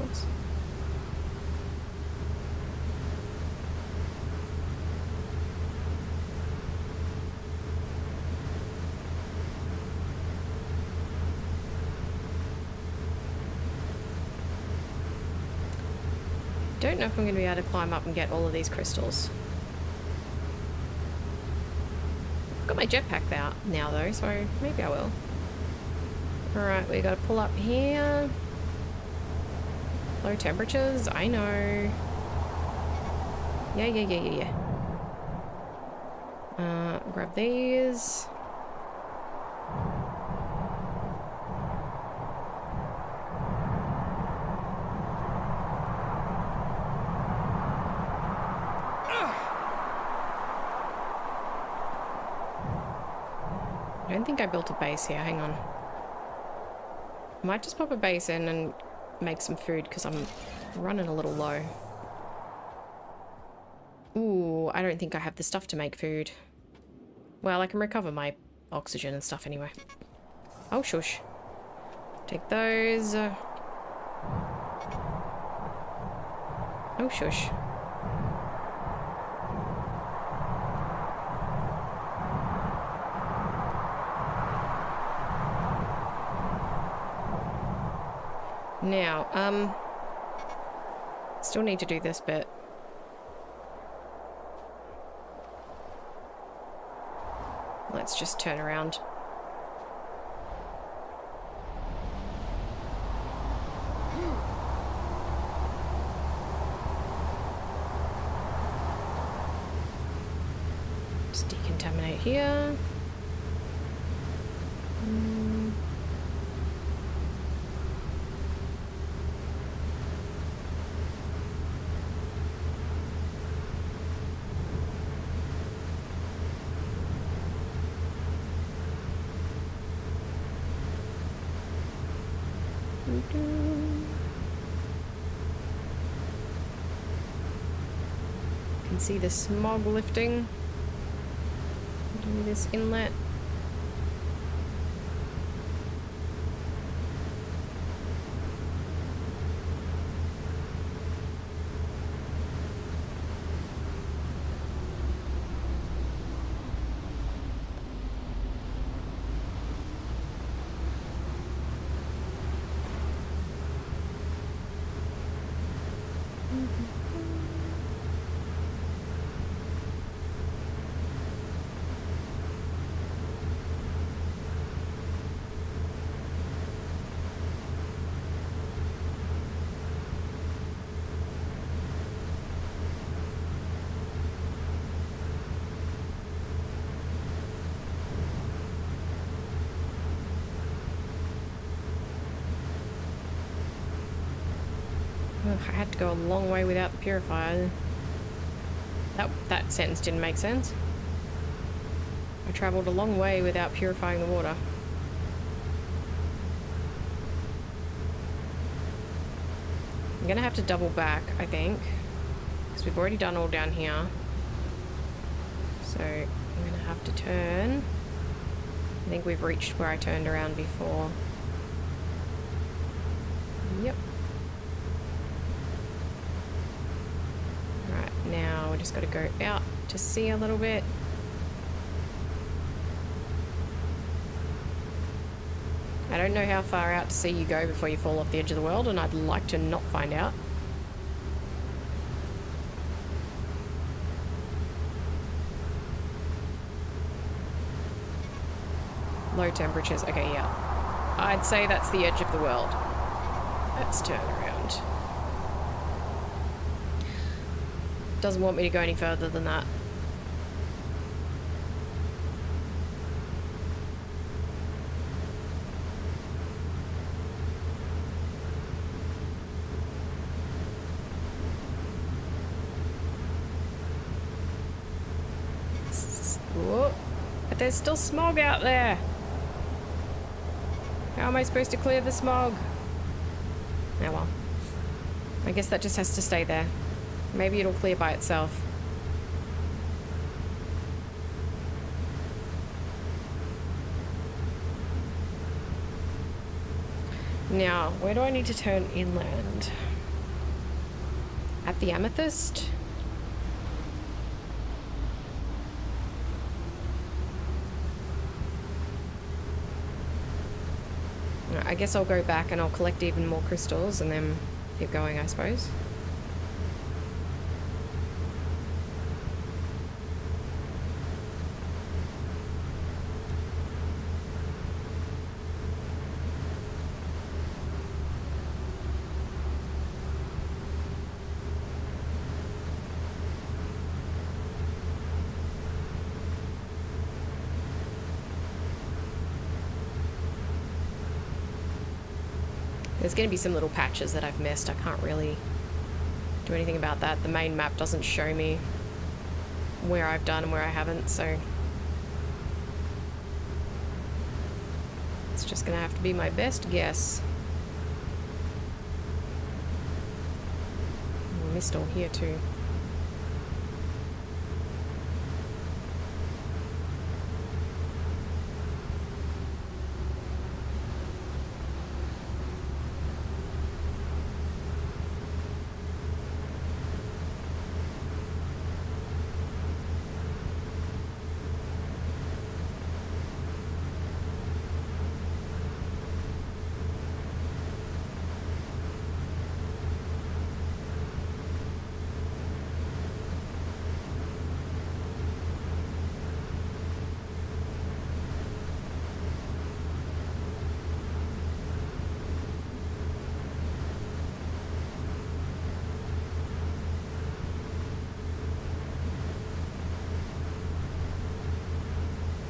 Oops. Don't know if I'm going to be able to climb up and get all of these crystals. I've got my jetpack out now though, so maybe I will. Alright, we gotta pull up here. Low temperatures, I know. Yeah. Grab these. I don't think I built a base here, hang on. Might just pop a base in and make some food because I'm running a little low. Ooh, I don't think I have the stuff to make food. Well, I can recover my oxygen and stuff anyway. Oh, shush. Take those. Oh, shush. Now, still need to do this bit. Let's just turn around. Just decontaminate here. Can see the smog lifting. Do this inlet. Ugh, I had to go a long way without the purifier. That sentence didn't make sense. I travelled a long way without purifying the water. I'm gonna have to double back, I think, because we've already done all down here. So I'm gonna have to turn. I think we've reached where I turned around before. Yep. Right, now we just got to go out to sea a little bit. I don't know how far out to sea you go before you fall off the edge of the world, and I'd like to not find out. Low temperatures. Okay, yeah. I'd say that's the edge of the world. Let's turn around. Doesn't want me to go any further than that. Whoa. But there's still smog out there. How am I supposed to clear the smog? Oh well. I guess that just has to stay there. Maybe it'll clear by itself. Now, where do I need to turn inland? At the Amethyst? I guess I'll go back and I'll collect even more crystals and then keep going, I suppose. There's going to be some little patches that I've missed. I can't really do anything about that. The main map doesn't show me where I've done and where I haven't, so it's just going to have to be my best guess. I missed all here too.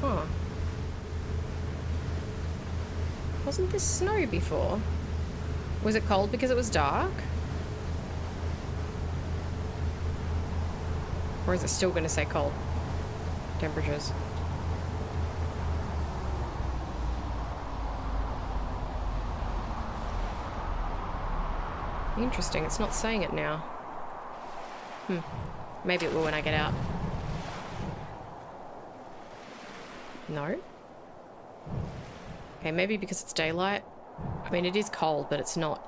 Huh. Wasn't this snow before? Was it cold because it was dark? Or is it still going to say cold temperatures? Interesting, it's not saying it now. Maybe it will when I get out. No? Okay, maybe because it's daylight. I mean, it is cold, but it's not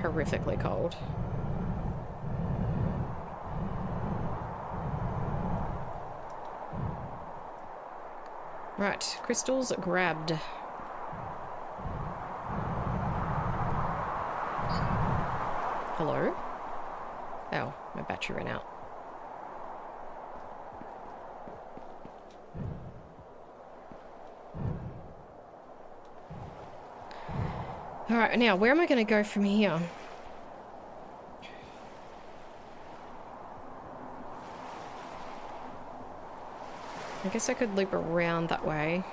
horrifically cold. Right, crystals grabbed. Hello? Oh, my battery ran out. Alright, now where am I going to go from here? I guess I could loop around that way.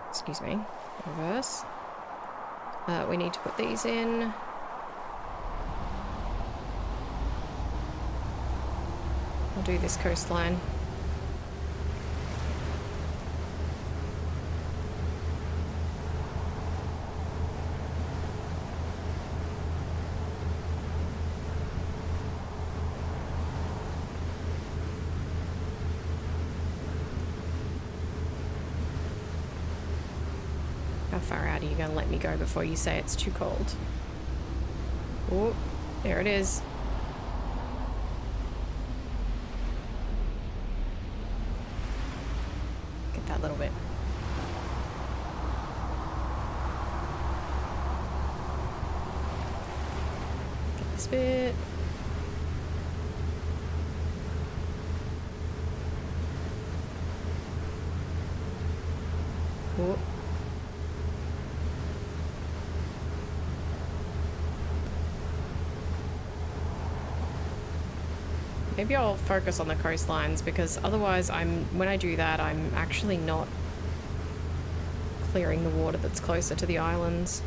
Excuse me. Reverse. We need to put these in. I'll do this coastline. How far out are you going to let me go before you say it's too cold? Oh, there it is. Get that little bit. Get this bit. Maybe I'll focus on the coastlines, because otherwise when I do that, I'm actually not clearing the water that's closer to the islands.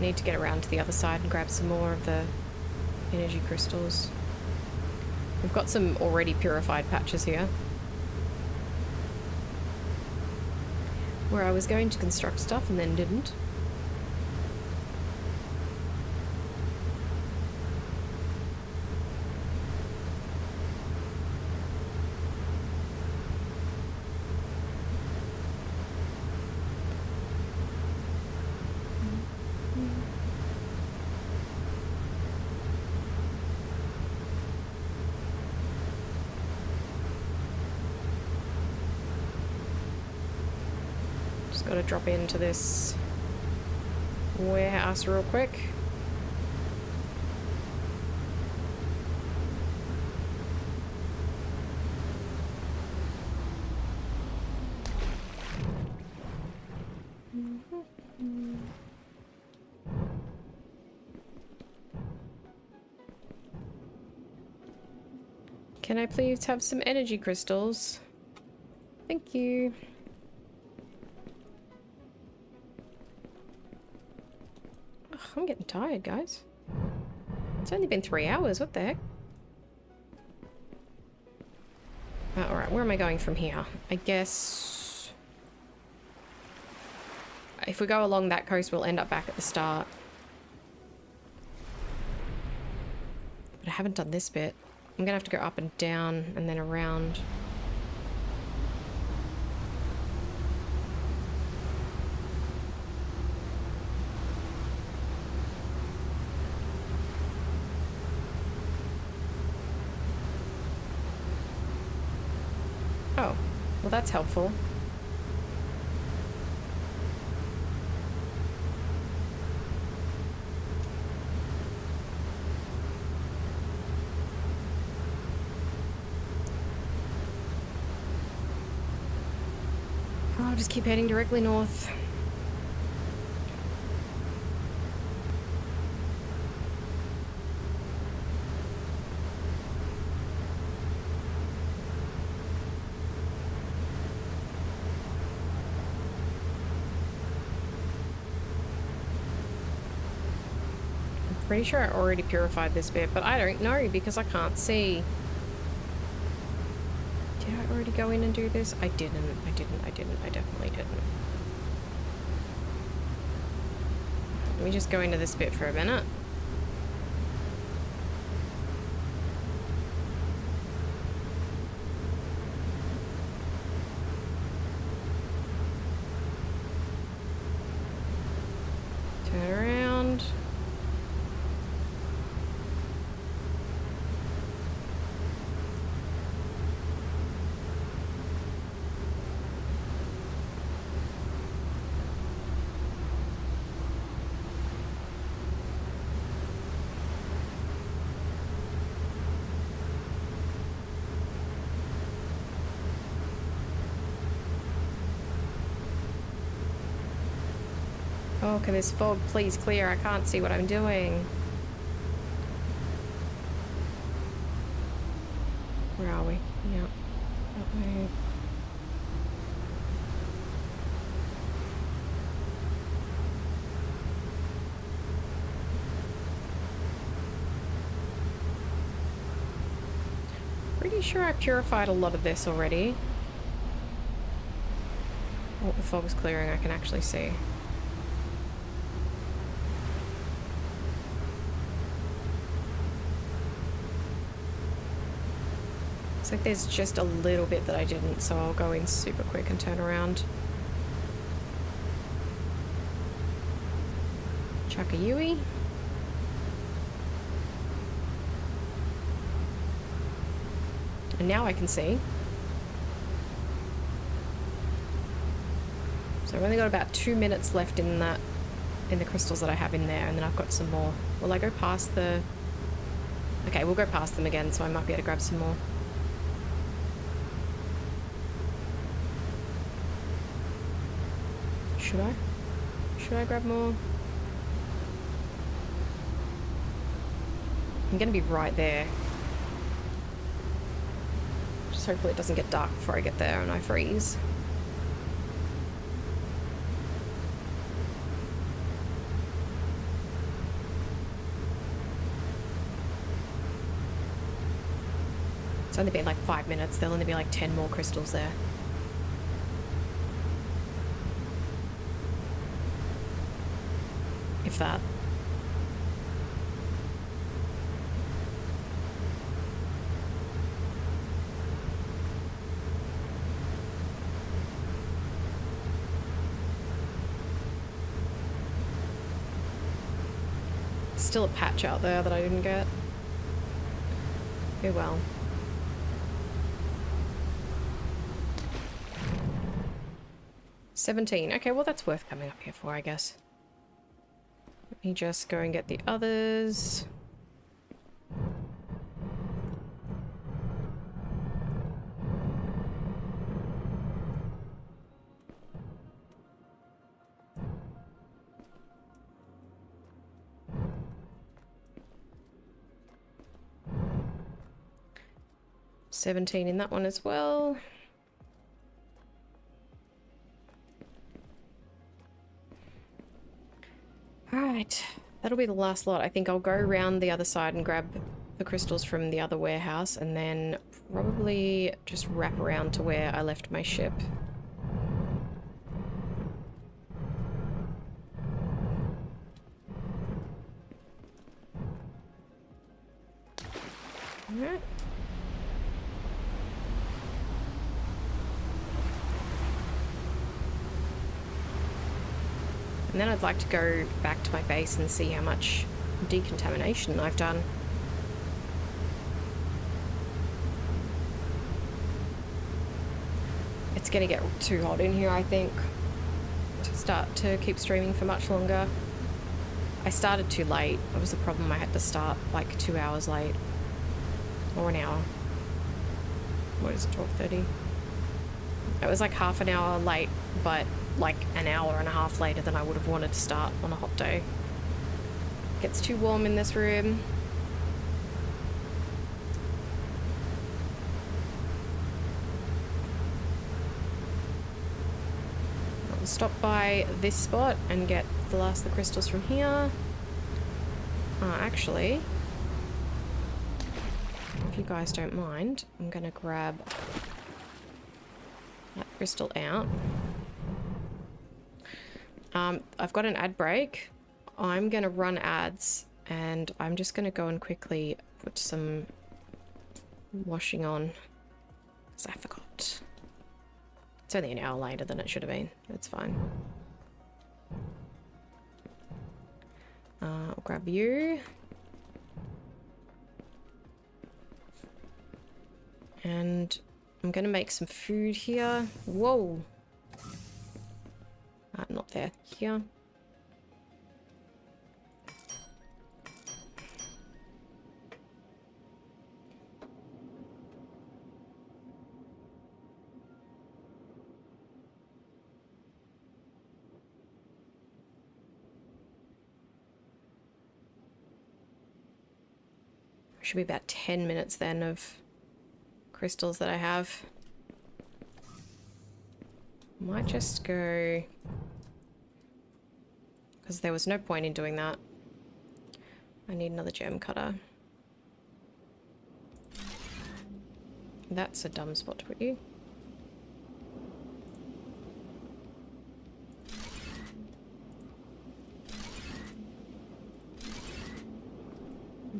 Need to get around to the other side and grab some more of the energy crystals. We've got some already purified patches here, where I was going to construct stuff and then didn't. Got to drop into this warehouse real quick. Can I please have some energy crystals? Thank you. I'm getting tired, guys. It's only been 3 hours. What the heck? Alright, where am I going from here? I guess... if we go along that coast, we'll end up back at the start. But I haven't done this bit. I'm gonna have to go up and down and then around. Oh, well that's helpful. I'll just keep heading directly north. Pretty sure I already purified this bit, but I don't know because I can't see. Did I already go in and do this? I definitely didn't. Let me just go into this bit for a minute. Turn around. Oh, can this fog please clear? I can't see what I'm doing. Where are we? Yeah. Okay. Pretty sure I purified a lot of this already. Oh, the fog's clearing, I can actually see. Like there's just a little bit that I didn't, so I'll go in super quick and turn around. Chakayui. And now I can see. So I've only got about 2 minutes left in the crystals that I have in there, and then I've got some more. Will I go past the... Okay, we'll go past them again, so I might be able to grab some more. Should I? Should I grab more? I'm gonna be right there. Just hopefully it doesn't get dark before I get there and I freeze. It's only been like 5 minutes. There'll only be like 10 more crystals there. If that. Still a patch out there that I didn't get. Oh well. $17. Okay, well that's worth coming up here for, I guess. Let me just go and get the others. $17 in that one as well. Alright, that'll be the last lot. I think I'll go around the other side and grab the crystals from the other warehouse and then probably just wrap around to where I left my ship. Alright. And then I'd like to go back to my base and see how much decontamination I've done. It's gonna get too hot in here, I think, to start to keep streaming for much longer. I started too late. That was the problem. I had to start like 2 hours late. Or an hour. What is it, 12:30? It was like half an hour late, but like an hour and a half later than I would have wanted to start on a hot day. Gets too warm in this room. I'll stop by this spot and get the last of the crystals from here. Actually, if you guys don't mind, I'm gonna grab that crystal out. I've got an ad break. I'm gonna run ads and I'm just gonna go and quickly put some washing on because I forgot. It's only an hour later than it should have been. It's fine. I'll grab you. And I'm gonna make some food here. Whoa! Not there. Here. Should be about 10 minutes then of crystals that I have. Might just go... because there was no point in doing that. I need another gem cutter. That's a dumb spot to put you.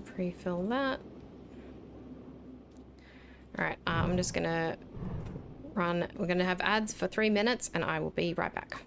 Pre-fill that. Alright, I'm just gonna run. We're gonna have ads for 3 minutes and I will be right back.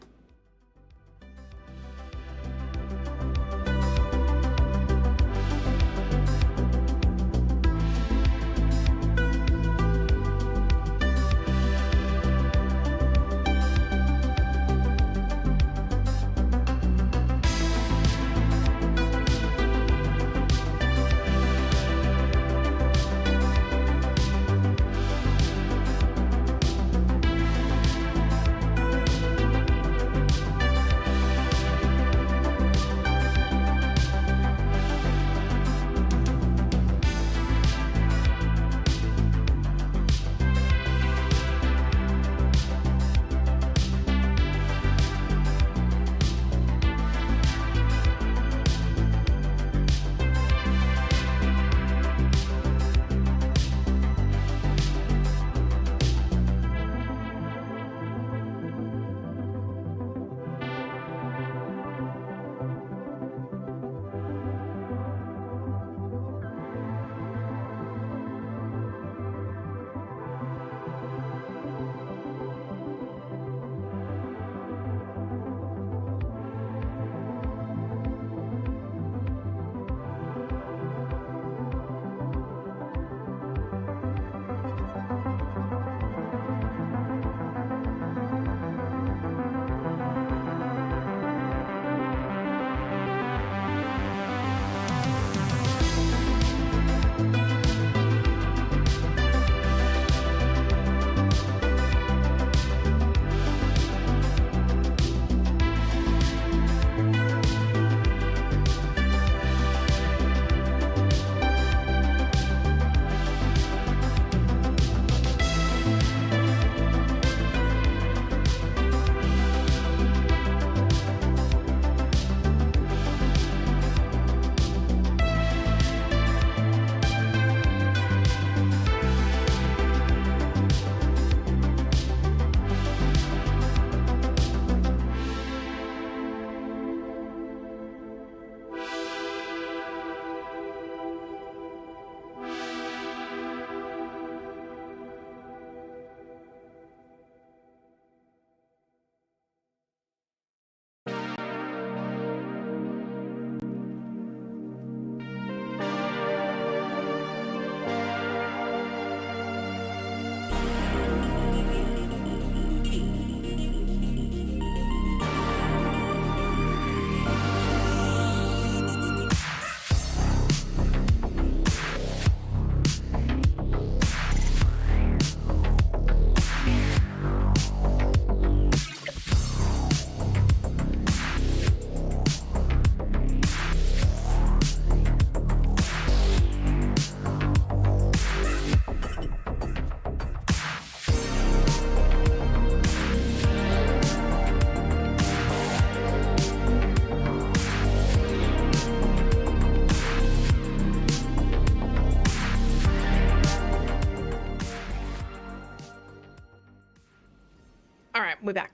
Alright, we're back.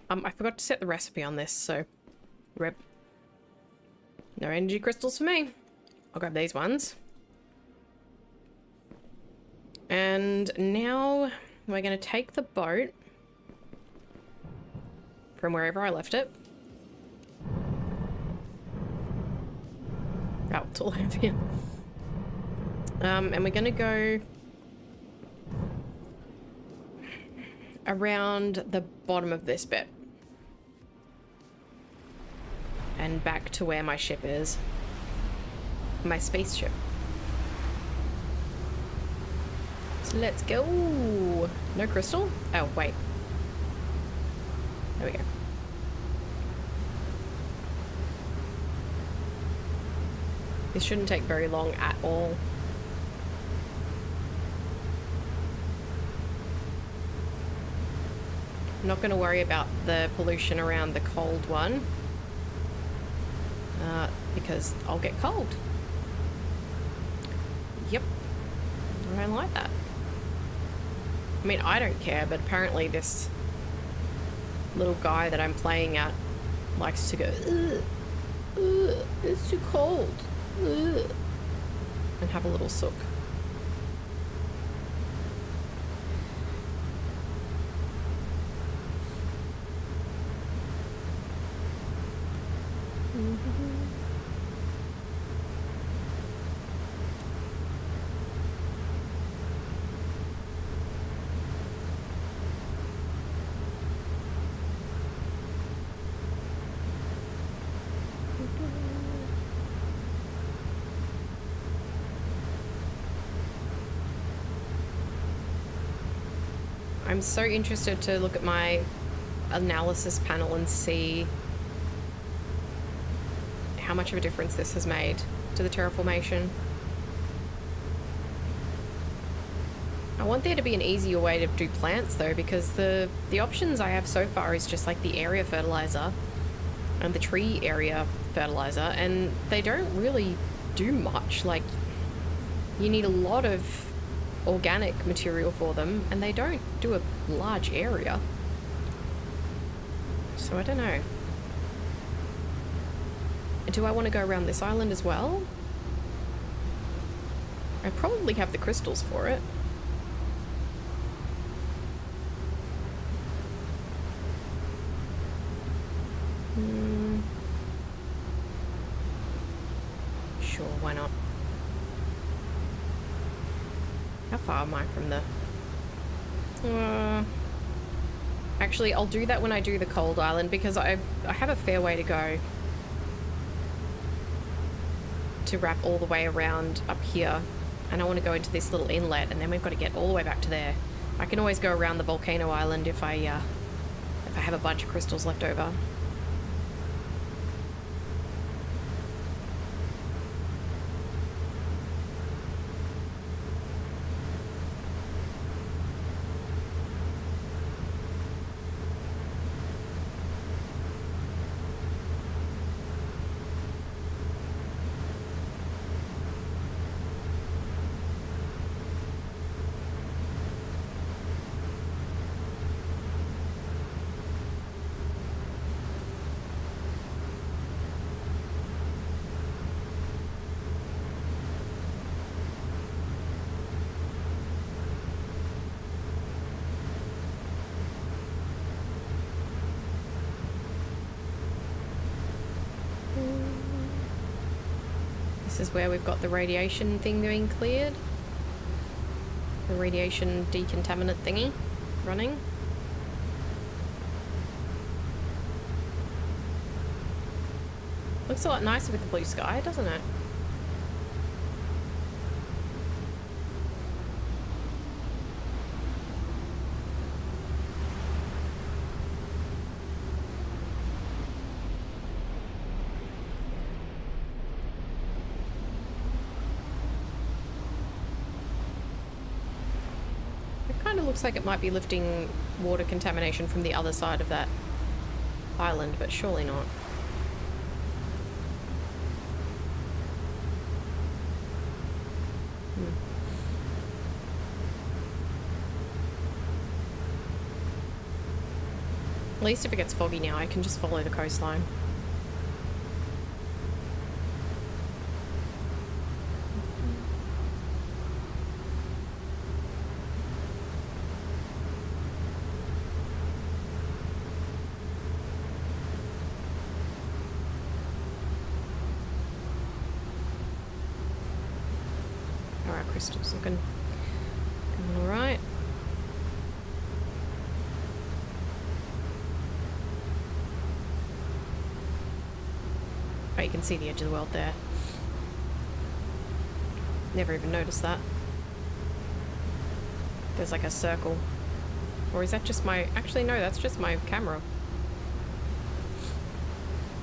I forgot to set the recipe on this, so... Rip. No energy crystals for me. I'll grab these ones. And now we're going to take the boat from wherever I left it. Oh, it's all over here. And we're going to go around the bottom of this bit. And back to where my ship is. My spaceship. So let's go. No crystal? Oh, wait. There we go. This shouldn't take very long at all. I'm not going to worry about the pollution around the cold one. Because I'll get cold. Yep. I don't like that. I mean, I don't care, but apparently this little guy that I'm playing at likes to go, ugh, ugh, it's too cold, ugh, and have a little sook. I'm so interested to look at my analysis panel and see how much of a difference this has made to the terraformation. I want there to be an easier way to do plants though, because the options I have so far is just like the area fertilizer and the tree area fertilizer, and they don't really do much. Like, you need a lot of organic material for them, and they don't do a large area. So I don't know. Do I want to go around this island as well? I probably have the crystals for it. Sure, why not? How far am I from the... Actually, I'll do that when I do the cold island, because I have a fair way to go to wrap all the way around up here, and I want to go into this little inlet, and then we've got to get all the way back to there. I can always go around the volcano island if I have a bunch of crystals left over. This is where we've got the radiation thing being cleared. The radiation decontaminant thingy running. Looks a lot nicer with the blue sky, doesn't it? Looks like it might be lifting water contamination from the other side of that island, but surely not. At least if it gets foggy now, I can just follow the coastline. Alright, crystal's looking alright. Oh, you can see the edge of the world there. Never even noticed that. There's like a circle. Or is that just my... Actually, no, that's just my camera.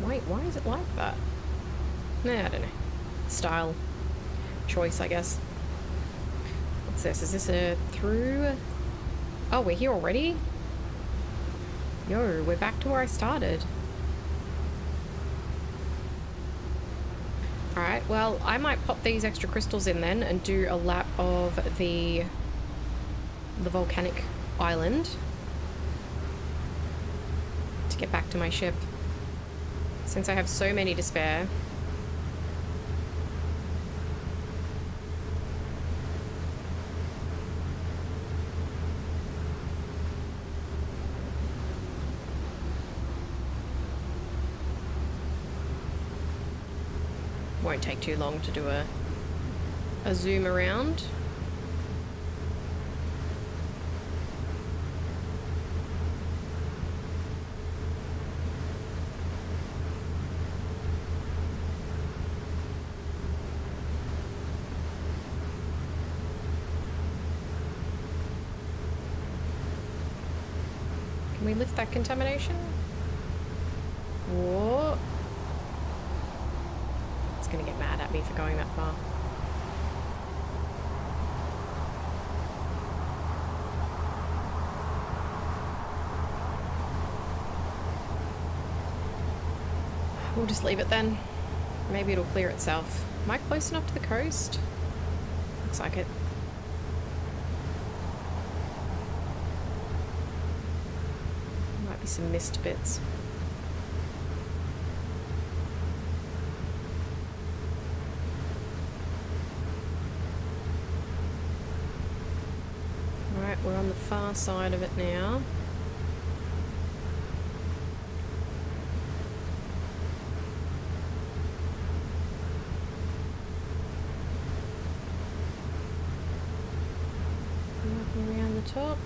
Wait, why is it like that? Nah, I don't know. Style. Choice, I guess. What's this? Is this a through? Oh, we're here already? Yo, we're back to where I started. Alright, well, I might pop these extra crystals in then and do a lap of the volcanic island to get back to my ship. Since I have so many to spare. Won't take too long to do a zoom around. Can we lift that contamination? Whoa. It's gonna get mad at me for going that far. We'll just leave it then. Maybe it'll clear itself. Am I close enough to the coast? Looks like it. Might be some mist bits. Alright, we're on the far side of it now. Around the top.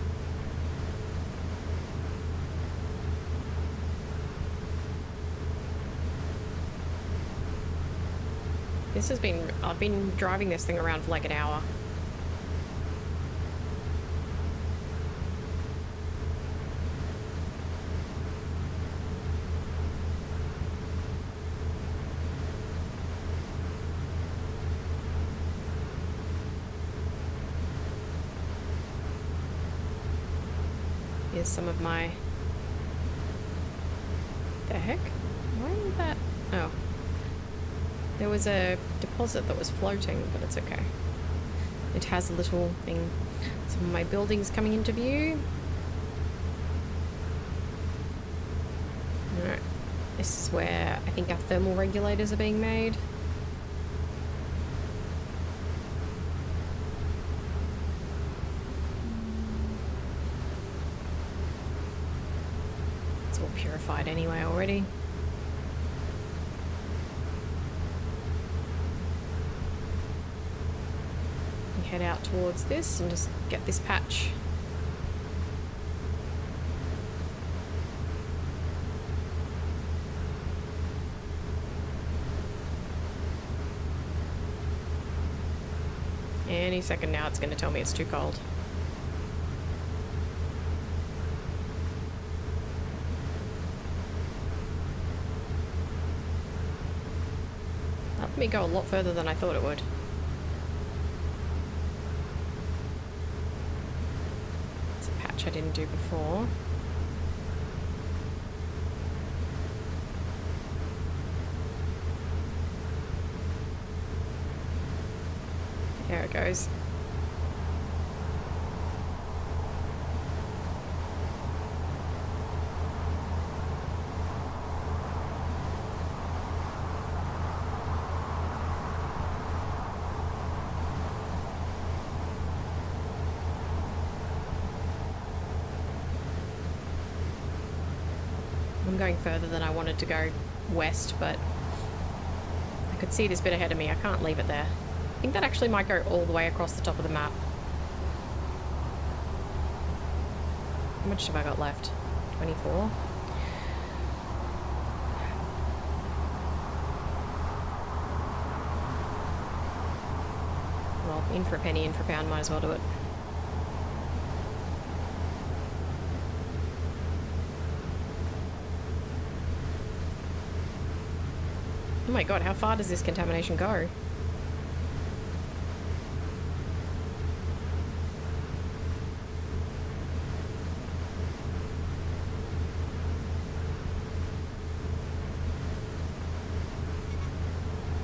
This has been, I've been driving this thing around for like an hour. Here's some of my... The heck? Why is that? Oh. There was a deposit that was floating, but it's okay. It has a little thing. Some of my buildings coming into view. Alright. This is where I think our thermal regulators are being made. It's all purified anyway already. Head out towards this and just get this patch. Any second now it's going to tell me it's too cold. That let me go a lot further than I thought it would. I didn't do before. There it goes. I'm going further than I wanted to go west, but I could see this bit ahead of me. I can't leave it there. I think that actually might go all the way across the top of the map. How much have I got left? 24? Well, in for a penny, in for a pound, might as well do it. Oh my god, how far does this contamination go?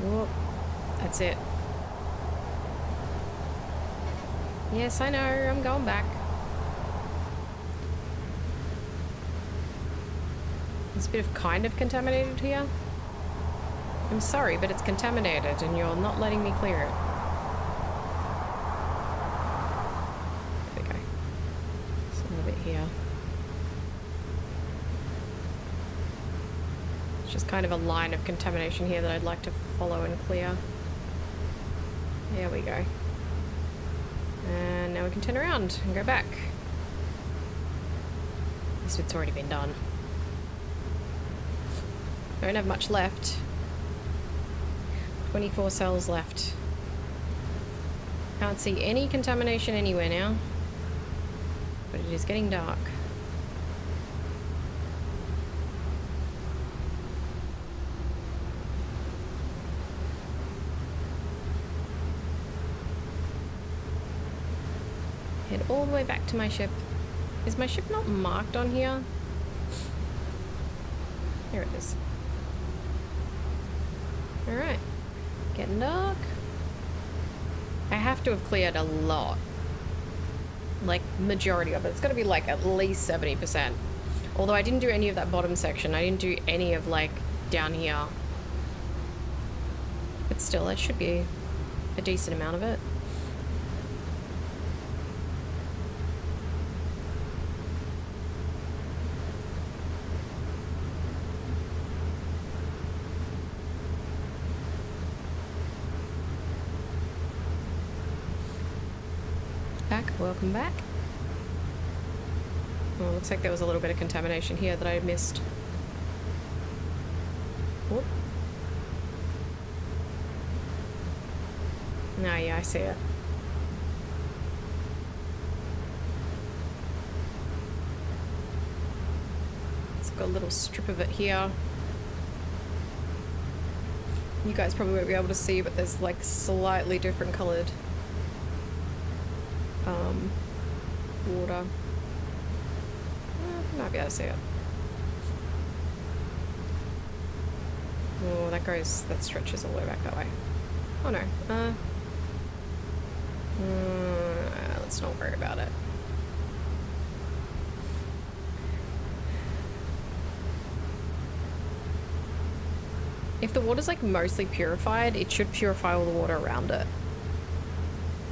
Whoop. That's it. Yes, I know, I'm going back. There's a bit of kind of contaminated here. I'm sorry, but it's contaminated and you're not letting me clear it. There we go. Just a little bit here. It's just kind of a line of contamination here that I'd like to follow and clear. There we go. And now we can turn around and go back. This bit's already been done. Don't have much left. 24 cells left. Can't see any contamination anywhere now. But it is getting dark. Head all the way back to my ship. Is my ship not marked on here? Here it is. Alright. Getting dark. I have to have cleared a lot. Like, majority of it. It's got to be like at least 70%. Although I didn't do any of that bottom section. I didn't do any of like down here. But still, it should be a decent amount of it. Welcome back. Oh, looks like there was a little bit of contamination here that I missed. Whoop. No, yeah, I see it. It's got a little strip of it here. You guys probably won't be able to see, but there's like slightly different coloured water. Might be able to see it. Oh, that stretches all the way back that way. Oh no. Let's not worry about it. If the water's like mostly purified, it should purify all the water around it.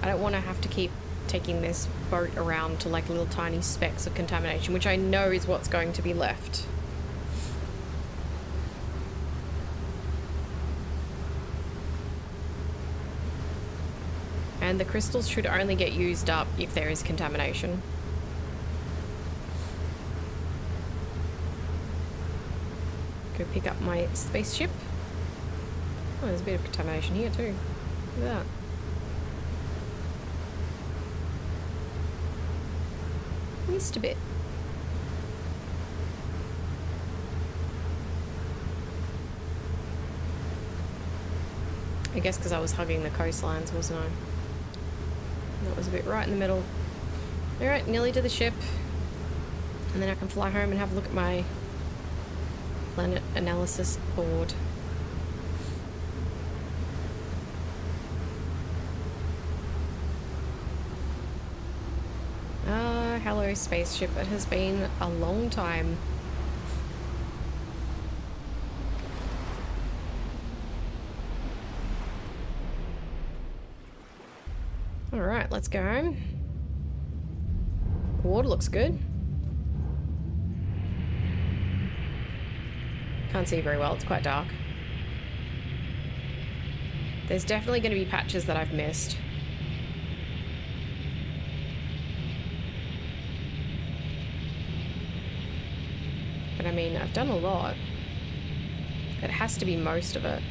I don't want to have to keep taking this boat around to like little tiny specks of contamination, which I know is what's going to be left. And the crystals should only get used up if there is contamination. Go pick up my spaceship. Oh, there's a bit of contamination here too. Look at that. Just a bit. I guess because I was hugging the coastlines, wasn't I? That was a bit right in the middle. Alright, nearly to the ship. And then I can fly home and have a look at my planet analysis board. Hello, spaceship. It has been a long time. Alright, let's go home. The water looks good. Can't see very well, it's quite dark. There's definitely going to be patches that I've missed. But I mean, I've done a lot. It has to be most of it.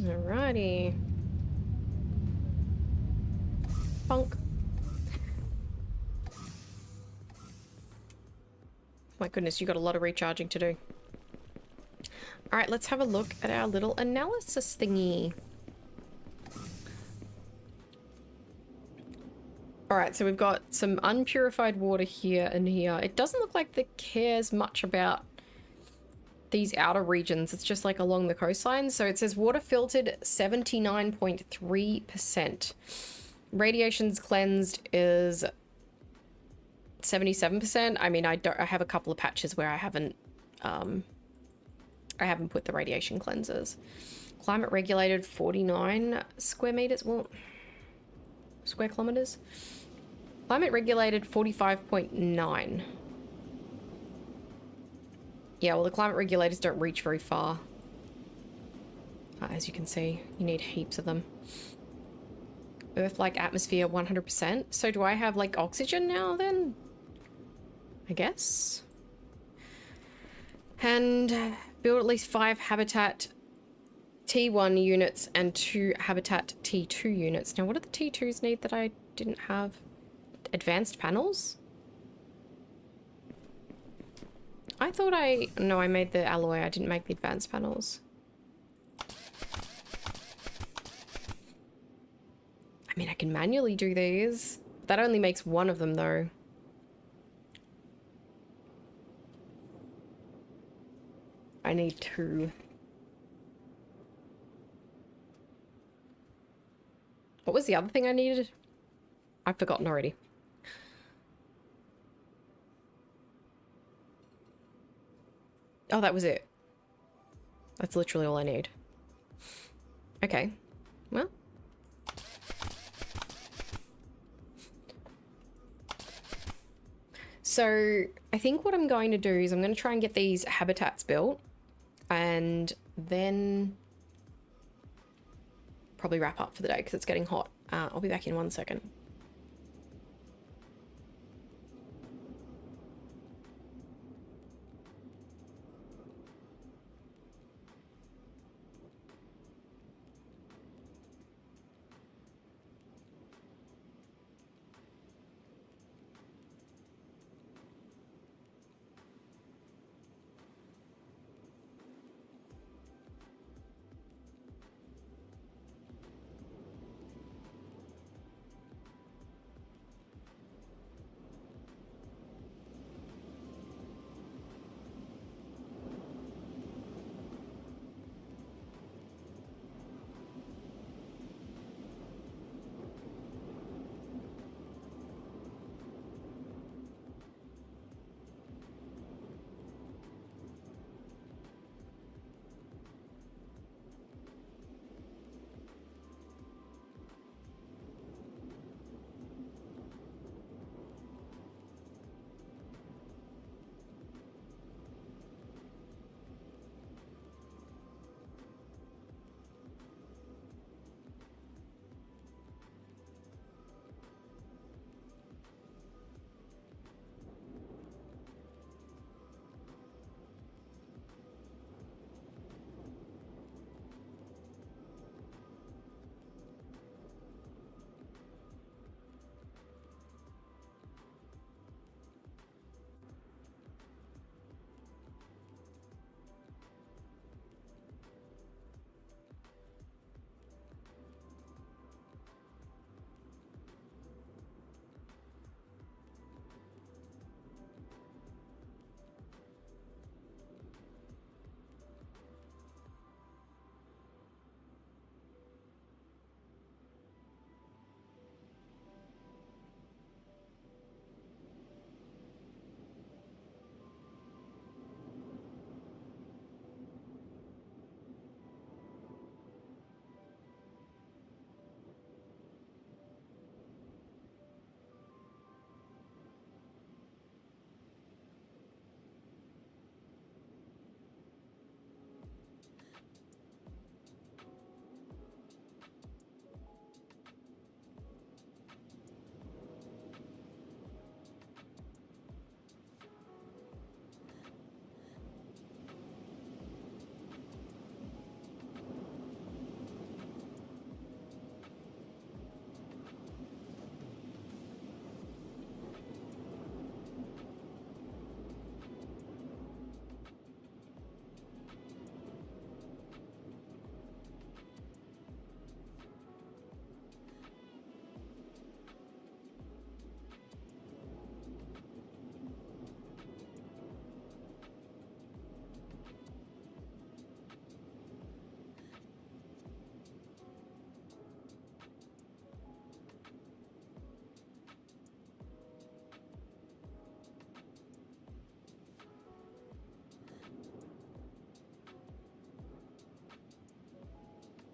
Alrighty. Bonk. My goodness, you got a lot of recharging to do. Alright, let's have a look at our little analysis thingy. Alright, so we've got some unpurified water here and here. It doesn't look like it cares much about these outer regions. It's just like along the coastline. So it says water filtered 79.3%. Radiations cleansed is 77%. I mean, I have a couple of patches where I haven't put the radiation cleansers. Climate regulated 49 square meters. Well, square kilometers. Climate regulated 45.9. Yeah, well, the climate regulators don't reach very far. As you can see, you need heaps of them. Earth-like atmosphere 100%. So do I have like oxygen now then? I guess. And build at least 5 habitat T1 units and 2 habitat T2 units. Now, what do the T2s need that I didn't have? Advanced panels? I thought no, I made the alloy. I didn't make the advanced panels. I mean, I can manually do these. That only makes one of them, though. I need 2. What was the other thing I needed? I've forgotten already. Oh, that was it. That's literally all I need. Okay. Well. So, I think what I'm going to do is I'm going to try and get these habitats built. And then probably wrap up for the day because it's getting hot. I'll be back in 1 second.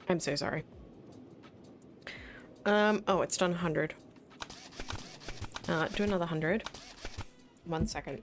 I'm so sorry. Oh, it's done 100. Do another 100. 1 second.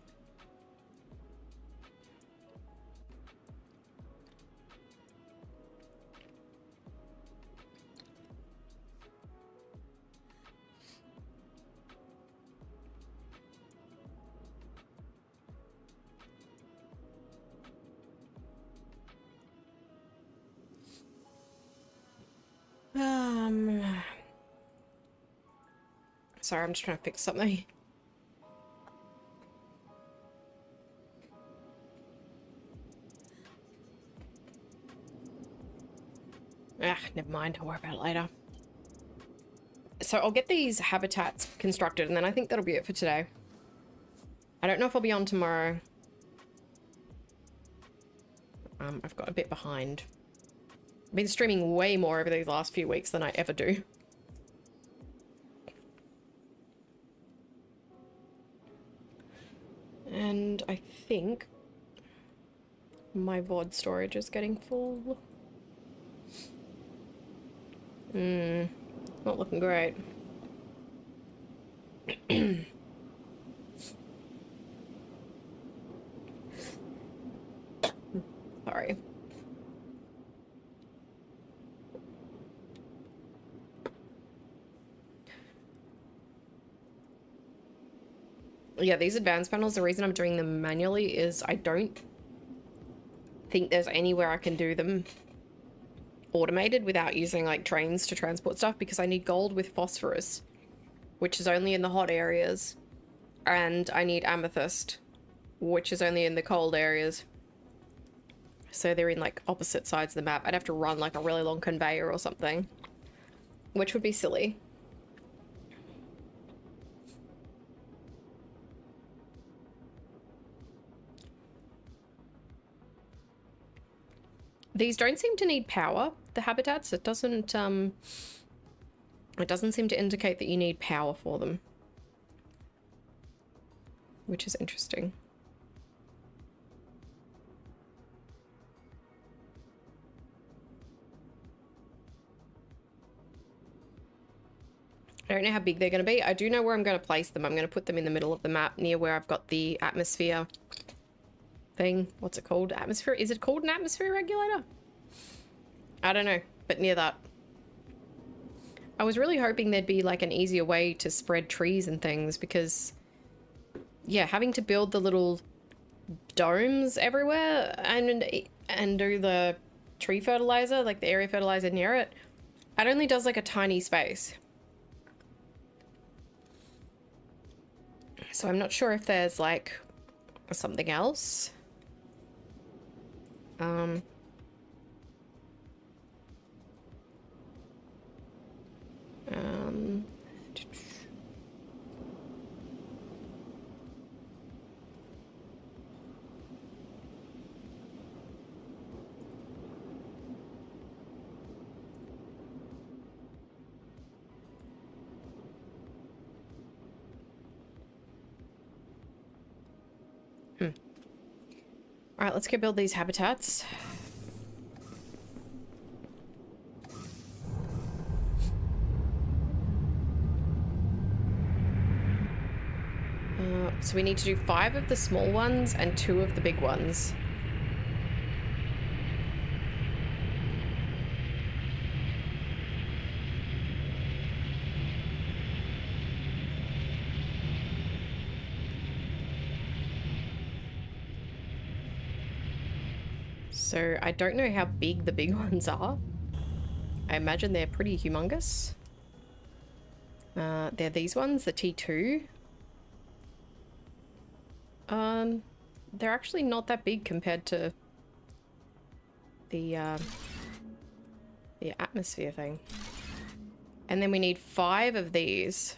Sorry, I'm just trying to fix something. Ah, never mind. I'll worry about it later. So I'll get these habitats constructed, and then I think that'll be it for today. I don't know if I'll be on tomorrow. I've got a bit behind. I've been streaming way more over these last few weeks than I ever do. And I think my VOD storage is getting full. Not looking great. Sorry. Yeah, these advanced panels, the reason I'm doing them manually is I don't think there's anywhere I can do them automated without using like trains to transport stuff, because I need gold with phosphorus, which is only in the hot areas, and I need amethyst, which is only in the cold areas. So they're in like opposite sides of the map. I'd have to run like a really long conveyor or something, which would be silly. These don't seem to need power, the habitats. It doesn't seem to indicate that you need power for them, which is interesting. I don't know how big they're going to be. I do know where I'm going to place them. I'm going to put them in the middle of the map near where I've got the atmosphere thing. What's it called? Atmosphere? Is it called an atmosphere regulator? I don't know, but near that. I was really hoping there'd be like an easier way to spread trees and things, because yeah, having to build the little domes everywhere and do the tree fertilizer, like the area fertilizer near it, it only does like a tiny space. So I'm not sure if there's like something else. All right, let's go build these habitats. So we need to do 5 of the small ones and 2 of the big ones. So I don't know how big the big ones are. I imagine they're pretty humongous. They're these ones, the T2. They're actually not that big compared to the atmosphere thing. And then we need 5 of these.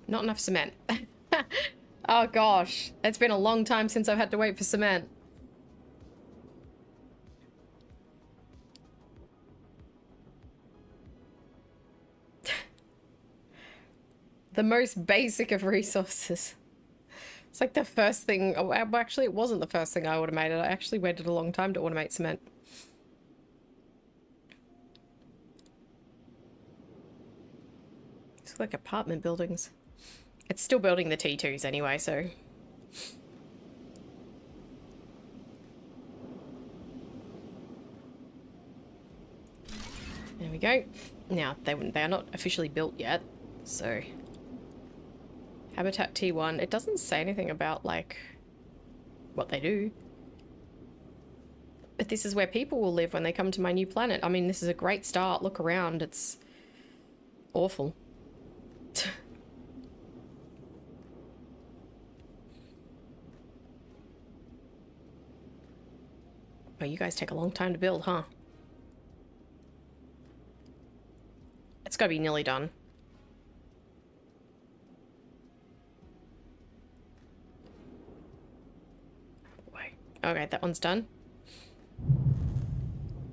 Not enough cement. Oh gosh, it's been a long time since I've had to wait for cement. The most basic of resources. It's like the first thing... Oh, actually, it wasn't the first thing I automated. I actually waited a long time to automate cement. It's like apartment buildings. It's still building the T2s anyway, so... There we go. Now, they are not officially built yet, so... Habitat T1. It doesn't say anything about, like, what they do. But this is where people will live when they come to my new planet. I mean, this is a great start. Look around. It's awful. Oh, you guys take a long time to build, huh? It's gotta be nearly done. Okay, that one's done.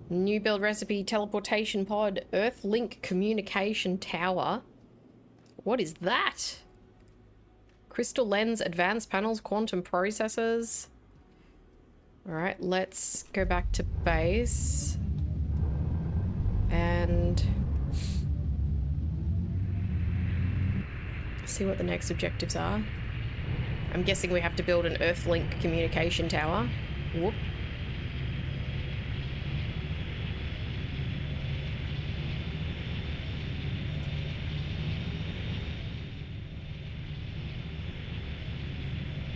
New build recipe, teleportation pod, Earthlink communication tower. What is that? Crystal lens, advanced panels, quantum processors. Alright, let's go back to base. And... see what the next objectives are. I'm guessing we have to build an Earthlink communication tower. Whoop.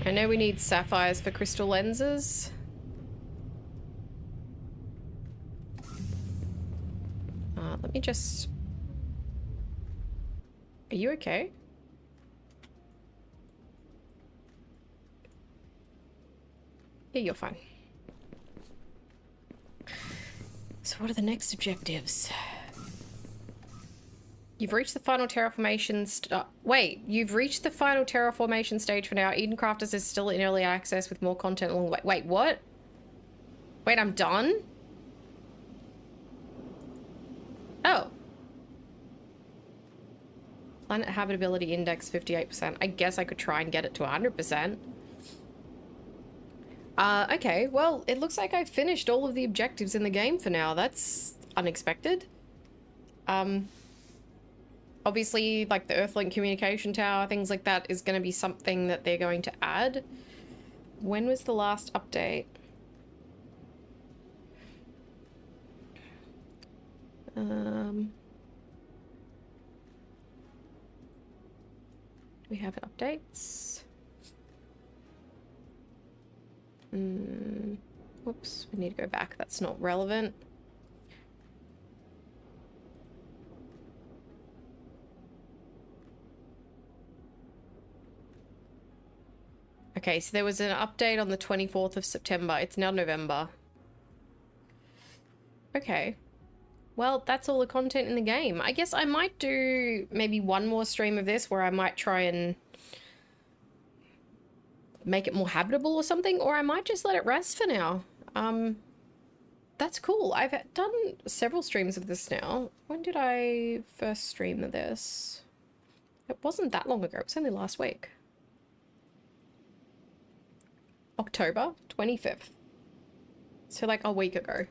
I know we need sapphires for crystal lenses. Let me just... Are you okay? Yeah, you're fine. So what are the next objectives? You've reached the final terraformation wait, you've reached the final terraformation stage for now. Eden Crafters is still in early access with more content along the way. Wait, what? Wait, I'm done? Oh. Planet habitability index 58%. I guess I could try and get it to 100%. Okay, well, it looks like I've finished all of the objectives in the game for now. That's unexpected. Obviously, like the Earthlink communication tower, things like that is going to be something that they're going to add. When was the last update? Do we have updates? Whoops, we need to go back. That's not relevant. Okay, so there was an update on the 24th of September. It's now November. Okay. Well, that's all the content in the game. I guess I might do maybe one more stream of this where I might try and make it more habitable or something, or I might just let it rest for now. That's cool. I've done several streams of this now. When did I first stream this? It wasn't that long ago. It was only last week. October 25th. So like a week ago.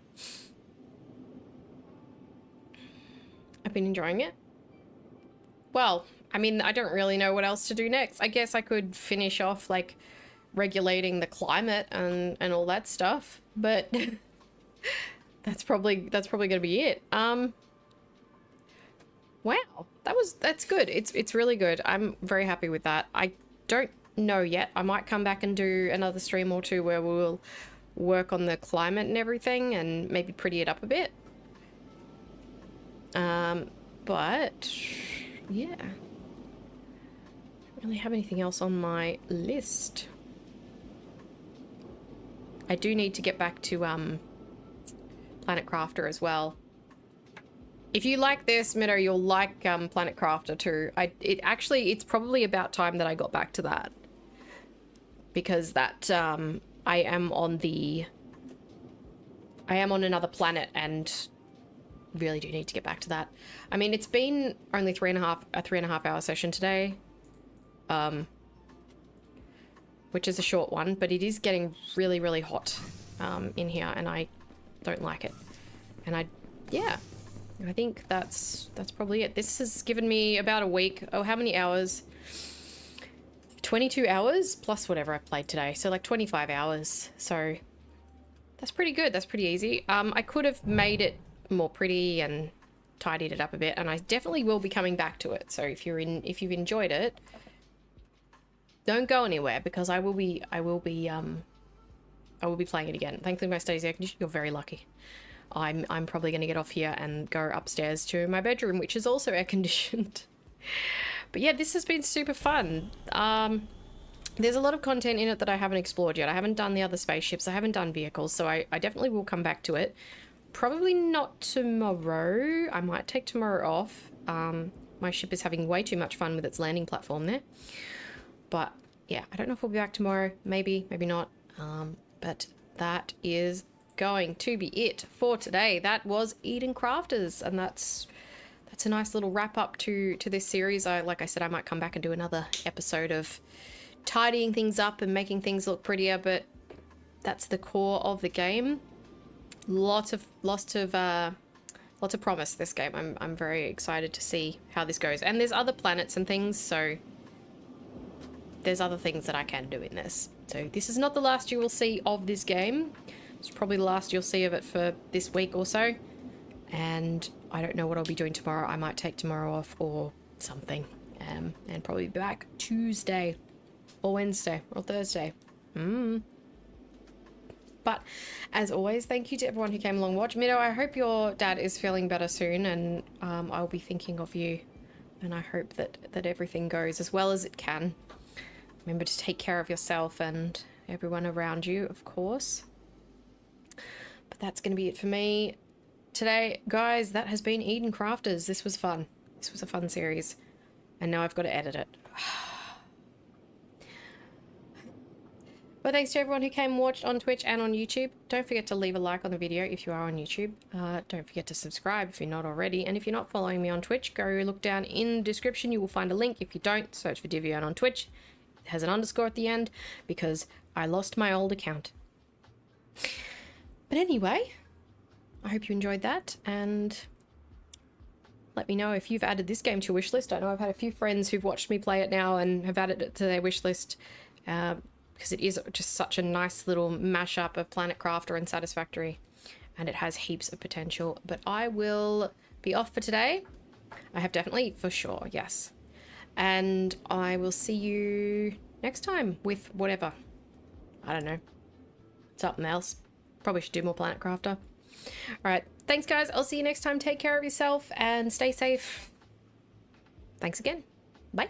I've been enjoying it. Well, I mean, I don't really know what else to do next. I guess I could finish off like regulating the climate and all that stuff, but that's probably gonna be it. Wow, that's good. It's really good. I'm very happy with that. I don't know yet. I might come back and do another stream or two where we'll work on the climate and everything and maybe pretty it up a bit. But yeah, don't really have anything else on my list. I do need to get back to Planet Crafter as well. If you like this, Mido, you'll like Planet Crafter too. It's probably about time that I got back to that, because that I am on another planet and really do need to get back to that. I mean, it's been only a 3.5 hour session today, which is a short one, but it is getting really, really hot in here, and I don't like it. And yeah, I think that's probably it. This has given me about a week. Oh, how many hours? 22 hours plus whatever I played today. So like 25 hours. So that's pretty good. That's pretty easy. I could have made it more pretty and tidied it up a bit, and I definitely will be coming back to it. So if you've enjoyed it, don't go anywhere, because I will be playing it again. Thankfully my study's air conditioned. You're very lucky. I'm probably going to get off here and go upstairs to my bedroom, which is also air conditioned. But yeah, this has been super fun. There's a lot of content in it that I haven't explored yet. I haven't done the other spaceships. I haven't done vehicles, so I definitely will come back to it. Probably not tomorrow. I might take tomorrow off. My ship is having way too much fun with its landing platform there. But yeah, I don't know if we'll be back tomorrow. Maybe, maybe not. But that is going to be it for today. That was Eden Crafters, and that's a nice little wrap up to this series. Like I said, I might come back and do another episode of tidying things up and making things look prettier, but that's the core of the game. Lots of promise this game. I'm very excited to see how this goes. And there's other planets and things, so there's other things that I can do in this. So this is not the last you will see of this game. It's probably the last you'll see of it for this week or so. And I don't know what I'll be doing tomorrow. I might take tomorrow off or something. And probably be back Tuesday or Wednesday or Thursday. But as always, thank you to everyone who came along to watch. Mido, I hope your dad is feeling better soon, and I'll be thinking of you. And I hope that everything goes as well as it can. Remember to take care of yourself and everyone around you, of course. But that's going to be it for me today, guys. That has been Eden Crafters. This was fun. This was a fun series. And now I've got to edit it. But thanks to everyone who came and watched on Twitch and on YouTube. Don't forget to leave a like on the video if you are on YouTube. Don't forget to subscribe if you're not already. And if you're not following me on Twitch, go look down in the description. You will find a link. If you don't, search for Divione on Twitch. It has an underscore at the end because I lost my old account. But anyway, I hope you enjoyed that, and let me know if you've added this game to your wish list. I know I've had a few friends who've watched me play it now and have added it to their wish list, because it is just such a nice little mashup of Planet Crafter and Satisfactory, and it has heaps of potential. But I will be off for today. I have definitely, for sure, yes. And I will see you next time with whatever. I don't know. Something else. Probably should do more Planet Crafter. Alright, thanks guys. I'll see you next time. Take care of yourself and stay safe. Thanks again. Bye.